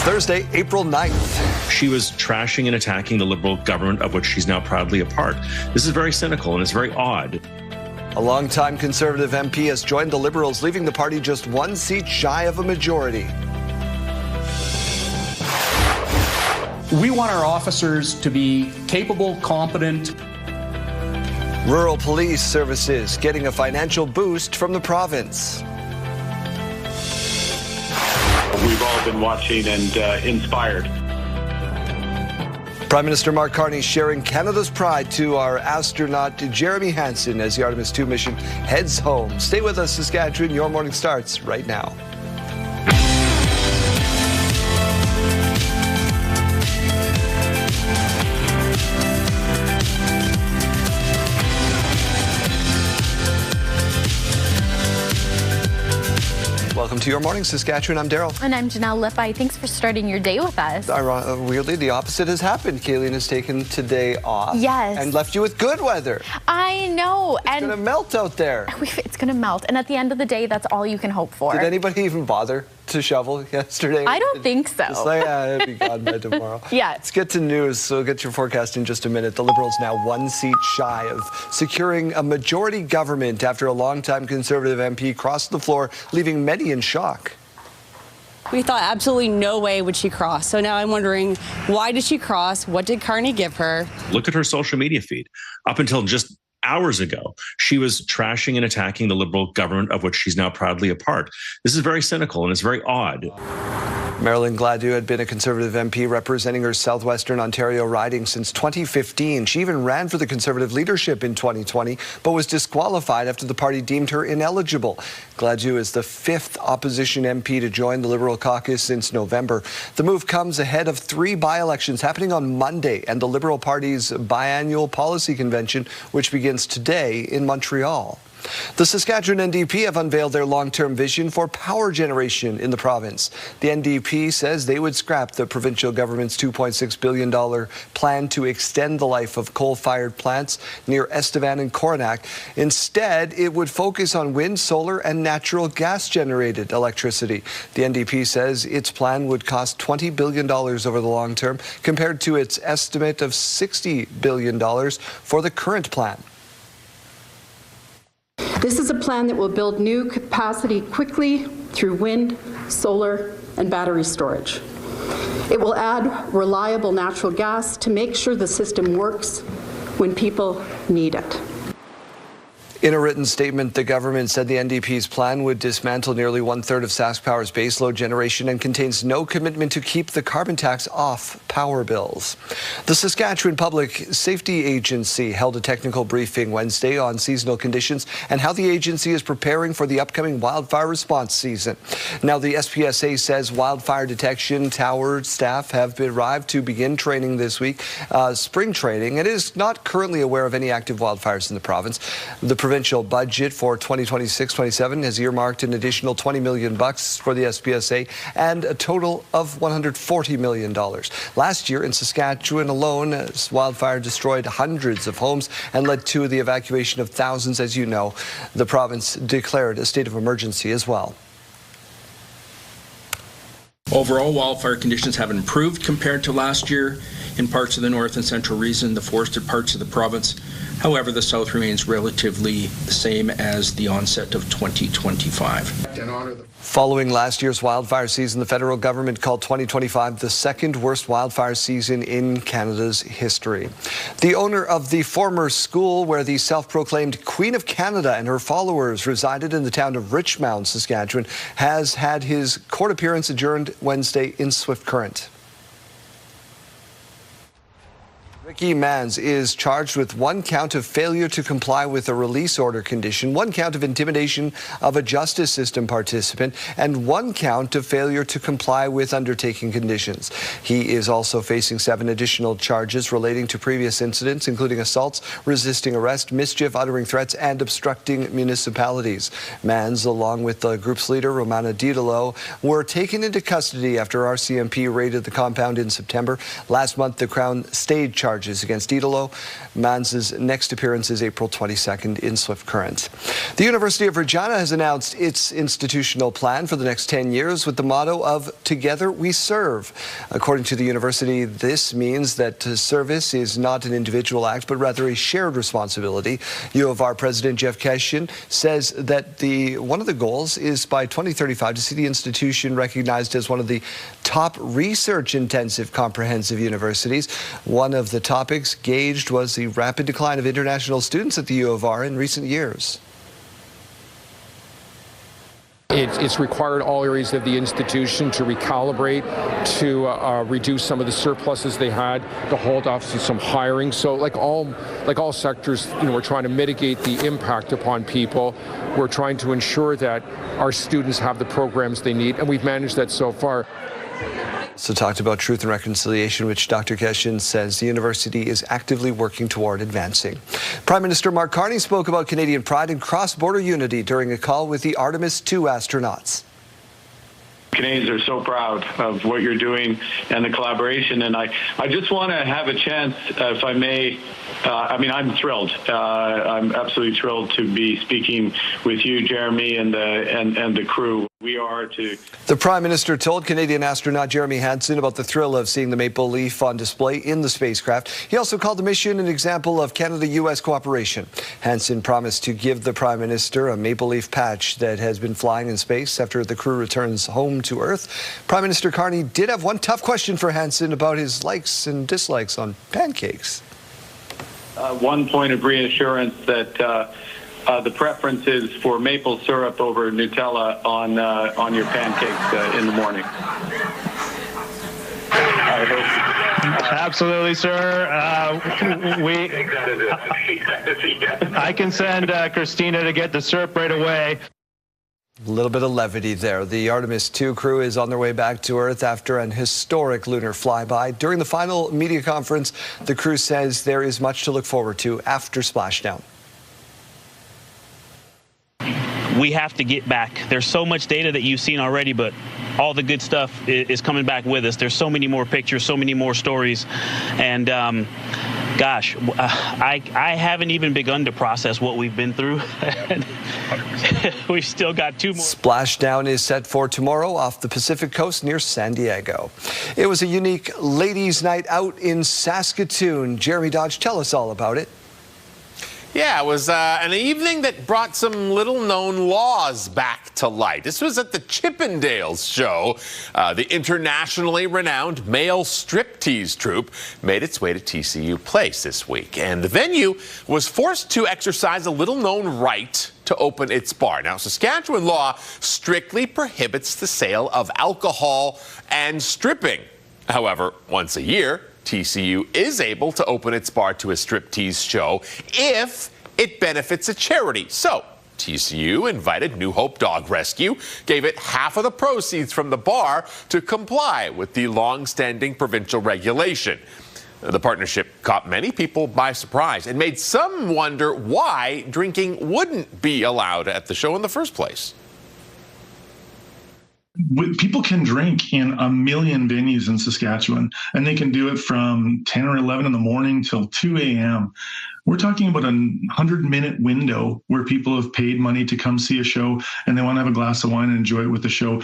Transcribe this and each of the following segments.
Thursday, April 9th. She was trashing and attacking the Liberal government of which she's now proudly a part. This is very cynical and it's very odd. A longtime Conservative MP has joined the Liberals, leaving the party just one seat shy of a majority. We want our officers to be capable, competent. Rural police services getting a financial boost from the province. We've all been watching and inspired. Prime Minister Mark Carney sharing Canada's pride to our astronaut Jeremy Hansen as the Artemis II mission heads home. Stay with us, Saskatchewan. Your morning starts right now. Welcome to Your Morning, Saskatchewan. I'm Daryl. And I'm Janelle Lippi. Thanks for starting your day with us. Weirdly, the opposite has happened. Kayleen has taken today off. Yes. And left you with good weather. I know. It's going to melt out there. It's going to melt. And at the end of the day, that's all you can hope for. Did anybody even bother to shovel yesterday? I don't think so. It's like, it'll be gone by tomorrow. Yeah. Let's get to news. So we'll get your forecast in just a minute. The Liberals now one seat shy of securing a majority government after a longtime Conservative MP crossed the floor, leaving many in shock. We thought absolutely no way would she cross. So now I'm wondering, why did she cross? What did Carney give her? Look at her social media feed. Up until just hours ago, she was trashing and attacking the Liberal government of which she's now proudly a part. This is very cynical and it's very odd. Marilyn Gladue had been a Conservative MP representing her southwestern Ontario riding since 2015. She even ran for the Conservative leadership in 2020, but was disqualified after the party deemed her ineligible. Gladue is the fifth opposition MP to join the Liberal caucus since November. The move comes ahead of three by-elections happening on Monday and the Liberal Party's biannual policy convention, which begins today in Montreal. The Saskatchewan NDP have unveiled their long-term vision for power generation in the province. The NDP says they would scrap the provincial government's $2.6 billion plan to extend the life of coal-fired plants near Estevan and Coronach. Instead, it would focus on wind, solar, and natural gas-generated electricity. The NDP says its plan would cost $20 billion over the long term, compared to its estimate of $60 billion for the current plan. This is a plan that will build new capacity quickly through wind, solar, and battery storage. It will add reliable natural gas to make sure the system works when people need it. In a written statement, the government said the NDP's plan would dismantle nearly one-third of Sask Power's baseload generation and contains no commitment to keep the carbon tax off power bills. The Saskatchewan Public Safety Agency held a technical briefing Wednesday on seasonal conditions and how the agency is preparing for the upcoming wildfire response season. Now, the SPSA says wildfire detection tower staff have arrived to begin training this week, spring training, and is not currently aware of any active wildfires in the province. The provincial budget for 2026-27 has earmarked an additional $20 million for the SPSA and a total of $140 million. Last year in Saskatchewan alone, wildfire destroyed hundreds of homes and led to the evacuation of thousands. As you know, the province declared a state of emergency as well. Overall, wildfire conditions have improved compared to last year in parts of the north and central region, the forested parts of the province. However, the south remains relatively the same as the onset of 2025. Following last year's wildfire season, the federal government called 2025 the second worst wildfire season in Canada's history. The owner of the former school where the self-proclaimed Queen of Canada and her followers resided in the town of Richmond, Saskatchewan, has had his court appearance adjourned Wednesday in Swift Current. Ricky Mans is charged with one count of failure to comply with a release order condition, one count of intimidation of a justice system participant, and one count of failure to comply with undertaking conditions. He is also facing 7 additional charges relating to previous incidents, including assaults, resisting arrest, mischief, uttering threats, and obstructing municipalities. Mans, along with the group's leader, Romana Didolo, were taken into custody after RCMP raided the compound in September. Last month, the Crown stayed charges charges against Idolo. Manz's next appearance is April 22nd in Swift Current. The University of Regina has announced its institutional plan for the next 10 years with the motto of Together We Serve. According to the university, this means that service is not an individual act, but rather a shared responsibility. U of R President Jeff Keshin says that one of the goals is by 2035 to see the institution recognized as one of the top research-intensive comprehensive universities. One of the topics gauged was the rapid decline of international students at the U of R in recent years. It's required all areas of the institution to recalibrate, to reduce some of the surpluses they had, to hold off some hiring. So like all sectors, we're trying to mitigate the impact upon people. We're trying to ensure that our students have the programs they need, and we've managed that so far. So talked about truth and reconciliation, which Dr. Keshin says the university is actively working toward advancing. Prime Minister Mark Carney spoke about Canadian pride and cross-border unity during a call with the Artemis II astronauts. Canadians are so proud of what you're doing and the collaboration, and I just want to have a chance, if I may. I'm thrilled. I'm absolutely thrilled to be speaking with you, Jeremy, and the crew. The Prime Minister told Canadian astronaut Jeremy Hansen about the thrill of seeing the maple leaf on display in the spacecraft. He also called the mission an example of Canada-U.S. cooperation. Hansen promised to give the Prime Minister a maple leaf patch that has been flying in space after the crew returns home to Earth. Prime Minister Carney did have one tough question for Hansen about his likes and dislikes on pancakes. One point of reassurance that the preference is for maple syrup over Nutella on your pancakes in the morning. Absolutely, sir. I can send Christina to get the syrup right away. A little bit of levity there. The Artemis II crew is on their way back to Earth after an historic lunar flyby. During the final media conference, the crew says there is much to look forward to after splashdown. We have to get back. There's so much data that you've seen already, but all the good stuff is coming back with us. There's so many more pictures, so many more stories. And gosh, I haven't even begun to process what we've been through. We've still got two more. Splashdown is set for tomorrow off the Pacific Coast near San Diego. It was a unique ladies' night out in Saskatoon. Jeremy Dodge, tell us all about it. Yeah, it was an evening that brought some little-known laws back to light. This was at the Chippendales show. The internationally renowned male striptease troupe made its way to TCU Place this week, and the venue was forced to exercise a little-known right to open its bar. Now, Saskatchewan law strictly prohibits the sale of alcohol and stripping. However, once a year, TCU is able to open its bar to a striptease show if it benefits a charity. So TCU invited New Hope Dog Rescue, gave it half of the proceeds from the bar to comply with the long-standing provincial regulation. The partnership caught many people by surprise and made some wonder why drinking wouldn't be allowed at the show in the first place. People can drink in a million venues in Saskatchewan, and they can do it from 10 or 11 in the morning till 2 a.m. We're talking about a 100-minute window where people have paid money to come see a show, and they want to have a glass of wine and enjoy it with the show.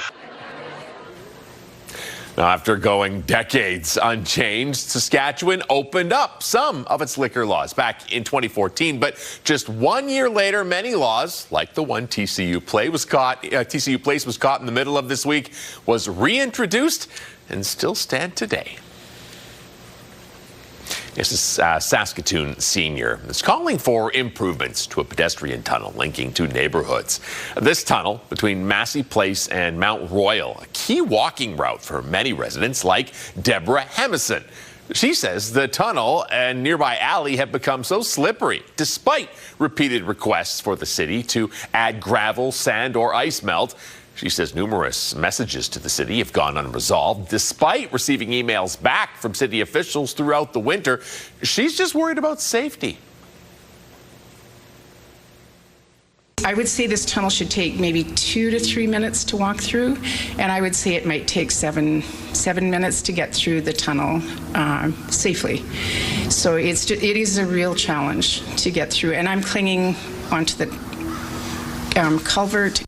Now, after going decades unchanged, Saskatchewan opened up some of its liquor laws back in 2014. But just 1 year later, many laws, like the one TCU Place was caught in the middle of this week, was reintroduced and still stand today. This is Saskatoon Senior. It's calling for improvements to a pedestrian tunnel linking two neighborhoods. This tunnel between Massey Place and Mount Royal, a key walking route for many residents like Deborah Hemison. She says the tunnel and nearby alley have become so slippery, despite repeated requests for the city to add gravel, sand, or ice melt. She says numerous messages to the city have gone unresolved. Despite receiving emails back from city officials throughout the winter, she's just worried about safety. I would say this tunnel should take maybe 2 to 3 minutes to walk through, and I would say it might take seven minutes to get through the tunnel safely. So it is a real challenge to get through, and I'm clinging onto the culvert.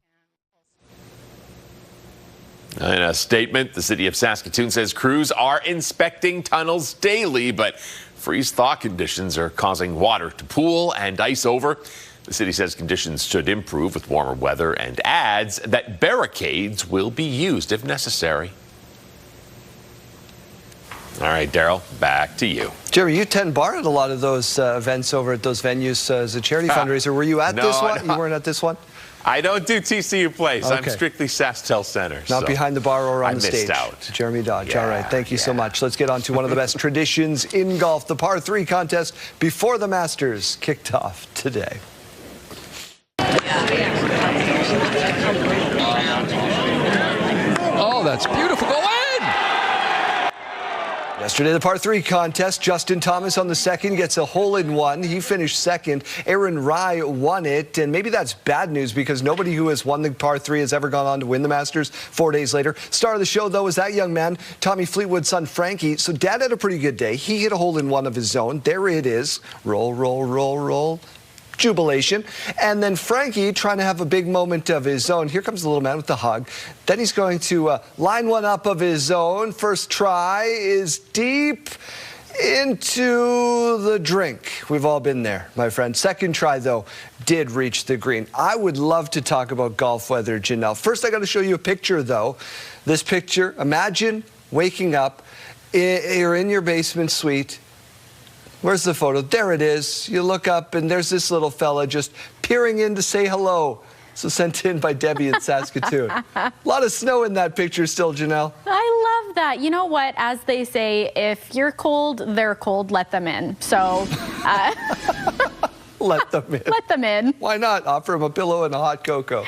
In a statement, the city of Saskatoon says crews are inspecting tunnels daily, but freeze-thaw conditions are causing water to pool and ice over. The city says conditions should improve with warmer weather and adds that barricades will be used if necessary. All right, Daryl, back to you. Jerry, you tend bar at a lot of those events over at those venues as a charity fundraiser. Were you at this one? You weren't at this one? I don't do TCU Place. Okay. I'm strictly SaskTel Center. Not so behind the bar or on the stage. I missed out. Jeremy Dodge. Yeah, all right, thank you so much. Let's get on to one of the best traditions in golf. The par 3 contest before the Masters kicked off today. Oh, that's beautiful. Go in! Yesterday, the par 3 contest, Justin Thomas on the second gets a hole-in-one. He finished second. Aaron Rye won it, and maybe that's bad news because nobody who has won the par 3 has ever gone on to win the Masters 4 days later. Star of the show, though, is that young man, Tommy Fleetwood's son, Frankie. So Dad had a pretty good day. He hit a hole-in-one of his own. There it is. Roll, roll, roll, roll. Jubilation. And then Frankie trying to have a big moment of his own. Here comes the little man with the hug. Then he's going to line one up of his own. First try is deep into the drink. We've all been there, my friend. Second try, though, did reach the green. I would love to talk about golf weather, Janelle. First, I got to show you a picture, though. This picture, imagine waking up. You're in your basement suite. Where's the photo? There it is. You look up, and there's this little fella just peering in to say hello. So sent in by Debbie in Saskatoon. A lot of snow in that picture still, Janelle. I love that. You know what? As they say, if you're cold, they're cold, let them in. So let them in. Let them in. Why not? Offer them a pillow and a hot cocoa.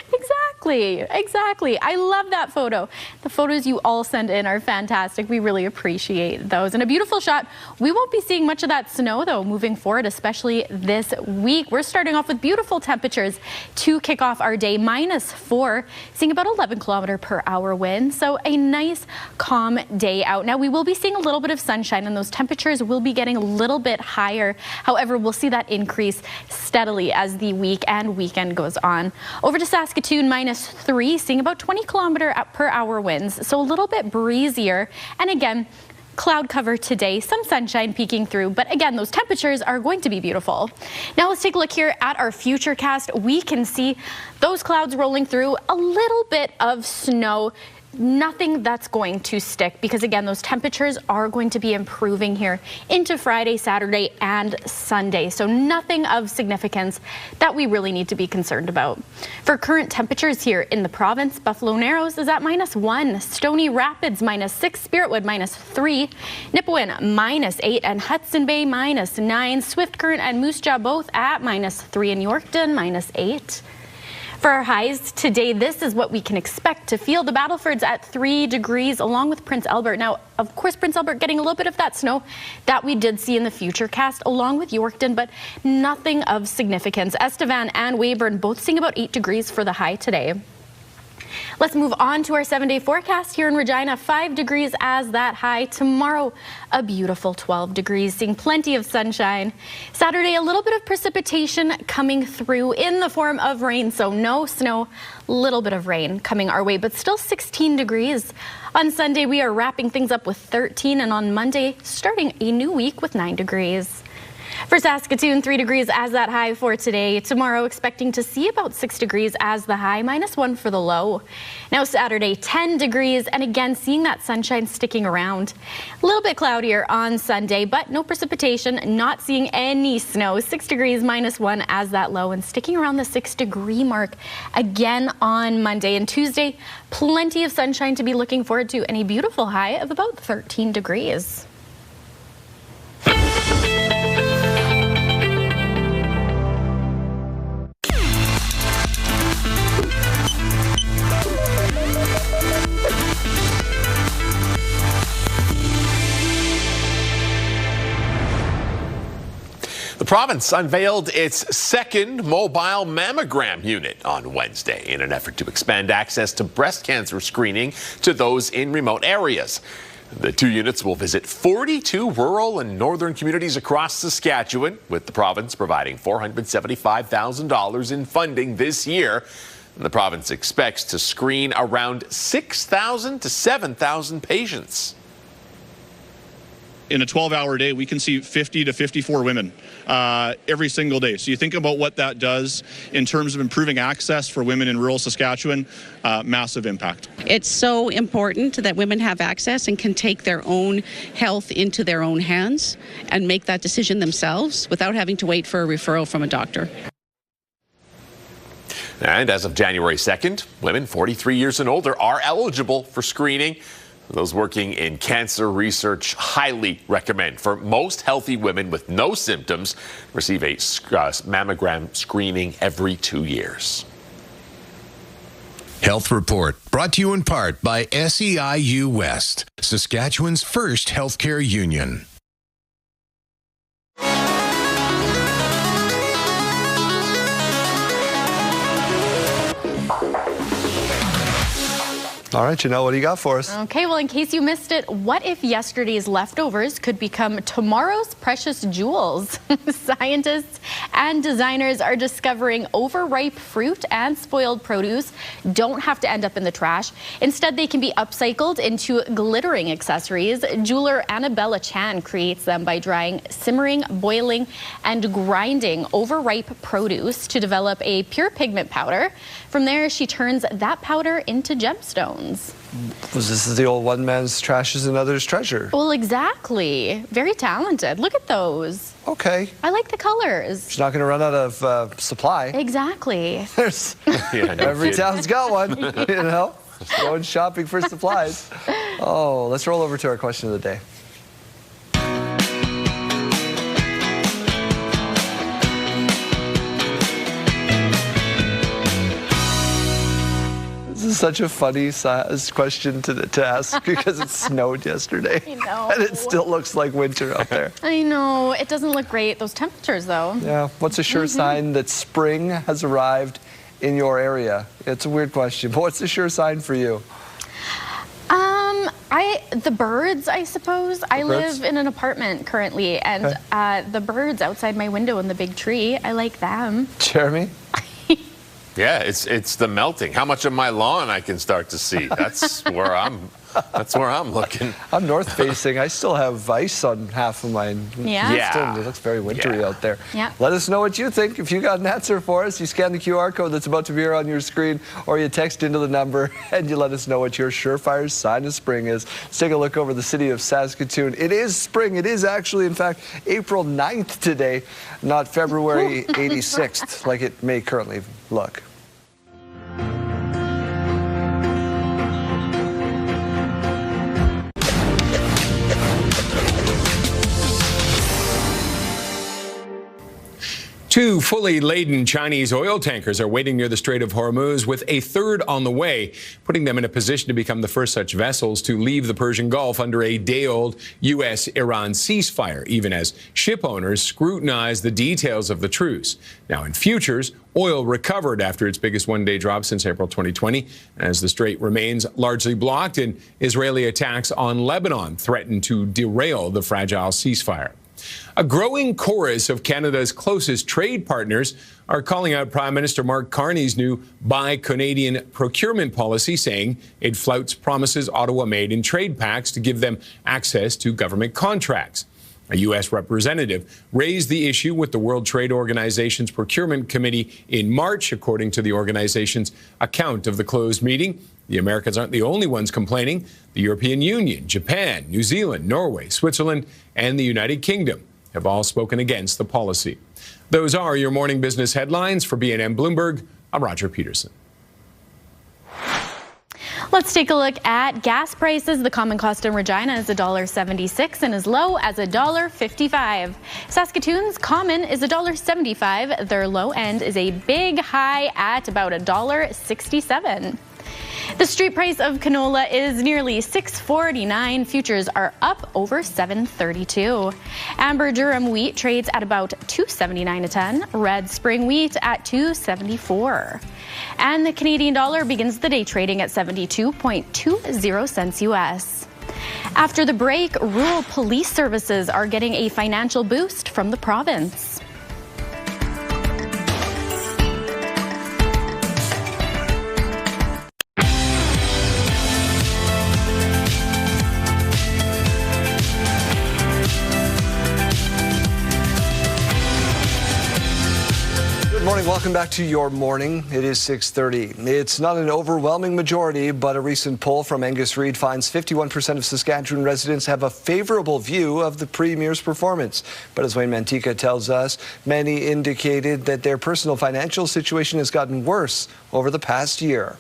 Exactly. I love that photo. The photos you all send in are fantastic. We really appreciate those. And a beautiful shot. We won't be seeing much of that snow, though, moving forward, especially this week. We're starting off with beautiful temperatures to kick off our day. -4, seeing about 11 km/h wind. So a nice, calm day out. Now, we will be seeing a little bit of sunshine, and those temperatures will be getting a little bit higher. However, we'll see that increase steadily as the week and weekend goes on. Over to Saskatoon, -3, seeing about 20 km/h winds, so a little bit breezier. And again, cloud cover today, some sunshine peeking through, but again, those temperatures are going to be beautiful. Now let's take a look here at our futurecast. We can see those clouds rolling through, a little bit of snow. Nothing that's going to stick because, again, those temperatures are going to be improving here into Friday, Saturday, and Sunday. So nothing of significance that we really need to be concerned about. For current temperatures here in the province, Buffalo Narrows is at -1, Stony Rapids -6, Spiritwood -3, Nipawin -8, and Hudson Bay -9. Swift Current and Moose Jaw both at -3, and Yorkton -8. For our highs today, this is what we can expect to feel. The Battlefords at 3 degrees along with Prince Albert. Now, of course, Prince Albert getting a little bit of that snow that we did see in the futurecast along with Yorkton, but nothing of significance. Estevan and Weyburn both seeing about 8 degrees for the high today. Let's move on to our 7-day forecast here in Regina. 5 degrees as that high. Tomorrow, a beautiful 12 degrees, seeing plenty of sunshine. Saturday, a little bit of precipitation coming through in the form of rain. So no snow, little bit of rain coming our way, but still 16 degrees. On Sunday, we are wrapping things up with 13, and on Monday, starting a new week with 9 degrees. For Saskatoon, 3 degrees as that high for today. Tomorrow, expecting to see about 6 degrees as the high, -1 for the low. Now Saturday, 10 degrees, and again, seeing that sunshine sticking around. A little bit cloudier on Sunday, but no precipitation, not seeing any snow. 6 degrees, -1 as that low, and sticking around the 6-degree mark again on Monday. And Tuesday, plenty of sunshine to be looking forward to, and a beautiful high of about 13 degrees. The province unveiled its second mobile mammogram unit on Wednesday in an effort to expand access to breast cancer screening to those in remote areas. The 2 units will visit 42 rural and northern communities across Saskatchewan, with the province providing $475,000 in funding this year. And the province expects to screen around 6,000 to 7,000 patients. In a 12-hour day, we can see 50 to 54 women every single day. So you think about what that does in terms of improving access for women in rural Saskatchewan, massive impact. It's so important that women have access and can take their own health into their own hands and make that decision themselves without having to wait for a referral from a doctor. And as of January 2nd, women 43 years and older are eligible for screening. Those working in cancer research highly recommend for most healthy women with no symptoms receive a mammogram screening every 2 years. Health Report brought to you in part by SEIU West, Saskatchewan's first healthcare union. All right, Janelle, what do you got for us? Okay, well, in case you missed it, what if yesterday's leftovers could become tomorrow's precious jewels? Scientists and designers are discovering overripe fruit and spoiled produce don't have to end up in the trash. Instead, they can be upcycled into glittering accessories. Jeweler Annabella Chan creates them by drying, simmering, boiling, and grinding overripe produce to develop a pure pigment powder. From there, she turns that powder into gemstones. Was this the old one man's trash is another's treasure? Well, exactly. Very talented. Look at those. Okay. I like the colors. She's not going to run out of supply. Exactly. There's every town's got one, you know? Going shopping for supplies. Oh, let's roll over to our question of the day. This is such a funny question to ask because it snowed yesterday. I know. And it still looks like winter out there. I know. It doesn't look great, those temperatures, though. Yeah. What's a sure sign that spring has arrived in your area? It's a weird question, but what's the sure sign for you? The birds, I suppose. I live in an apartment currently, and the birds outside my window in the big tree, I like them. Jeremy? Yeah, it's the melting. How much of my lawn I can start to see. That's where I'm looking. I'm north facing. I still have ice on half of mine. Yeah. It looks very wintry out there. Yeah. Let us know what you think. If you got an answer for us, you scan the QR code that's about to appear on your screen, or you text into the number and you let us know what your surefire sign of spring is. Let's take a look over the city of Saskatoon. It is spring. It is actually, in fact, April 9th today, not February 86th, like it may currently look. Two fully laden Chinese oil tankers are waiting near the Strait of Hormuz, with a third on the way, putting them in a position to become the first such vessels to leave the Persian Gulf under a day-old U.S.-Iran ceasefire, even as ship owners scrutinize the details of the truce. Now, in futures, oil recovered after its biggest one-day drop since April 2020, as the strait remains largely blocked and Israeli attacks on Lebanon threaten to derail the fragile ceasefire. A growing chorus of Canada's closest trade partners are calling out Prime Minister Mark Carney's new Buy Canadian procurement policy, saying it flouts promises Ottawa made in trade pacts to give them access to government contracts. A U.S. representative raised the issue with the World Trade Organization's Procurement Committee in March, according to the organization's account of the closed meeting. The Americans aren't the only ones complaining. The European Union, Japan, New Zealand, Norway, Switzerland, and the United Kingdom have all spoken against the policy. Those are your morning business headlines. For B&M Bloomberg, I'm Roger Peterson. Let's take a look at gas prices. The common cost in Regina is $1.76 and as low as $1.55. Saskatoon's common is $1.75. Their low end is a big high at about $1.67. The street price of canola is nearly $6.49. Futures are up over $7.32. Amber Durham wheat trades at about $2.79 a ton. Red spring wheat at $2.74. And the Canadian dollar begins the day trading at 72.20 cents U.S. After the break, rural police services are getting a financial boost from the province. Morning, welcome back to your morning. It is 6:30. It's not an overwhelming majority, but a recent poll from Angus Reid finds 51% of Saskatchewan residents have a favorable view of the Premier's performance. But as Wayne Mantika tells us, many indicated that their personal financial situation has gotten worse over the past year.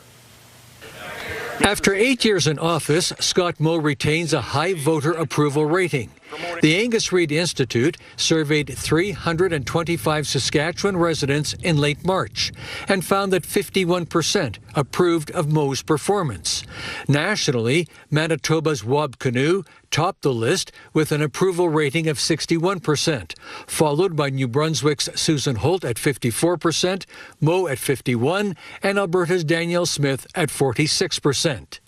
After 8 years in office, Scott Moe retains a high voter approval rating. The Angus Reid Institute surveyed 325 Saskatchewan residents in late March and found that 51% approved of Moe's performance. Nationally, Manitoba's Wab Kinew topped the list with an approval rating of 61%, followed by New Brunswick's Susan Holt at 54%, Moe at 51%, and Alberta's Danielle Smith at 46%.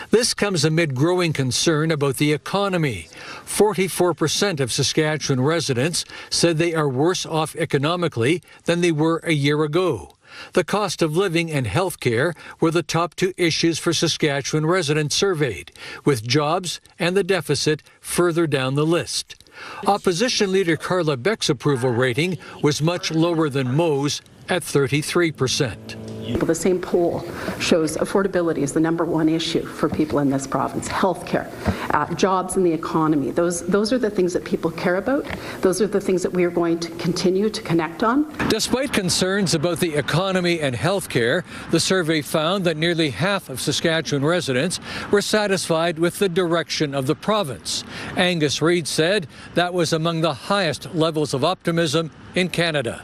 This comes amid growing concern about the economy. 44% of Saskatchewan residents said they are worse off economically than they were a year ago. The cost of living and health care were the top two issues for Saskatchewan residents surveyed, with jobs and the deficit further down the list. Opposition leader Carla Beck's approval rating was much lower than Moe's at 33%. The same poll shows affordability is the #1 issue for people in this province. Healthcare, jobs in the economy. Those are the things that people care about. Those are the things that we are going to continue to connect on. Despite concerns about the economy and healthcare, the survey found that nearly half of Saskatchewan residents were satisfied with the direction of the province. Angus Reid said that was among the highest levels of optimism in Canada.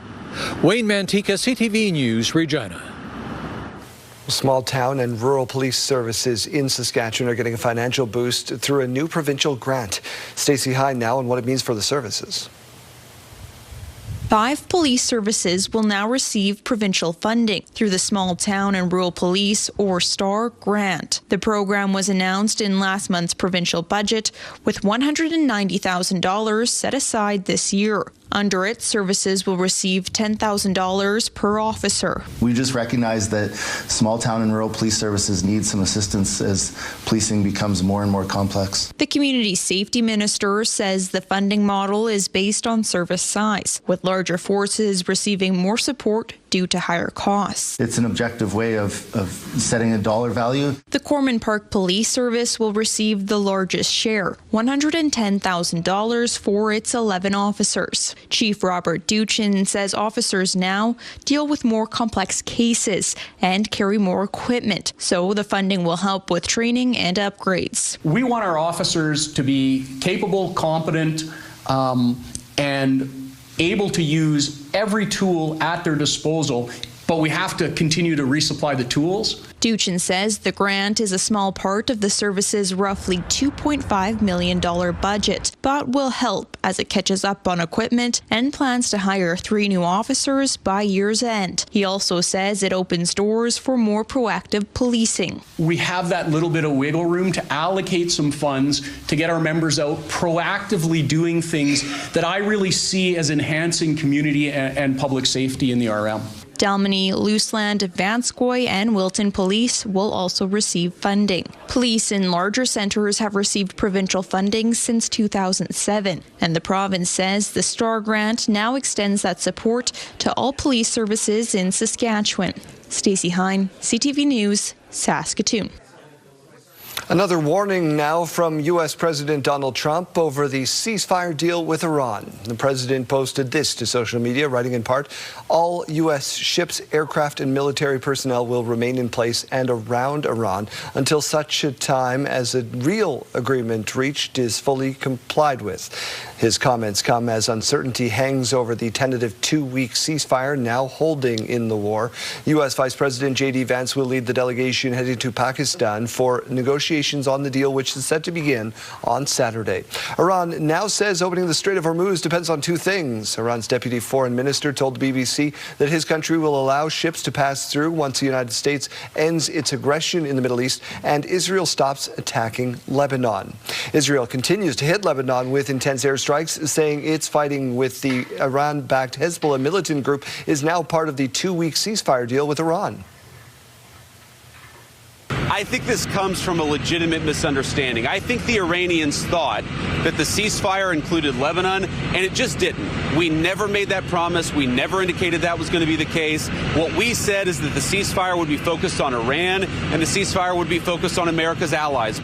Wayne Mantika, CTV News, Regina. Small town and rural police services in Saskatchewan are getting a financial boost through a new provincial grant. Stacey Hine now on what it means for the services. 5 police services will now receive provincial funding through the Small Town and Rural Police, or STAR, grant. The program was announced in last month's provincial budget, with $190,000 set aside this year. Under it, services will receive $10,000 per officer. We just recognize that small town and rural police services need some assistance as policing becomes more and more complex. The community safety minister says the funding model is based on service size, with larger forces receiving more support due to higher costs. It's an objective way of setting a dollar value. The Corman Park Police Service will receive the largest share, $110,000 for its 11 officers. Chief Robert Duchin says officers now deal with more complex cases and carry more equipment, so the funding will help with training and upgrades. We want our officers to be capable, competent, and able to use every tool at their disposal, but we have to continue to resupply the tools. Duchin says the grant is a small part of the service's roughly $2.5 million budget, but will help as it catches up on equipment and plans to hire 3 new officers by year's end. He also says it opens doors for more proactive policing. We have that little bit of wiggle room to allocate some funds to get our members out proactively doing things that I really see as enhancing community and public safety in the RM. Dalmany, Luseland, Vanscoy, and Wilton Police will also receive funding. Police in larger centres have received provincial funding since 2007, and the province says the STAR grant now extends that support to all police services in Saskatchewan. Stacey Hine, CTV News, Saskatoon. Another warning now from U.S. President Donald Trump over the ceasefire deal with Iran. The president posted this to social media, writing in part, all U.S. ships, aircraft, and military personnel will remain in place and around Iran until such a time as a real agreement reached is fully complied with. His comments come as uncertainty hangs over the tentative 2-week ceasefire now holding in the war. U.S. Vice President J.D. Vance will lead the delegation heading to Pakistan for negotiations negotiations on the deal, which is set to begin on Saturday. Iran now says opening the Strait of Hormuz depends on two things. Iran's deputy foreign minister told the BBC that his country will allow ships to pass through once the United States ends its aggression in the Middle East and Israel stops attacking Lebanon. Israel continues to hit Lebanon with intense airstrikes, saying its fighting with the Iran-backed Hezbollah militant group is now part of the two-week ceasefire deal with Iran. I think this comes from a legitimate misunderstanding. I think the Iranians thought that the ceasefire included Lebanon, and it just didn't. We never made that promise. We never indicated that was going to be the case. What we said is that the ceasefire would be focused on Iran, and the ceasefire would be focused on America's allies.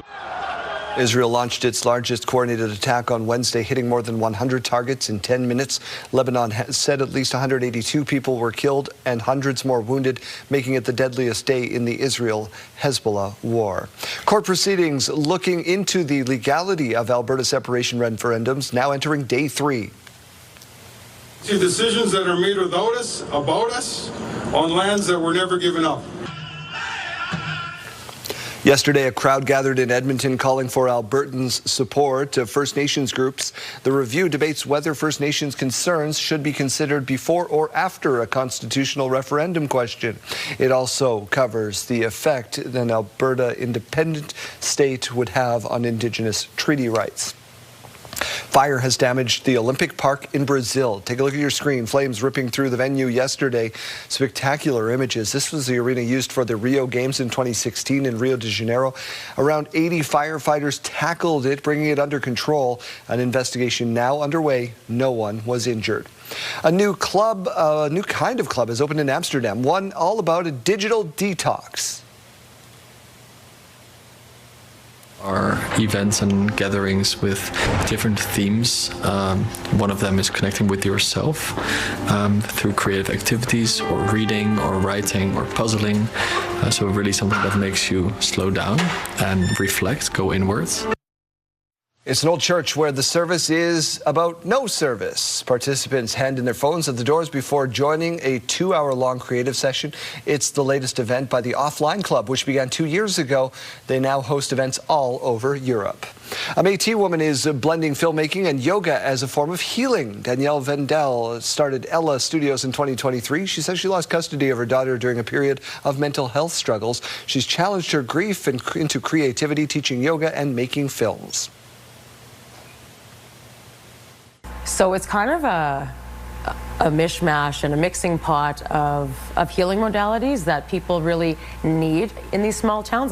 Israel launched its largest coordinated attack on Wednesday, hitting more than 100 targets in 10 minutes. Lebanon has said at least 182 people were killed and hundreds more wounded, making it the deadliest day in the Israel-Hezbollah war. Court proceedings looking into the legality of Alberta separation referendums now entering day 3. See decisions that are made without us, about us, on lands that were never given up. Yesterday, a crowd gathered in Edmonton calling for Albertans' support of First Nations groups. The review debates whether First Nations concerns should be considered before or after a constitutional referendum question. It also covers the effect an Alberta independent state would have on Indigenous treaty rights. Fire has damaged the Olympic Park in Brazil. Take a look at your screen. Flames ripping through the venue yesterday. Spectacular images. This was the arena used for the Rio Games in 2016 in Rio de Janeiro. Around 80 firefighters tackled it, bringing it under control. An investigation now underway. No one was injured. A new club, a new kind of club has opened in Amsterdam, one all about a digital detox. Our events and gatherings with different themes. One of them is connecting with yourself through creative activities or reading or writing or puzzling. So really something that makes you slow down and reflect, go inwards. It's an old church where the service is about no service. Participants hand in their phones at the doors before joining a 2-hour-long creative session. It's the latest event by the Offline Club, which began 2 years ago. They now host events all over Europe. A Métis woman is blending filmmaking and yoga as a form of healing. Danielle Vendel started Ella Studios in 2023. She says she lost custody of her daughter during a period of mental health struggles. She's challenged her grief into creativity, teaching yoga and making films. So it's kind of a mishmash and a mixing pot of healing modalities that people really need in these small towns.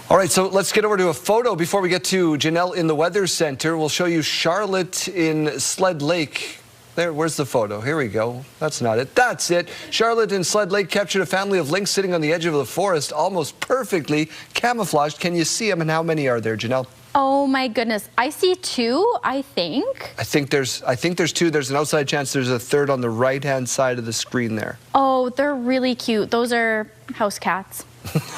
All right, so let's get over to a photo before we get to Janelle in the Weather Center. We'll show you Charlotte in Sled Lake. There, where's the photo? Here we go. That's not it. That's it. Charlotte in Sled Lake captured a family of lynx sitting on the edge of the forest, almost perfectly camouflaged. Can you see them, and how many are there, Janelle? Oh my goodness, I see 2, I think. I think there's 2. There's an outside chance there's a third on the right-hand side of the screen there. Oh, they're really cute. Those are house cats.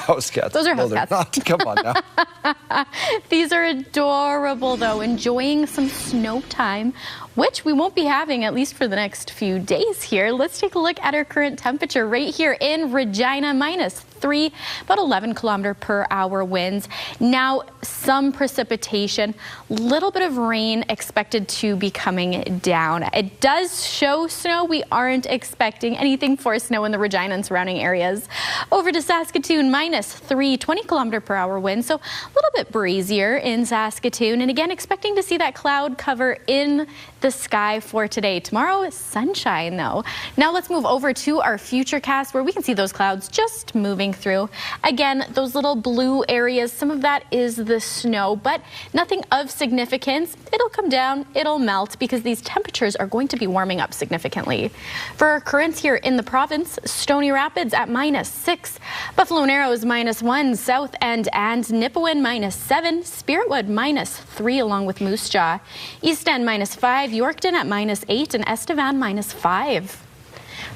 House cats. Those are house cats. Not. Come on now. These are adorable, though, enjoying some snow time, which we won't be having at least for the next few days here. Let's take a look at our current temperature right here in Regina, -3, about 11 km/h winds. Now, some precipitation, little bit of rain expected to be coming down. It does show snow. We aren't expecting anything for snow in the Regina and surrounding areas. Over to Saskatoon, -3, 20 km/h wind, so a little bit breezier in Saskatoon. And again, expecting to see that cloud cover in the sky for today. Tomorrow is sunshine, though. Now let's move over to our futurecast where we can see those clouds just moving through. Again, those little blue areas, some of that is the snow, but nothing of significance. It'll come down, it'll melt because these temperatures are going to be warming up significantly. For our currents here in the province, Stony Rapids at -6, Buffalo Narrows -1, South End and Nipawin -7, Spiritwood -3 along with Moose Jaw, East End -5, Yorkton at -8 and Estevan -5.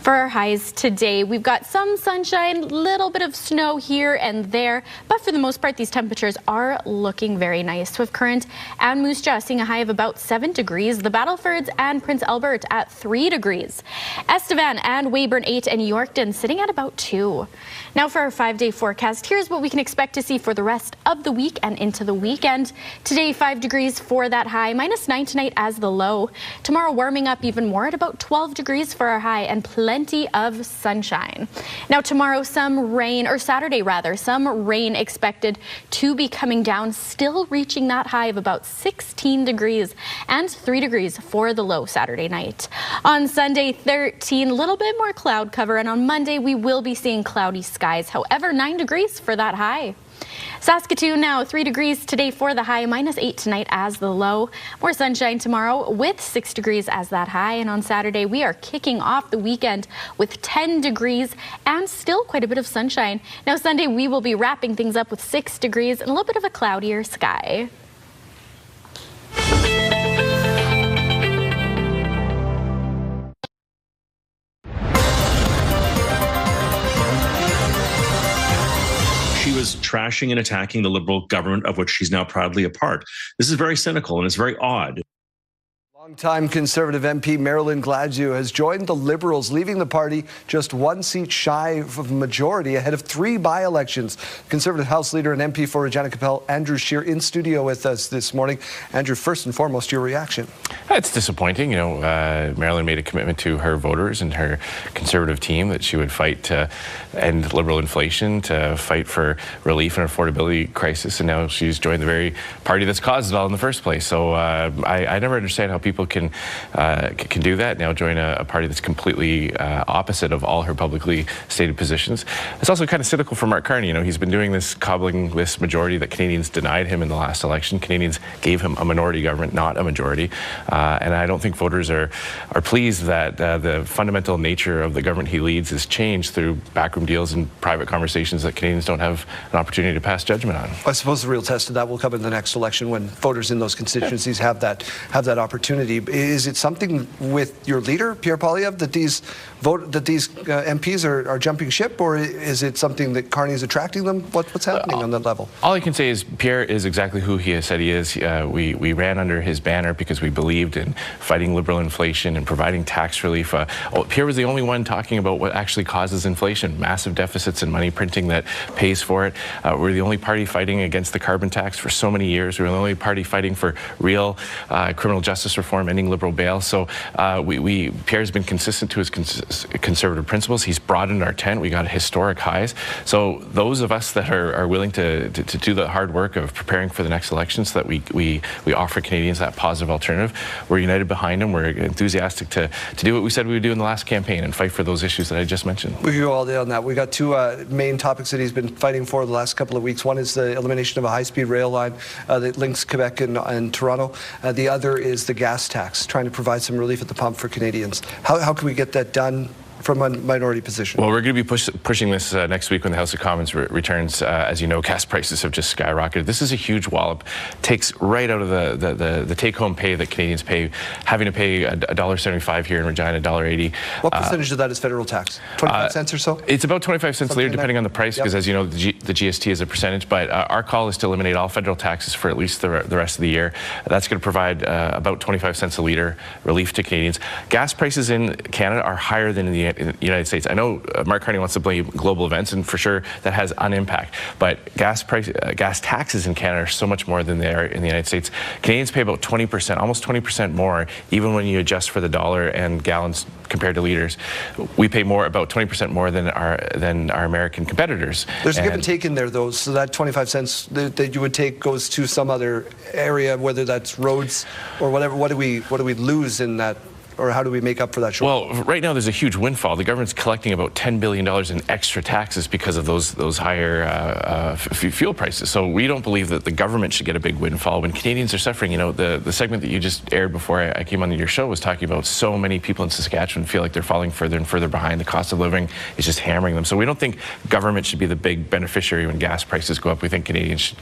For our highs today, we've got some sunshine, little bit of snow here and there, but for the most part, these temperatures are looking very nice. Swift Current and Moose Jaw seeing a high of about 7 degrees. The Battlefords and Prince Albert at 3 degrees. Estevan and Weyburn 8 and Yorkton sitting at about 2. Now for our 5-day forecast, here's what we can expect to see for the rest of the week and into the weekend. Today, 5 degrees for that high, -9 tonight as the low. Tomorrow warming up even more at about 12 degrees for our high and plenty of sunshine. Now tomorrow, some rain, or Saturday rather, some rain expected to be coming down, still reaching that high of about 16 degrees and 3 degrees for the low Saturday night. On Sunday, 13, a little bit more cloud cover, and on Monday we will be seeing cloudy skies. However, 9 degrees for that high. Saskatoon now 3 degrees today for the high, -8 tonight as the low. More sunshine tomorrow with 6 degrees as that high. And on Saturday, we are kicking off the weekend with 10 degrees and still quite a bit of sunshine. Now Sunday, we will be wrapping things up with 6 degrees and a little bit of a cloudier sky. She was trashing and attacking the Liberal government of which she's now proudly a part. This is very cynical and it's very odd. Longtime Conservative MP Marilyn Gladue has joined the Liberals, leaving the party just 1 seat shy of majority ahead of 3 by-elections. Conservative House Leader and MP for Regina Capel, Andrew Scheer, in studio with us this morning. Andrew, first and foremost, your reaction? It's disappointing. You know, Marilyn made a commitment to her voters and her Conservative team that she would fight to end Liberal inflation, to fight for relief and affordability crisis, and now she's joined the very party that's caused it all in the first place. So I never understand how people can do that, now join a party that's completely opposite of all her publicly stated positions. It's also kind of cynical for Mark Carney. You know, he's been doing this, cobbling this majority that Canadians denied him in the last election. Canadians gave him a minority government, not a majority. And I don't think voters are pleased that the fundamental nature of the government he leads has changed through backroom deals and private conversations that Canadians don't have an opportunity to pass judgment on. I suppose the real test of that will come in the next election when voters in those constituencies have that opportunity. Is it something with your leader, Pierre Poilievre, that these MPs are jumping ship, or is it something that Carney is attracting them? What's happening on that level? All I can say is Pierre is exactly who he has said he is. We ran under his banner because we believed in fighting Liberal inflation and providing tax relief. Pierre was the only one talking about what actually causes inflation, massive deficits and money printing that pays for it. We're the only party fighting against the carbon tax for so many years. We're the only party fighting for real criminal justice reform, ending Liberal bail. So Pierre's been consistent to his Conservative principles. He's broadened our tent. We got historic highs. So those of us that are willing to do the hard work of preparing for the next election so that we offer Canadians that positive alternative, we're united behind him. We're enthusiastic to do what we said we would do in the last campaign and fight for those issues that I just mentioned. We can go all day on that. We got 2 main topics that he's been fighting for the last couple of weeks. One is the elimination of a high-speed rail line that links Quebec and Toronto. The other is the gas tax, trying to provide some relief at the pump for Canadians. How can we get that done from a minority position? Well, we're going to be pushing this next week when the House of Commons returns. As you know, gas prices have just skyrocketed. This is a huge wallop. Takes right out of the take-home pay that Canadians pay, having to pay $1.75 here in Regina, $1.80. What percentage of that is federal tax? 25 cents or so? It's about 25 cents a liter, depending on the price, because as you know, the GST is a percentage. But our call is to eliminate all federal taxes for at least the rest of the year. That's going to provide about 25 cents a liter relief to Canadians. Gas prices in Canada are higher than in the United States. I know Mark Carney wants to blame global events, and for sure that has an impact. But gas taxes in Canada are so much more than they are in the United States. Canadians pay about 20%, almost 20% more, even when you adjust for the dollar and gallons compared to liters. We pay more, about 20% more than our American competitors. There's a give and take in there, though. So that 25 cents that you would take goes to some other area, whether that's roads or whatever. What do we lose in that? Or how do we make up for that shortfall? Well, right now there's a huge windfall. The government's collecting about $10 billion in extra taxes because of those higher fuel prices. So we don't believe that the government should get a big windfall when Canadians are suffering. You know, the segment that you just aired before I came on your show was talking about so many people in Saskatchewan feel like they're falling further and further behind. The cost of living is just hammering them. So we don't think government should be the big beneficiary when gas prices go up. We think Canadians should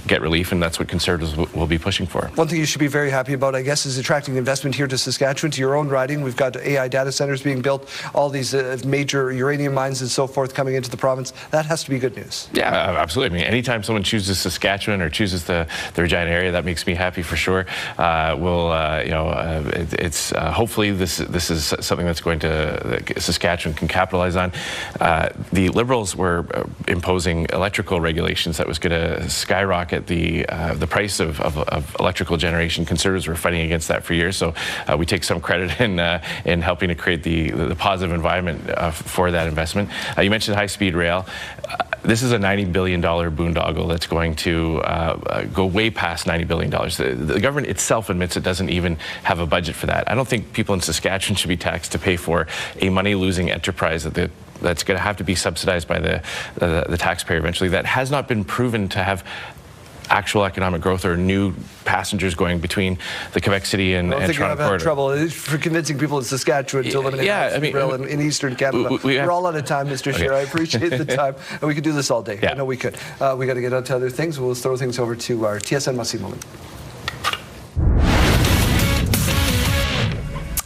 get relief, and that's what Conservatives will be pushing for. One thing you should be very happy about, I guess, is attracting investment here to Saskatchewan. into your own riding. We've got AI data centers being built, all these major uranium mines and so forth coming into the province. That has to be good news. Yeah, absolutely. I mean, anytime someone chooses Saskatchewan or chooses the Regina area, that makes me happy for sure. Hopefully this is something that's going to Saskatchewan can capitalize on. The Liberals were imposing electrical regulations that was going to skyrocket the price of electrical generation. Conservatives were fighting against that for years, so we take some credit in helping to create the positive environment for that investment. You mentioned high-speed rail. This is a $90 billion boondoggle that's going to go way past $90 billion. The government itself admits it doesn't even have a budget for that. I don't think people in Saskatchewan should be taxed to pay for a money-losing enterprise that's going to have to be subsidized by the taxpayer eventually. That has not been proven to have actual economic growth or new passengers going between the Quebec City and Toronto corridor. I think I've had trouble for convincing people in Saskatchewan to eliminate rail in Eastern Canada. We're all out of time, Mr. Scheer. I appreciate the time. And we could do this all day. I know we could. We got to get on to other things. We'll throw things over to our TSN Must See moment.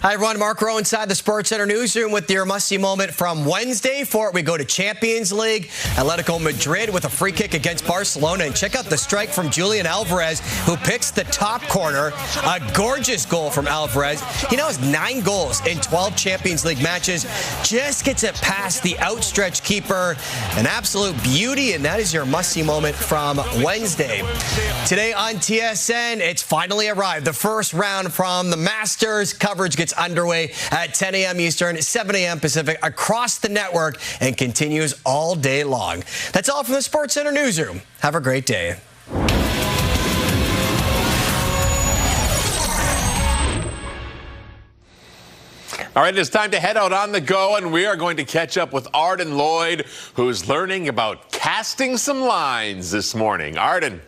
Hi, everyone. Mark Rowe inside the Sports Center newsroom with your must-see moment from Wednesday. For it, we go to Champions League. Atletico Madrid with a free kick against Barcelona. And check out the strike from Julian Alvarez, who picks the top corner. A gorgeous goal from Alvarez. He now has 9 goals in 12 Champions League matches. Just gets it past the outstretched keeper. An absolute beauty, and that is your must-see moment from Wednesday. Today on TSN, it's finally arrived. The first round from the Masters. Coverage gets underway at 10 a.m. Eastern, 7 a.m. Pacific across the network and continues all day long. That's all from the Sports Center newsroom. Have a great day. All right, it's time to head out on the go, and we are going to catch up with Arden Lloyd, who's learning about casting some lines this morning. Arden.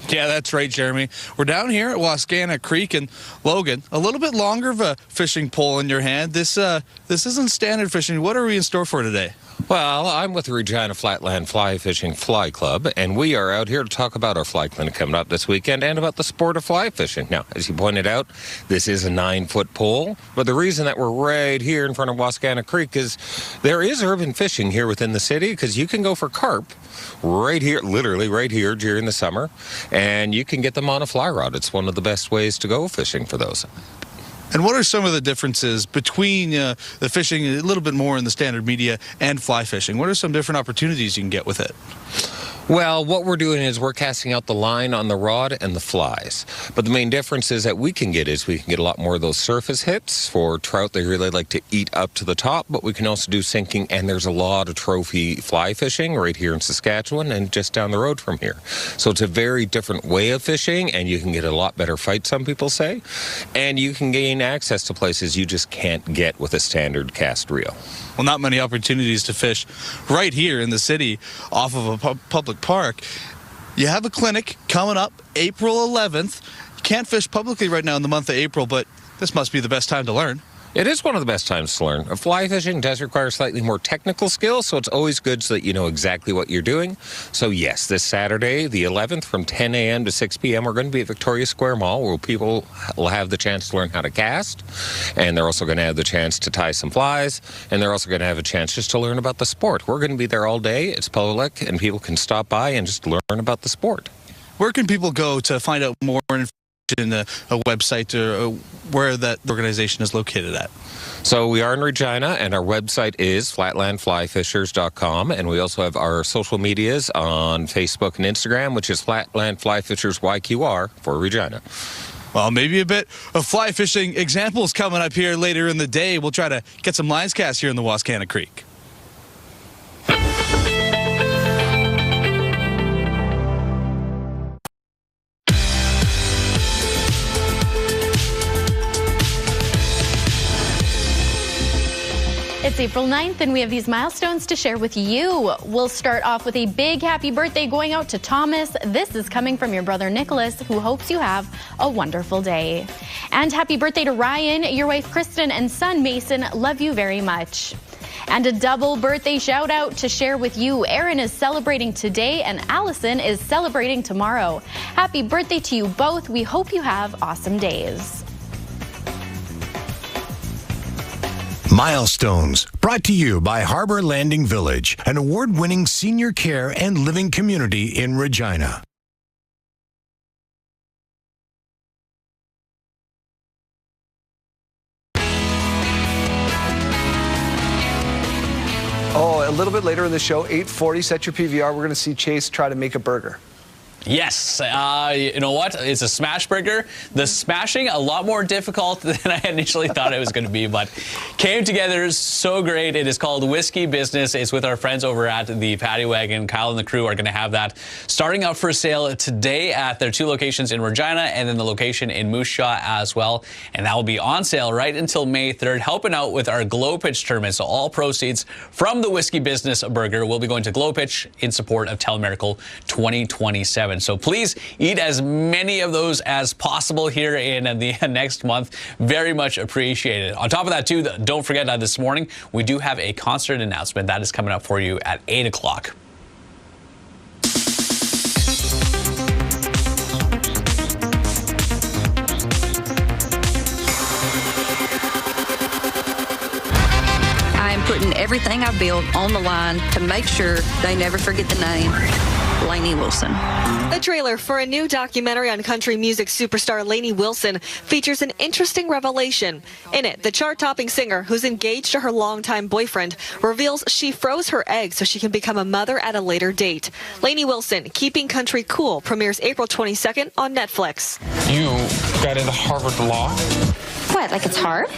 Yeah, that's right, Jeremy. We're down here at Wascana Creek, and Logan, a little bit longer of a fishing pole in your hand. This isn't standard fishing. What are we in store for today? Well, I'm with the Regina Flatland Fly Fishing Fly Club, and we are out here to talk about our fly clinic coming up this weekend and about the sport of fly fishing. Now, as you pointed out, this is a 9-foot pole, but the reason that we're right here in front of Wascana Creek is there is urban fishing here within the city, because you can go for carp right here, literally right here during the summer, and you can get them on a fly rod. It's one of the best ways to go fishing for those. And what are some of the differences between the fishing a little bit more in the standard media and fly fishing? What are some different opportunities you can get with it? Well, what we're doing is we're casting out the line on the rod and the flies. But the main difference is that we can get a lot more of those surface hits for trout. They really like to eat up to the top, but we can also do sinking, and there's a lot of trophy fly fishing right here in Saskatchewan and just down the road from here. So it's a very different way of fishing, and you can get a lot better fight, some people say, and you can gain access to places you just can't get with a standard cast reel. Well, not many opportunities to fish right here in the city off of a public park. You have a clinic coming up April 11th. You can't fish publicly right now in the month of April, but this must be the best time to learn. It is one of the best times to learn. Fly fishing does require slightly more technical skill, so it's always good so that you know exactly what you're doing. So yes, this Saturday, the 11th, from 10 a.m. to 6 p.m., we're going to be at Victoria Square Mall, where people will have the chance to learn how to cast, and they're also going to have the chance to tie some flies, and they're also going to have a chance just to learn about the sport. We're going to be there all day. It's public, and people can stop by and just learn about the sport. Where can people go to find out more information? A website or where that organization is located at? So we are in Regina, and our website is flatlandflyfishers.com, and we also have our social medias on Facebook and Instagram, which is Flatland Fly Fishers YQR for Regina. Well, maybe a bit of fly fishing examples coming up here later in the day. We'll try to get some lines cast here in the Wascana Creek. It's April 9th, and we have these milestones to share with you. We'll start off with a big happy birthday going out to Thomas. This is coming from your brother Nicholas, who hopes you have a wonderful day. And happy birthday to Ryan, your wife Kristen, and son Mason. Love you very much. And a double birthday shout out to share with you. Aaron is celebrating today, and Allison is celebrating tomorrow. Happy birthday to you both. We hope you have awesome days. Milestones, brought to you by Harbor Landing Village, an award-winning senior care and living community in Regina. Oh, a little bit later in the show, 8:40, set your PVR. We're going to see Chase try to make a burger. Yes, you know what? It's a smash burger. The smashing, a lot more difficult than I initially thought it was going to be, but came together so great. It is called Whiskey Business. It's with our friends over at the Paddy Wagon. Kyle and the crew are going to have that starting up for sale today at their 2 locations in Regina and then the location in Moose Jaw as well. And that will be on sale right until May 3rd, helping out with our Glow Pitch tournament. So all proceeds from the Whiskey Business burger will be going to Glow Pitch in support of Telemiracle 2027. So please eat as many of those as possible here in the next month. Very much appreciated. On top of that, too, don't forget that this morning we do have a concert announcement that is coming up for you at 8 o'clock. I'm putting everything I build on the line to make sure they never forget the name. Lainey Wilson. The trailer for a new documentary on country music superstar Lainey Wilson features an interesting revelation. In it, the chart-topping singer, who's engaged to her longtime boyfriend, reveals she froze her eggs so she can become a mother at a later date. Lainey Wilson, Keeping Country Cool, premieres April 22nd on Netflix. You got into Harvard Law? What, like it's hard?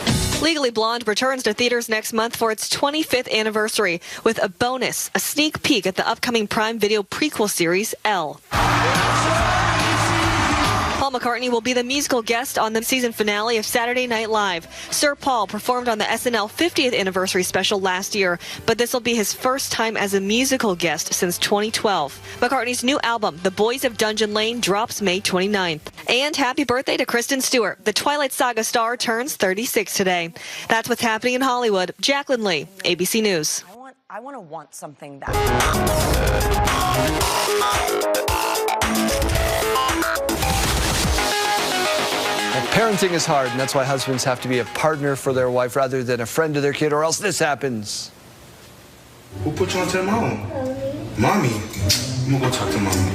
Legally Blonde returns to theaters next month for its 25th anniversary with a bonus, a sneak peek at the upcoming Prime Video prequel series, Elle. Paul McCartney will be the musical guest on the season finale of Saturday Night Live. Sir Paul performed on the SNL 50th anniversary special last year, but this will be his first time as a musical guest since 2012. McCartney's new album, The Boys of Dungeon Lane, drops May 29th. And happy birthday to Kristen Stewart. The Twilight Saga star turns 36 today. That's what's happening in Hollywood. Jacqueline Lee, ABC News. I want to want something that. Parenting is hard, and that's why husbands have to be a partner for their wife rather than a friend to their kid, or else this happens. Who put you on to the mom? Mommy. I'm gonna go talk to mommy.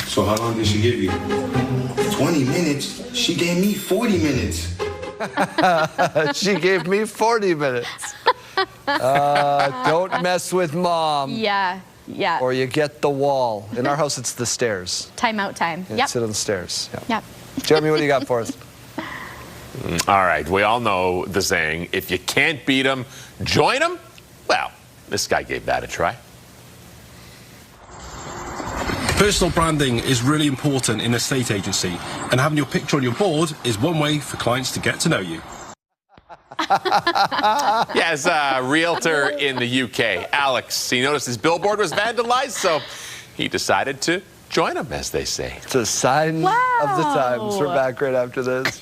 So how long did she give you? 20 minutes. She gave me 40 minutes. She gave me 40 minutes. Don't mess with mom. Yeah. Or you get the wall. In our house, it's the stairs. Timeout time. Yeah, sit on the stairs. Yep. Jeremy, what do you got for us? All right, we all know the saying, if you can't beat them, join them. Well, this guy gave that a try. Personal branding is really important in a estate agency, and having your picture on your board is one way for clients to get to know you. As a realtor in the UK, Alex, he noticed his billboard was vandalized, so he decided to join them, as they say. It's a sign of the times. We're back right after this.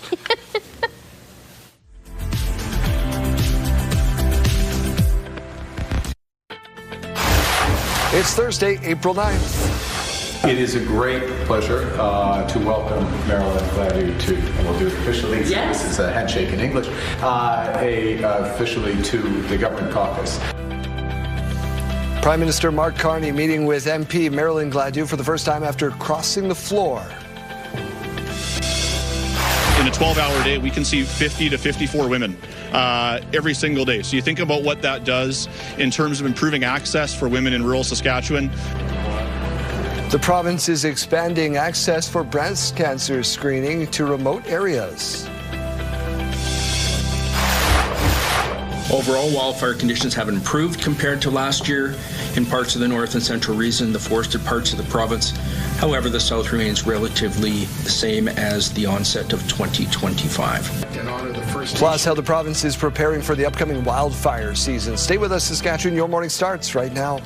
It's Thursday, April 9th. It is a great pleasure to welcome Marilyn Gladu to, and we'll do it officially. Yes. This is a handshake in English, officially to the Government Caucus. Prime Minister Mark Carney meeting with MP Marilyn Gladu for the first time after crossing the floor. In a 12-hour day, we can see 50 to 54 women every single day. So you think about what that does in terms of improving access for women in rural Saskatchewan. The province is expanding access for breast cancer screening to remote areas. Overall, wildfire conditions have improved compared to last year in parts of the north and central region, the forested parts of the province. However, the south remains relatively the same as the onset of 2025. Plus, how the province is preparing for the upcoming wildfire season. Stay with us, Saskatchewan. Your morning starts right now.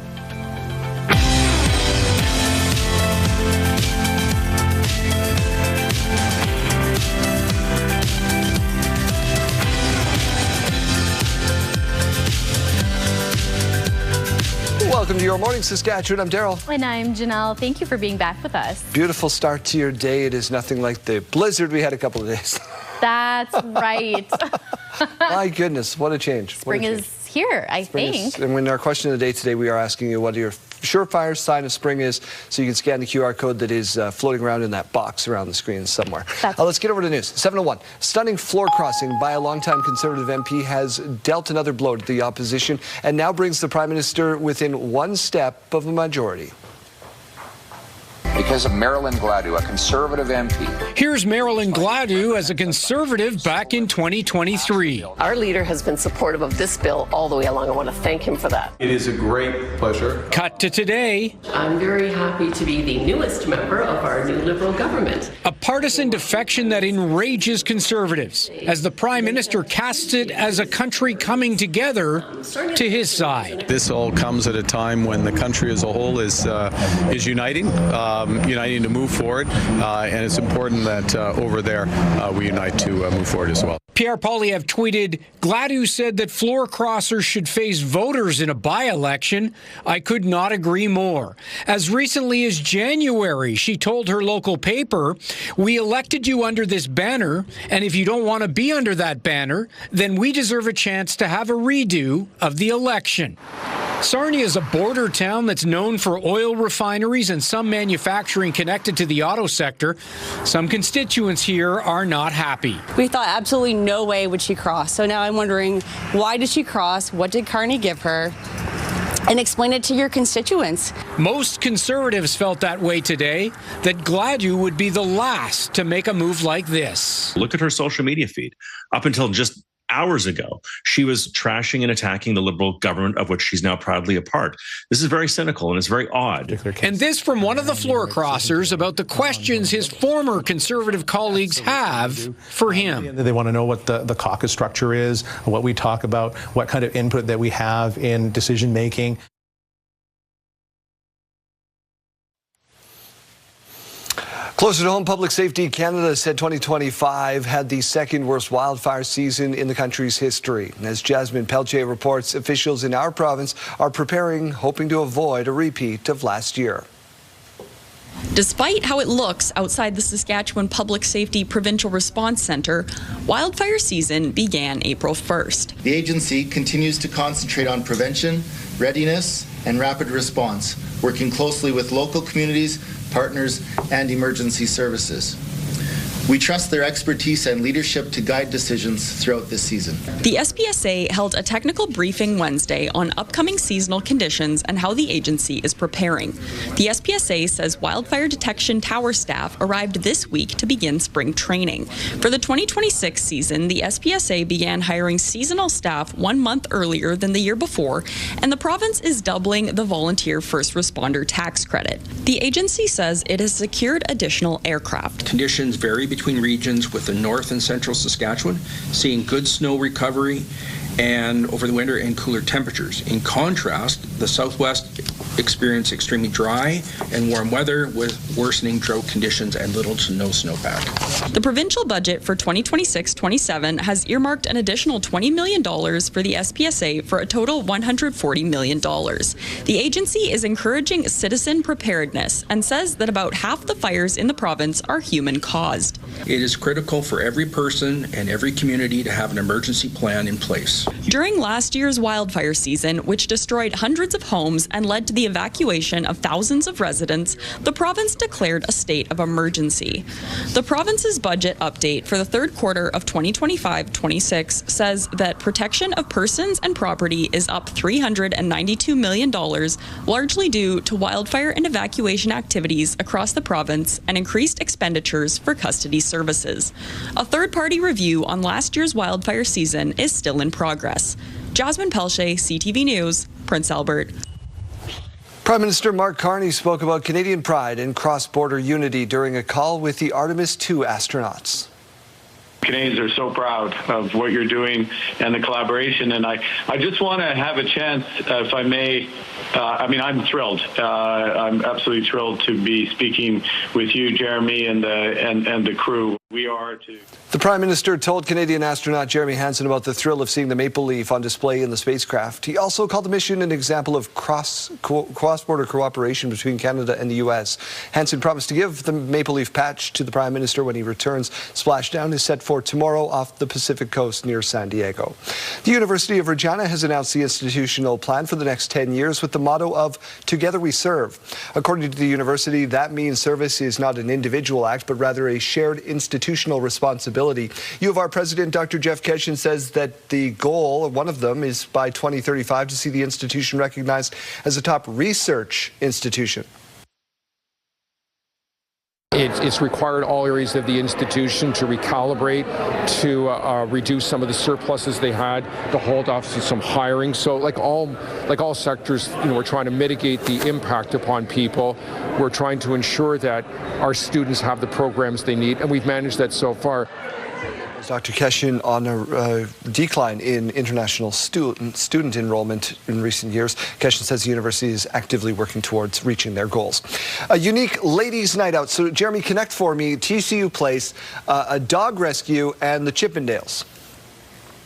Welcome to Your Morning Saskatchewan. I'm Daryl. And I'm Janelle. Thank you for being back with us. Beautiful start to your day. It is nothing like the blizzard we had a couple of days That's right. My goodness, what a change. Spring is here, I think. And when our question of the day today, we are asking you what your surefire sign of spring is, so you can scan the QR code that is floating around in that box around the screen somewhere. Let's get over to news. 7:01. Stunning floor crossing by a longtime Conservative MP has dealt another blow to the opposition and now brings the Prime Minister within one step of a majority. Because of Marilyn Gladue, a Conservative MP. Here's Marilyn Gladue as a Conservative back in 2023. Our leader has been supportive of this bill all the way along. I want to thank him for that. It is a great pleasure. Cut to today. I'm very happy to be the newest member of our new Liberal government. A partisan defection that enrages Conservatives as the Prime Minister casts it as a country coming together to his side. This all comes at a time when the country as a whole is uniting. Uniting to move forward, and it's important that over there we unite to move forward as well. Pierre Poilievre tweeted, Gladue said that floor crossers should face voters in a by-election. I could not agree more. As recently as January, she told her local paper, we elected you under this banner, and if you don't want to be under that banner, then we deserve a chance to have a redo of the election. Sarnia is a border town that's known for oil refineries and some manufacturing connected to the auto sector. Some constituents here are not happy. We thought absolutely no way would she cross. So now I'm wondering, why did she cross? What did Carney give her? And explain it to your constituents. Most Conservatives felt that way today, that Gladue would be the last to make a move like this. Look at her social media feed. Up until just hours ago, she was trashing and attacking the Liberal government of which she's now proudly a part. This is very cynical and it's very odd. And this from one of the floor crossers about the questions his former Conservative colleagues have for him. They want to know what the caucus structure is, what we talk about, what kind of input that we have in decision making. Closer to home, Public Safety Canada said 2025 had the second worst wildfire season in the country's history. As Jasmine Pelche reports, officials in our province are preparing, hoping to avoid a repeat of last year. Despite how it looks outside the Saskatchewan Public Safety Provincial Response Centre, wildfire season began April 1st. The agency continues to concentrate on prevention, readiness, and rapid response, working closely with local communities, partners, and emergency services. We trust their expertise and leadership to guide decisions throughout this season. The SPSA held a technical briefing Wednesday on upcoming seasonal conditions and how the agency is preparing. The SPSA says wildfire detection tower staff arrived this week to begin spring training. For the 2026 season, the SPSA began hiring seasonal staff 1 month earlier than the year before, and the province is doubling the volunteer first responder tax credit. The agency says it has secured additional aircraft. Conditions vary between regions, with the north and central Saskatchewan seeing good snow recovery and over the winter and cooler temperatures. In contrast, the southwest experienced extremely dry and warm weather with worsening drought conditions and little to no snowpack. The provincial budget for 2026-27 has earmarked an additional $20 million for the SPSA for a total $140 million. The agency is encouraging citizen preparedness and says that about half the fires in the province are human caused. It is critical for every person and every community to have an emergency plan in place. During last year's wildfire season, which destroyed hundreds of homes and led to the evacuation of thousands of residents, the province declared a state of emergency. The province's budget update for the third quarter of 2025-26 says that protection of persons and property is up $392 million, largely due to wildfire and evacuation activities across the province and increased expenditures for custody services. A third-party review on last year's wildfire season is still in progress. Jasmine Pelche, CTV News, Prince Albert. Prime Minister Mark Carney spoke about Canadian pride and cross-border unity during a call with the Artemis II astronauts. Canadians are so proud of what you're doing and the collaboration, and I just want to have a chance, if I may. I'm thrilled. I'm absolutely thrilled to be speaking with you, Jeremy, and the crew. We are too. The Prime Minister told Canadian astronaut Jeremy Hansen about the thrill of seeing the maple leaf on display in the spacecraft. He also called the mission an example of cross-border cooperation between Canada and the U.S. Hansen promised to give the maple leaf patch to the Prime Minister when he returns. Splashdown is set for tomorrow off the Pacific coast near San Diego. The University of Regina has announced the institutional plan for the next 10 years with the motto of Together We Serve. According to the university, that means service is not an individual act, but rather a shared institutional responsibility. U of R President Dr. Jeff Keshin says that the goal, one of them, is by 2035 to see the institution recognized as a top research institution. It's required all areas of the institution to recalibrate, to reduce some of the surpluses they had, to hold off some hiring. So like all sectors, we're trying to mitigate the impact upon people. We're trying to ensure that our students have the programs they need, and we've managed that so far. Dr. Keshin on a decline in international student enrollment in recent years. Keshin says the university is actively working towards reaching their goals. A unique ladies' night out. So, Jeremy, connect for me. TCU Place, a dog rescue, and the Chippendales.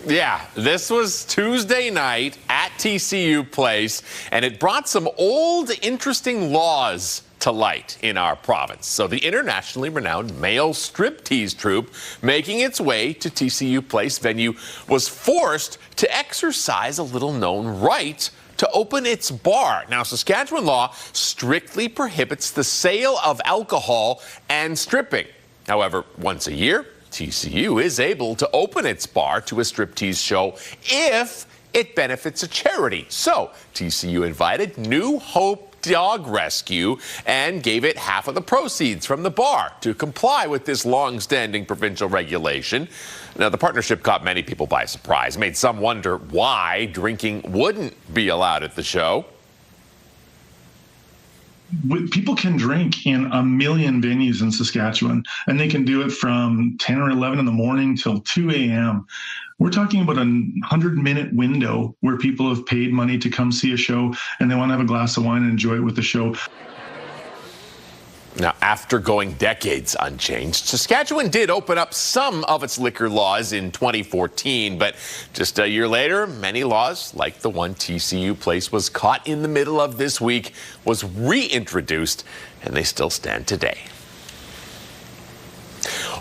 Yeah, this was Tuesday night at TCU Place, and it brought some old, interesting laws to light in our province. So the internationally renowned male striptease troupe making its way to TCU Place venue was forced to exercise a little-known right to open its bar. Now, Saskatchewan law strictly prohibits the sale of alcohol and stripping. However, once a year, TCU is able to open its bar to a striptease show if it benefits a charity. So TCU invited New Hope Dog Rescue and gave it half of the proceeds from the bar to comply with this long-standing provincial regulation. Now, the partnership caught many people by surprise, made some wonder why drinking wouldn't be allowed at the show. People can drink in a million venues in Saskatchewan, and they can do it from 10 or 11 in the morning till 2 a.m. We're talking about a 100-minute window where people have paid money to come see a show, and they want to have a glass of wine and enjoy it with the show. Now, after going decades unchanged, Saskatchewan did open up some of its liquor laws in 2014, but just a year later, many laws, like the one TCU Place was caught in the middle of this week, was reintroduced, and they still stand today.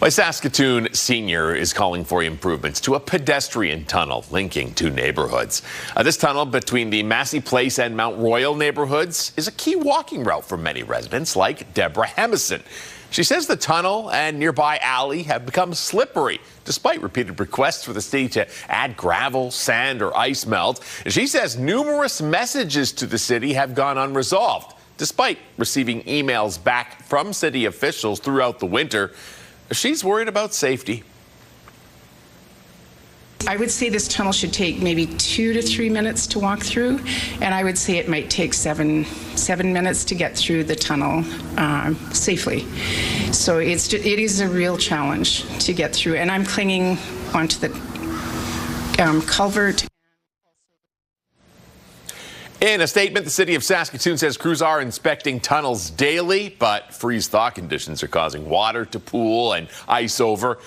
A Saskatoon senior is calling for improvements to a pedestrian tunnel linking two neighborhoods. This tunnel between the Massey Place and Mount Royal neighborhoods is a key walking route for many residents like Deborah Hemison. She says the tunnel and nearby alley have become slippery despite repeated requests for the city to add gravel, sand, or ice melt. She says numerous messages to the city have gone unresolved despite receiving emails back from city officials throughout the winter. She's worried about safety. I would say this tunnel should take maybe 2 to 3 minutes to walk through, and I would say it might take seven minutes to get through the tunnel safely. So it is a real challenge to get through, and I'm clinging onto the culvert. In a statement, the city of Saskatoon says crews are inspecting tunnels daily, but freeze-thaw conditions are causing water to pool and ice over.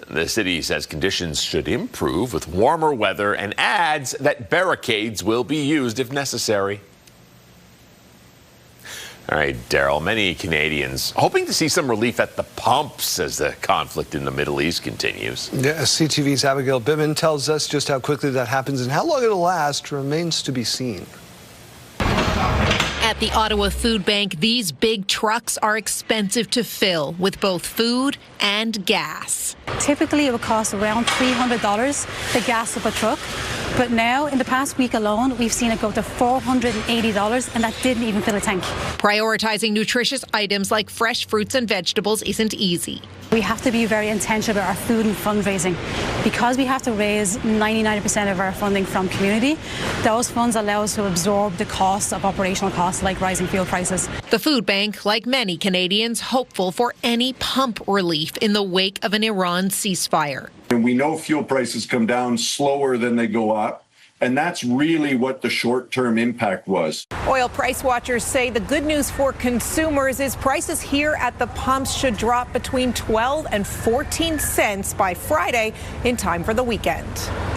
The city says conditions should improve with warmer weather and adds that barricades will be used if necessary. All right, Daryl, many Canadians hoping to see some relief at the pumps as the conflict in the Middle East continues. Yeah, CTV's Abigail Bittman tells us just how quickly that happens and how long it'll last remains to be seen. At the Ottawa Food Bank, these big trucks are expensive to fill with both food and gas. Typically, it would cost around $300 to gas up a truck. But now, in the past week alone, we've seen it go to $480, and that didn't even fill a tank. Prioritizing nutritious items like fresh fruits and vegetables isn't easy. We have to be very intentional about our food and fundraising. Because we have to raise 99% of our funding from community, those funds allow us to absorb the costs of operational costs like rising fuel prices. The food bank, like many Canadians, hopeful for any pump relief in the wake of an Iran ceasefire. And we know fuel prices come down slower than they go up. And that's really what the short-term impact was. Oil price watchers say the good news for consumers is prices here at the pumps should drop between 12 and 14 cents by Friday in time for the weekend.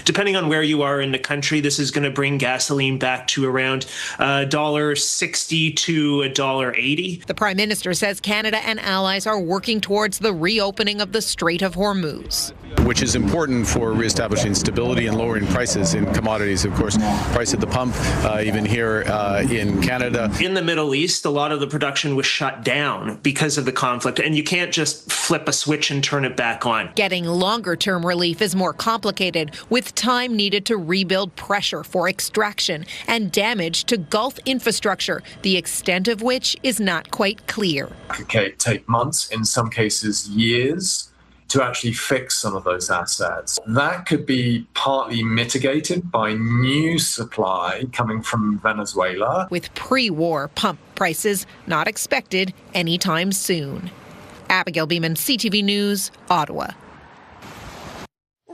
Depending on where you are in the country, this is going to bring gasoline back to around $1.60 to $1.80. The Prime Minister says Canada and allies are working towards the reopening of the Strait of Hormuz, which is important for reestablishing stability and lowering prices in commodities. Of course, price at the pump, even here in Canada. In the Middle East, a lot of the production was shut down because of the conflict, and you can't just flip a switch and turn it back on. Getting longer-term relief is more complicated, with time needed to rebuild pressure for extraction and damage to Gulf infrastructure, the extent of which is not quite clear. It could take months, in some cases years, to actually fix some of those assets. That could be partly mitigated by new supply coming from Venezuela. With pre-war pump prices not expected anytime soon. Abigail Beeman, CTV News, Ottawa.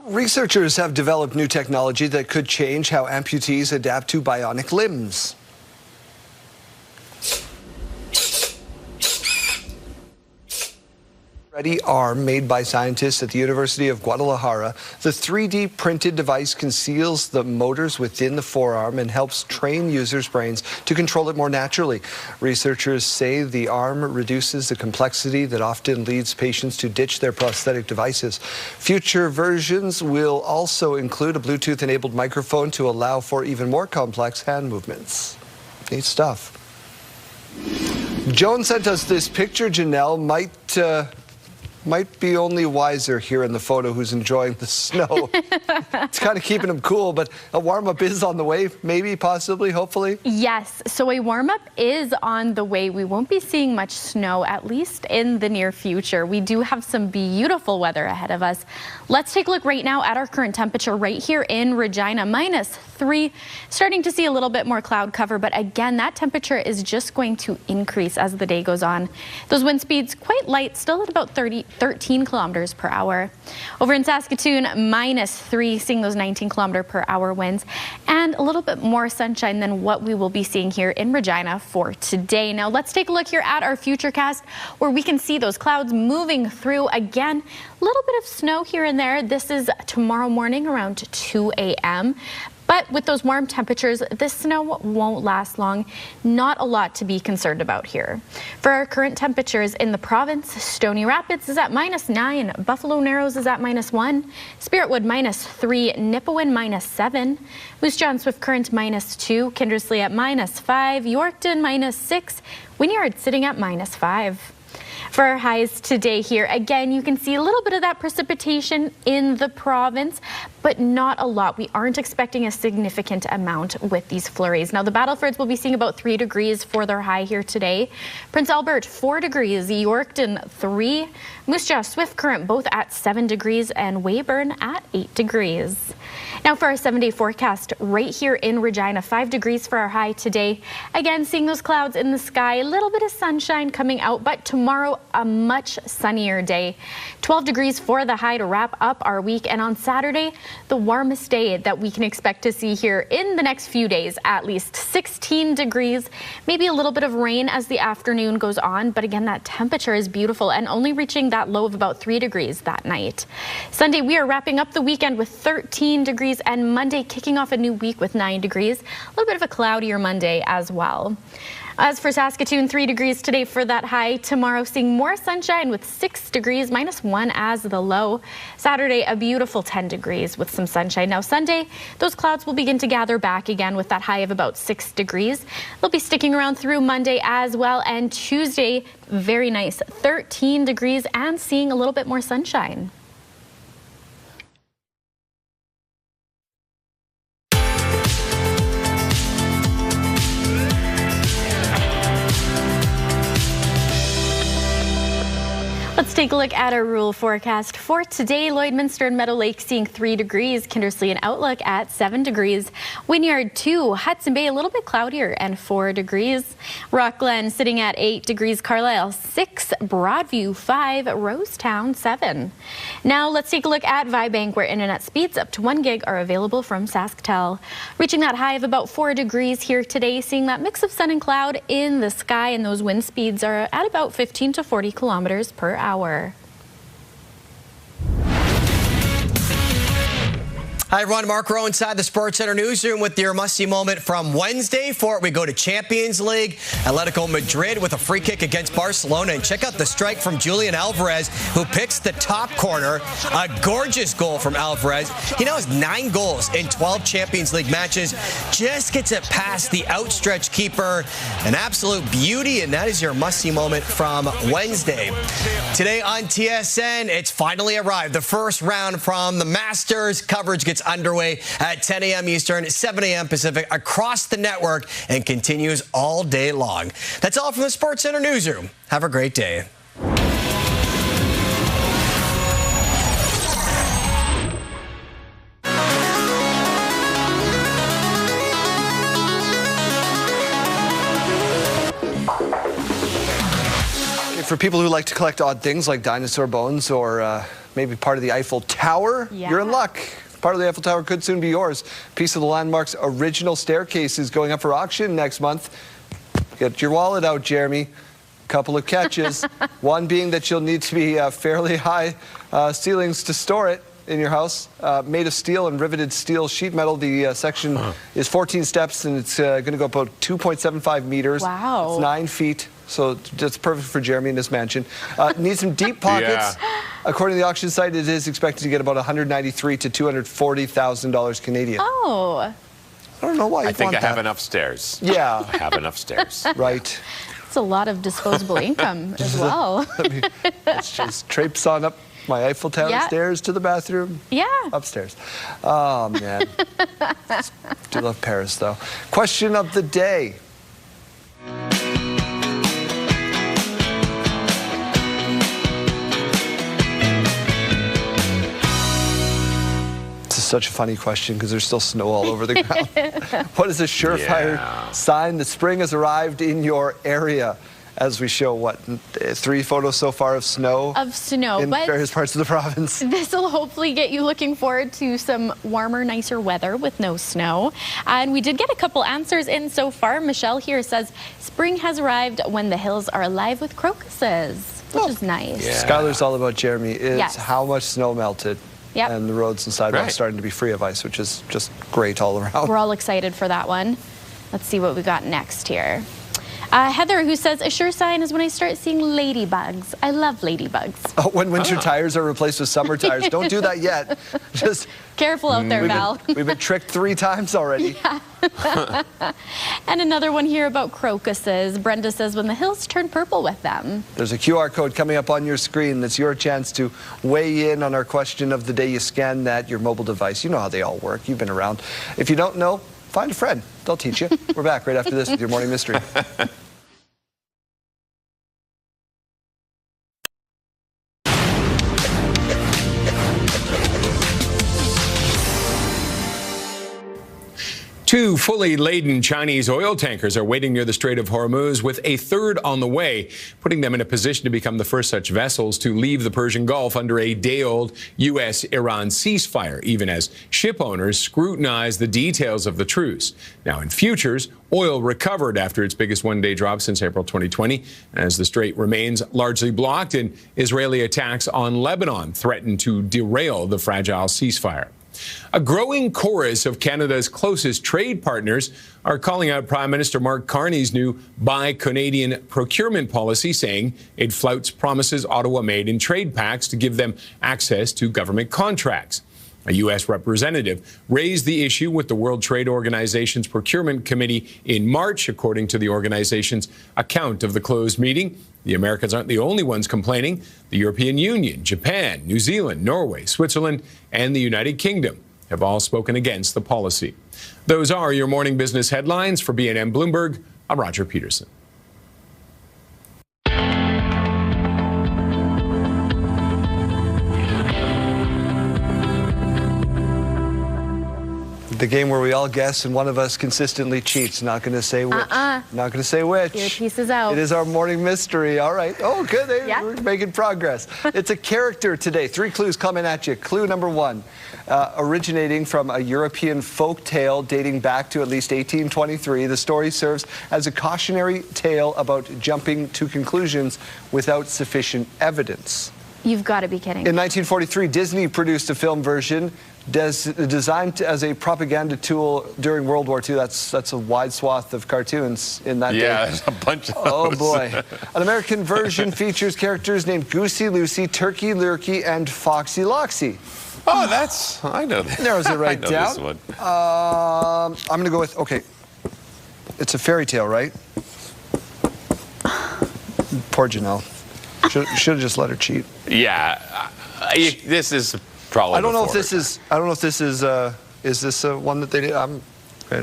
Researchers have developed new technology that could change how amputees adapt to bionic limbs. Ready arm made by scientists at the University of Guadalajara. The 3D printed device conceals the motors within the forearm and helps train users' brains to control it more naturally. Researchers say the arm reduces the complexity that often leads patients to ditch their prosthetic devices. Future versions will also include a Bluetooth-enabled microphone to allow for even more complex hand movements. Neat stuff. Joan sent us this picture. Janelle might be only wiser here in the photo who's enjoying the snow. It's kind of keeping him cool, but a warm-up is on the way, maybe, possibly, hopefully? Yes, so a warm-up is on the way. We won't be seeing much snow, at least in the near future. We do have some beautiful weather ahead of us. Let's take a look right now at our current temperature right here in Regina, -3. Starting to see a little bit more cloud cover, but again, that temperature is just going to increase as the day goes on. Those wind speeds quite light, still at about 13 kilometers per hour. Over in Saskatoon, -3, seeing those 19 kilometer per hour winds, and a little bit more sunshine than what we will be seeing here in Regina for today. Now let's take a look here at our futurecast, where we can see those clouds moving through again. A little bit of snow here and there. This is tomorrow morning around 2 a.m. But with those warm temperatures, this snow won't last long. Not a lot to be concerned about here. For our current temperatures in the province, Stony Rapids is at -9, Buffalo Narrows is at -1, Spiritwood -3, Nipawin -7, Moose Jaw and Swift Current -2, Kindersley at -5, Yorkton -6, Wynyard sitting at -5. For our highs today here, again, you can see a little bit of that precipitation in the province, but not a lot. We aren't expecting a significant amount with these flurries. Now, the Battlefords will be seeing about 3 degrees for their high here today. Prince Albert, 4 degrees. Yorkton, 3. Moose Jaw, Swift Current, both at 7 degrees, and Weyburn at 8 degrees. Now for our 7-day forecast right here in Regina, 5 degrees for our high today. Again, seeing those clouds in the sky, a little bit of sunshine coming out, but tomorrow a much sunnier day. 12 degrees for the high to wrap up our week, and on Saturday, the warmest day that we can expect to see here in the next few days, at least 16 degrees, maybe a little bit of rain as the afternoon goes on, but again, that temperature is beautiful and only reaching that low of about 3 degrees that night. Sunday, we are wrapping up the weekend with 13 degrees, and Monday kicking off a new week with 9 degrees. A little bit of a cloudier Monday as well. As for Saskatoon, 3 degrees today for that high. Tomorrow, seeing more sunshine with 6 degrees, -1 as the low. Saturday, a beautiful 10 degrees with some sunshine. Now Sunday, those clouds will begin to gather back again with that high of about 6 degrees. They'll be sticking around through Monday as well. And Tuesday, very nice, 13 degrees and seeing a little bit more sunshine. Let's take a look at our rural forecast for today. Lloydminster and Meadow Lake seeing 3 degrees. Kindersley and Outlook at 7 degrees. Wynyard 2. Hudson Bay a little bit cloudier and 4 degrees. Rockglen sitting at 8 degrees. Carlisle 6. Broadview 5. Rosetown 7. Now let's take a look at Vibank, where internet speeds up to 1 gig are available from SaskTel. Reaching that high of about 4 degrees here today. Seeing that mix of sun and cloud in the sky, and those wind speeds are at about 15 to 40 kilometers per hour. Hi everyone, Mark Rowe inside the Sports Center newsroom with your must-see moment from Wednesday. For it, we go to Champions League. Atletico Madrid with a free kick against Barcelona. And check out the strike from Julian Alvarez, who picks the top corner. A gorgeous goal from Alvarez. He now has 9 goals in 12 Champions League matches. Just gets it past the outstretched keeper. An absolute beauty, and that is your must-see moment from Wednesday. Today on TSN, it's finally arrived. The first round from the Masters. Coverage gets underway at 10 a.m. Eastern, 7 a.m. Pacific across the network and continues all day long. That's all from the Sports Center newsroom. Have a great day. For people who like to collect odd things like dinosaur bones or maybe part of the Eiffel Tower, you're in luck. Part of the Eiffel Tower could soon be yours. A piece of the landmark's original staircase is going up for auction next month. Get your wallet out, Jeremy. Couple of catches. One being that you'll need to be fairly high ceilings to store it in your house. Made of steel and riveted steel sheet metal. The section is 14 steps, and it's going to go about 2.75 meters. Wow. It's 9 feet. So that's perfect for Jeremy in his mansion. Needs some deep pockets. Yeah. According to the auction site, it is expected to get about $193,000 to $240,000 Canadian. Oh. I don't know why you I think want I have that. enough stairs. Yeah. I have enough stairs. Right. It's a lot of disposable income as well. Let's just traipse on up my Eiffel Tower stairs to the bathroom. Yeah. Upstairs. Oh, man. Do love Paris, though. Question of the day. Such a funny question because there's still snow all over the ground. What is a surefire sign that spring has arrived in your area? As we show, what, 3 photos so far of snow? Of snow. In various parts of the province. This will hopefully get you looking forward to some warmer, nicer weather with no snow. And we did get a couple answers in so far. Michelle here says, spring has arrived when the hills are alive with crocuses, which is nice. Yeah. Skylar's all about Jeremy. It's how much snow melted. Yep. And the roads and sidewalks starting to be free of ice, which is just great all around. We're all excited for that one. Let's see what we got next here. Heather, who says, a sure sign is when I start seeing ladybugs. I love ladybugs. Oh, when winter tires are replaced with summer tires. Don't do that yet. Just careful out there, Val. We've been tricked 3 times already. Yeah. And another one here about crocuses. Brenda says, when the hills turn purple with them. There's a QR code coming up on your screen. That's your chance to weigh in on our question of the day. You scan that, your mobile device. You know how they all work. You've been around. If you don't know, find a friend. They'll teach you. We're back right after this with your Morning Mystery. Two fully laden Chinese oil tankers are waiting near the Strait of Hormuz, with a third on the way, putting them in a position to become the first such vessels to leave the Persian Gulf under a day-old U.S.-Iran ceasefire, even as ship owners scrutinize the details of the truce. Now, in futures, oil recovered after its biggest one-day drop since April 2020, as the strait remains largely blocked and Israeli attacks on Lebanon threaten to derail the fragile ceasefire. A growing chorus of Canada's closest trade partners are calling out Prime Minister Mark Carney's new Buy Canadian procurement policy, saying it flouts promises Ottawa made in trade pacts to give them access to government contracts. A U.S. representative raised the issue with the World Trade Organization's Procurement Committee in March, according to the organization's account of the closed meeting. The Americans aren't the only ones complaining. The European Union, Japan, New Zealand, Norway, Switzerland, and the United Kingdom have all spoken against the policy. Those are your morning business headlines. For BNN Bloomberg, I'm Roger Peterson. The game where we all guess and one of us consistently cheats. Not going to say which. Not going to say which. Your piece is out. It is our morning mystery. All right. Oh, good. We're making progress. It's a character today. 3 clues coming at you. Clue number 1. Originating from a European folk tale dating back to at least 1823, the story serves as a cautionary tale about jumping to conclusions without sufficient evidence. You've got to be kidding. In 1943, Disney produced a film version designed as a propaganda tool during World War II. That's a wide swath of cartoons in that day. Yeah, there's a bunch of those. Oh, boy. An American version features characters named Goosey Lucy, Turkey Lurkey, and Foxy Loxy. Oh, I know that. Narrows it right I know down. this one. I'm going to go with, okay, it's a fairy tale, right? Poor Janelle. Should have just let her cheat. Yeah, this is probably. I don't know if this is this one that they did? And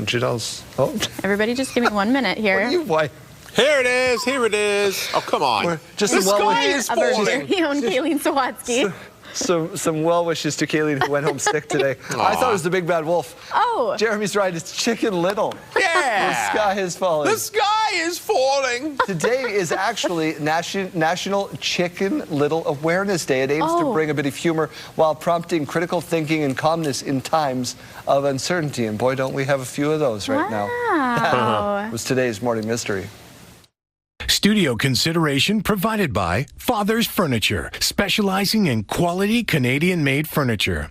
Janelle's. Oh. Everybody, just give me 1 minute here. Why? Here it is. Here it is. Oh, come on. Just the sky is falling. Very own Kayleen Sawatsky. Some well wishes to Kayleen, who went home sick today. I thought it was the Big Bad Wolf. Oh. Jeremy's right. It's Chicken Little. Yeah. The sky is falling. The sky is falling. Today is actually National Chicken Little Awareness Day. It aims to bring a bit of humor while prompting critical thinking and calmness in times of uncertainty. And boy, don't we have a few of those right now. That was today's morning mystery. Studio consideration provided by Father's Furniture, specializing in quality Canadian-made furniture.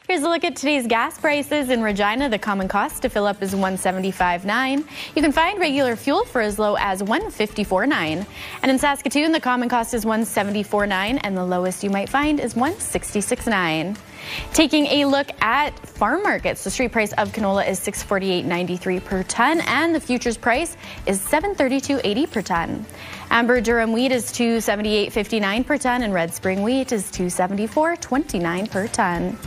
Here's a look at today's gas prices in Regina. The common cost to fill up is $1.75.9. You can find regular fuel for as low as $1.54.9. And in Saskatoon, the common cost is $1.74.9, and the lowest you might find is $1.66.9. Taking a look at farm markets, the street price of canola is $648.93 per ton, and the futures price is $732.80 per ton. Amber Durham wheat is $278.59 per ton, and red spring wheat is $274.29 per ton.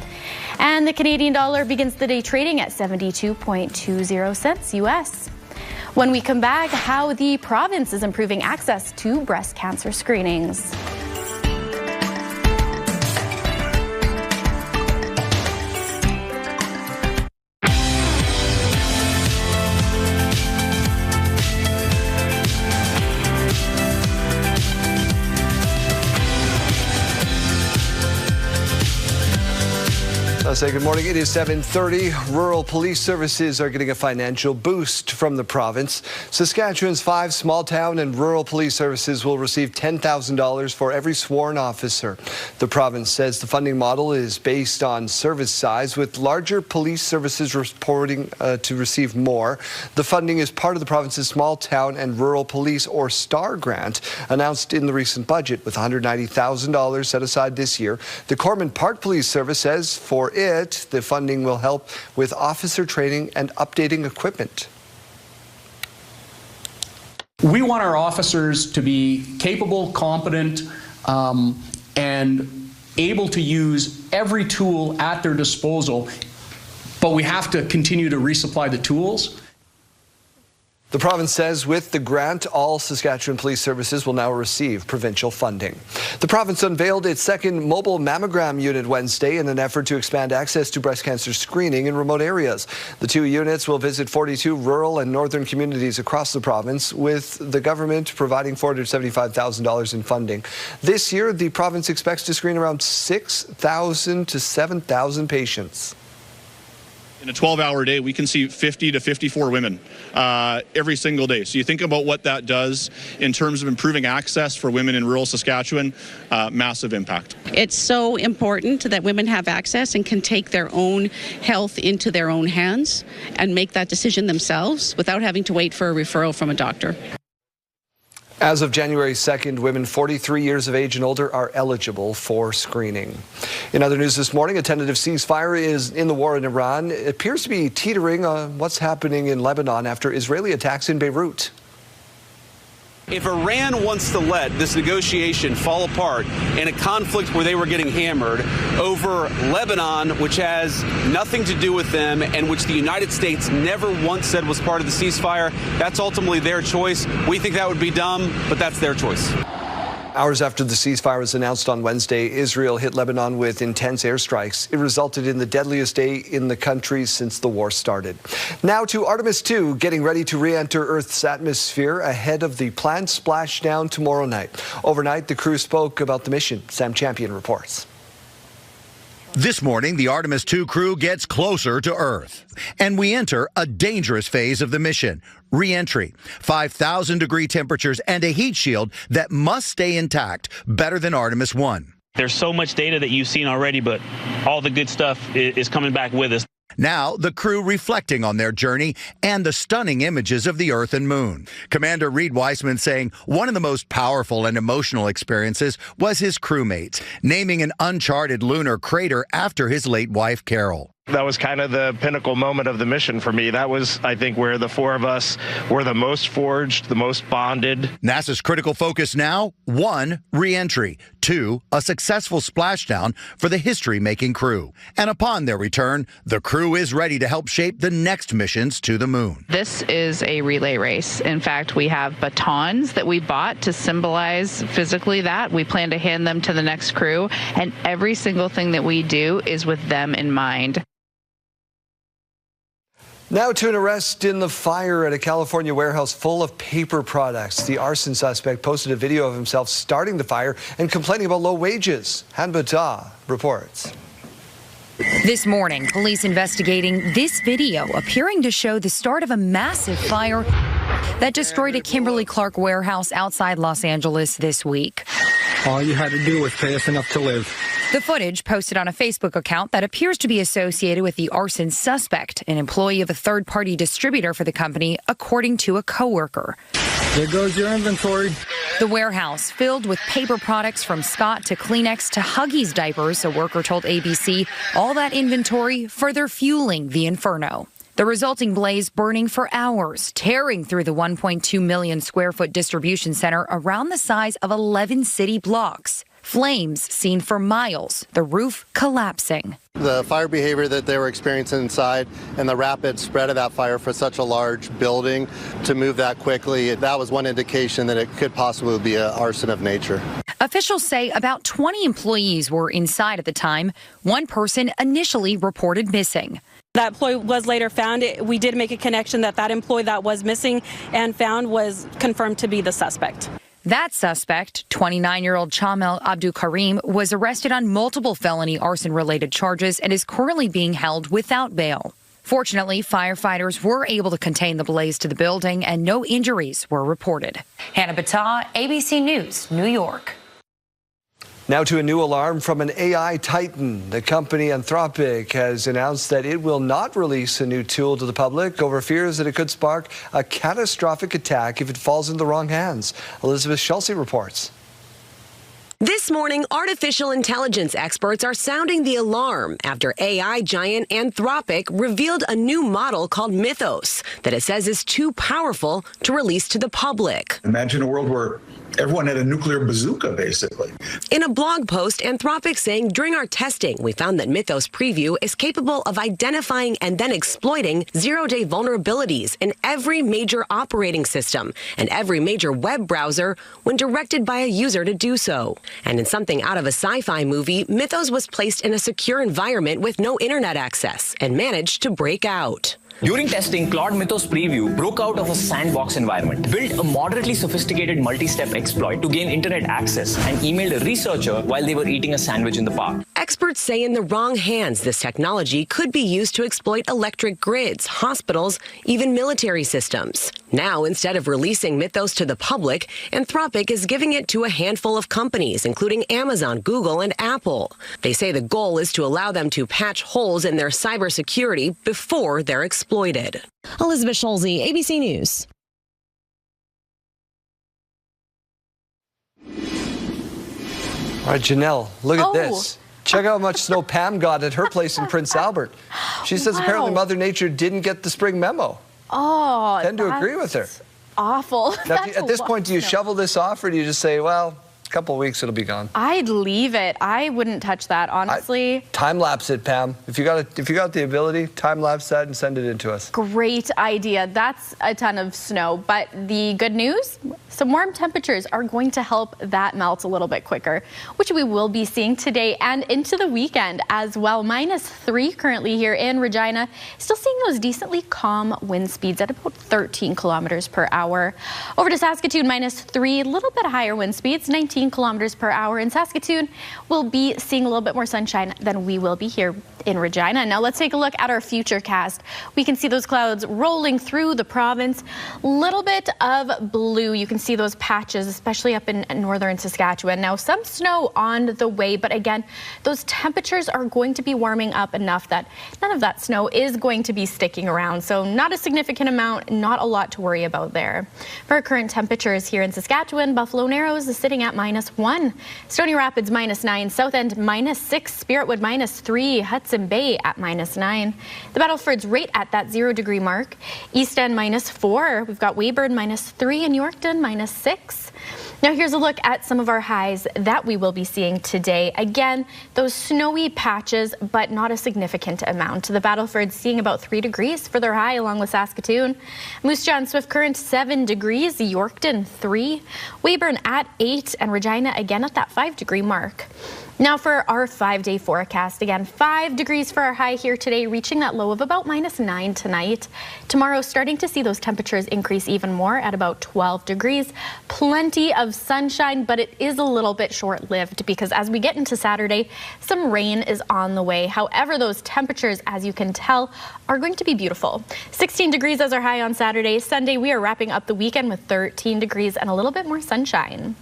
And the Canadian dollar begins the day trading at 72.20 cents US. When we come back, how the province is improving access to breast cancer screenings. I'll say good morning. It is 7:30. Rural police services are getting a financial boost from the province. Saskatchewan's 5 small town and rural police services will receive $10,000 for every sworn officer. The province says the funding model is based on service size, with larger police services reporting to receive more. The funding is part of the province's small town and rural police, or STAR grant, announced in the recent budget, with $190,000 set aside this year. The Cormorant Park Police Service says for it, the funding will help with officer training and updating equipment. We want our officers to be capable, competent, and able to use every tool at their disposal, but we have to continue to resupply the tools. The province says with the grant, all Saskatchewan police services will now receive provincial funding. The province unveiled its second mobile mammogram unit Wednesday in an effort to expand access to breast cancer screening in remote areas. The 2 units will visit 42 rural and northern communities across the province, with the government providing $475,000 in funding. This year, the province expects to screen around 6,000 to 7,000 patients. In a 12-hour day, we can see 50 to 54 women every single day. So you think about what that does in terms of improving access for women in rural Saskatchewan, massive impact. It's so important that women have access and can take their own health into their own hands and make that decision themselves without having to wait for a referral from a doctor. As of January 2nd, women 43 years of age and older are eligible for screening. In other news this morning, a tentative ceasefire is in the war in Iran. It appears to be teetering on what's happening in Lebanon after Israeli attacks in Beirut. If Iran wants to let this negotiation fall apart in a conflict where they were getting hammered over Lebanon, which has nothing to do with them and which the United States never once said was part of the ceasefire, that's ultimately their choice. We think that would be dumb, but that's their choice. Hours after the ceasefire was announced on Wednesday, Israel hit Lebanon with intense airstrikes. It resulted in the deadliest day in the country since the war started. Now to Artemis 2, getting ready to re-enter Earth's atmosphere ahead of the planned splashdown tomorrow night. Overnight, the crew spoke about the mission. Sam Champion reports. This morning, the Artemis 2 crew gets closer to Earth, and we enter a dangerous phase of the mission, re-entry. 5,000-degree temperatures and a heat shield that must stay intact, better than Artemis 1. There's so much data that you've seen already, but all the good stuff is coming back with us. Now, the crew reflecting on their journey and the stunning images of the Earth and Moon. Commander Reed Weissman saying one of the most powerful and emotional experiences was his crewmates, naming an uncharted lunar crater after his late wife, Carol. That was kind of the pinnacle moment of the mission for me. That was, I think, where the four of us were the most forged, the most bonded. NASA's critical focus now, 1, re-entry, 2, a successful splashdown for the history-making crew. And upon their return, the crew is ready to help shape the next missions to the moon. This is a relay race. In fact, we have batons that we bought to symbolize physically that. We plan to hand them to the next crew, and every single thing that we do is with them in mind. Now to an arrest in the fire at a California warehouse full of paper products. The arson suspect posted a video of himself starting the fire and complaining about low wages. Han Bata reports. This morning, police investigating this video appearing to show the start of a massive fire that destroyed a Kimberly-Clark warehouse outside Los Angeles this week. All you had to do was pay us enough to live. The footage posted on a Facebook account that appears to be associated with the arson suspect, an employee of a third-party distributor for the company, according to a coworker. There goes your inventory. The warehouse filled with paper products from Scott to Kleenex to Huggies diapers, a worker told ABC. All that inventory further fueling the inferno. The resulting blaze burning for hours, tearing through the 1.2 million square foot distribution center around the size of 11 city blocks. Flames seen for miles, the roof collapsing. The fire behavior that they were experiencing inside and the rapid spread of that fire for such a large building to move that quickly, that was one indication that it could possibly be an arson of nature. Officials say about 20 employees were inside at the time. One person initially reported missing. That employee was later found. We did make a connection that employee that was missing and found was confirmed to be the suspect. That suspect, 29-year-old Chamel Abdul Karim, was arrested on multiple felony arson-related charges and is currently being held without bail. Fortunately, firefighters were able to contain the blaze to the building and no injuries were reported. Hannah Bata, ABC News, New York. Now to a new alarm from an AI titan. The company Anthropic has announced that it will not release a new tool to the public over fears that it could spark a catastrophic attack if it falls in the wrong hands. Elizabeth Schulze reports. This morning, artificial intelligence experts are sounding the alarm after AI giant Anthropic revealed a new model called Mythos that it says is too powerful to release to the public. Imagine a world where everyone had a nuclear bazooka, basically. In a blog post, Anthropic saying, during our testing, we found that Mythos Preview is capable of identifying and then exploiting zero-day vulnerabilities in every major operating system and every major web browser when directed by a user to do so. And in something out of a sci-fi movie, Mythos was placed in a secure environment with no internet access and managed to break out. During testing, Claude Mythos Preview broke out of a sandbox environment, built a moderately sophisticated multi-step exploit to gain internet access, and emailed a researcher while they were eating a sandwich in the park. Experts say in the wrong hands, this technology could be used to exploit electric grids, hospitals, even military systems. Now, instead of releasing Mythos to the public, Anthropic is giving it to a handful of companies, including Amazon, Google, and Apple. They say the goal is to allow them to patch holes in their cybersecurity before they're exploited. Elizabeth Schulze, ABC News. All right, Janelle, look at this. Check out how much snow Pam got at her place in Prince Albert. She says apparently Mother Nature didn't get the spring memo. Oh, Tend to agree with her. Awful. Now, at this point, do you shovel this off or do you just say, well, couple of weeks, it'll be gone. I'd leave it. I wouldn't touch that, honestly. Time lapse it, Pam. If you got the ability, time lapse that and send it in to us. Great idea. That's a ton of snow. But the good news, some warm temperatures are going to help that melt a little bit quicker, which we will be seeing today and into the weekend as well. -3 currently here in Regina. Still seeing those decently calm wind speeds at about 13 kilometers per hour. Over to Saskatoon, -3, a little bit higher wind speeds, 19 kilometers per hour. In Saskatoon, we'll be seeing a little bit more sunshine than we will be here in Regina. Now let's take a look at our future cast. We can see those clouds rolling through the province. Little bit of blue. You can see those patches, especially up in northern Saskatchewan. Now some snow on the way, but again, those temperatures are going to be warming up enough that none of that snow is going to be sticking around. So not a significant amount, not a lot to worry about there. For our current temperatures here in Saskatchewan, Buffalo Narrows is sitting at -1. Stony Rapids -9. South End -6. Spiritwood -3. Hudson Bay at -9. The Battleford's right at that 0-degree mark. East End -4. We've got Weyburn -3 and Yorkton -6. Now here's a look at some of our highs that we will be seeing today. Again, those snowy patches, but not a significant amount. The Battleford's seeing about 3 degrees for their high along with Saskatoon. Moose Jaw and Swift Current 7 degrees. Yorkton 3. Weyburn at 8 and Regina again at that 5-degree mark. Now for our 5-day forecast, again, 5 degrees for our high here today, reaching that low of about -9 tonight. Tomorrow, starting to see those temperatures increase even more at about 12 degrees. Plenty of sunshine, but it is a little bit short-lived because as we get into Saturday, some rain is on the way. However, those temperatures, as you can tell, are going to be beautiful. 16 degrees as our high on Saturday. Sunday, we are wrapping up the weekend with 13 degrees and a little bit more sunshine.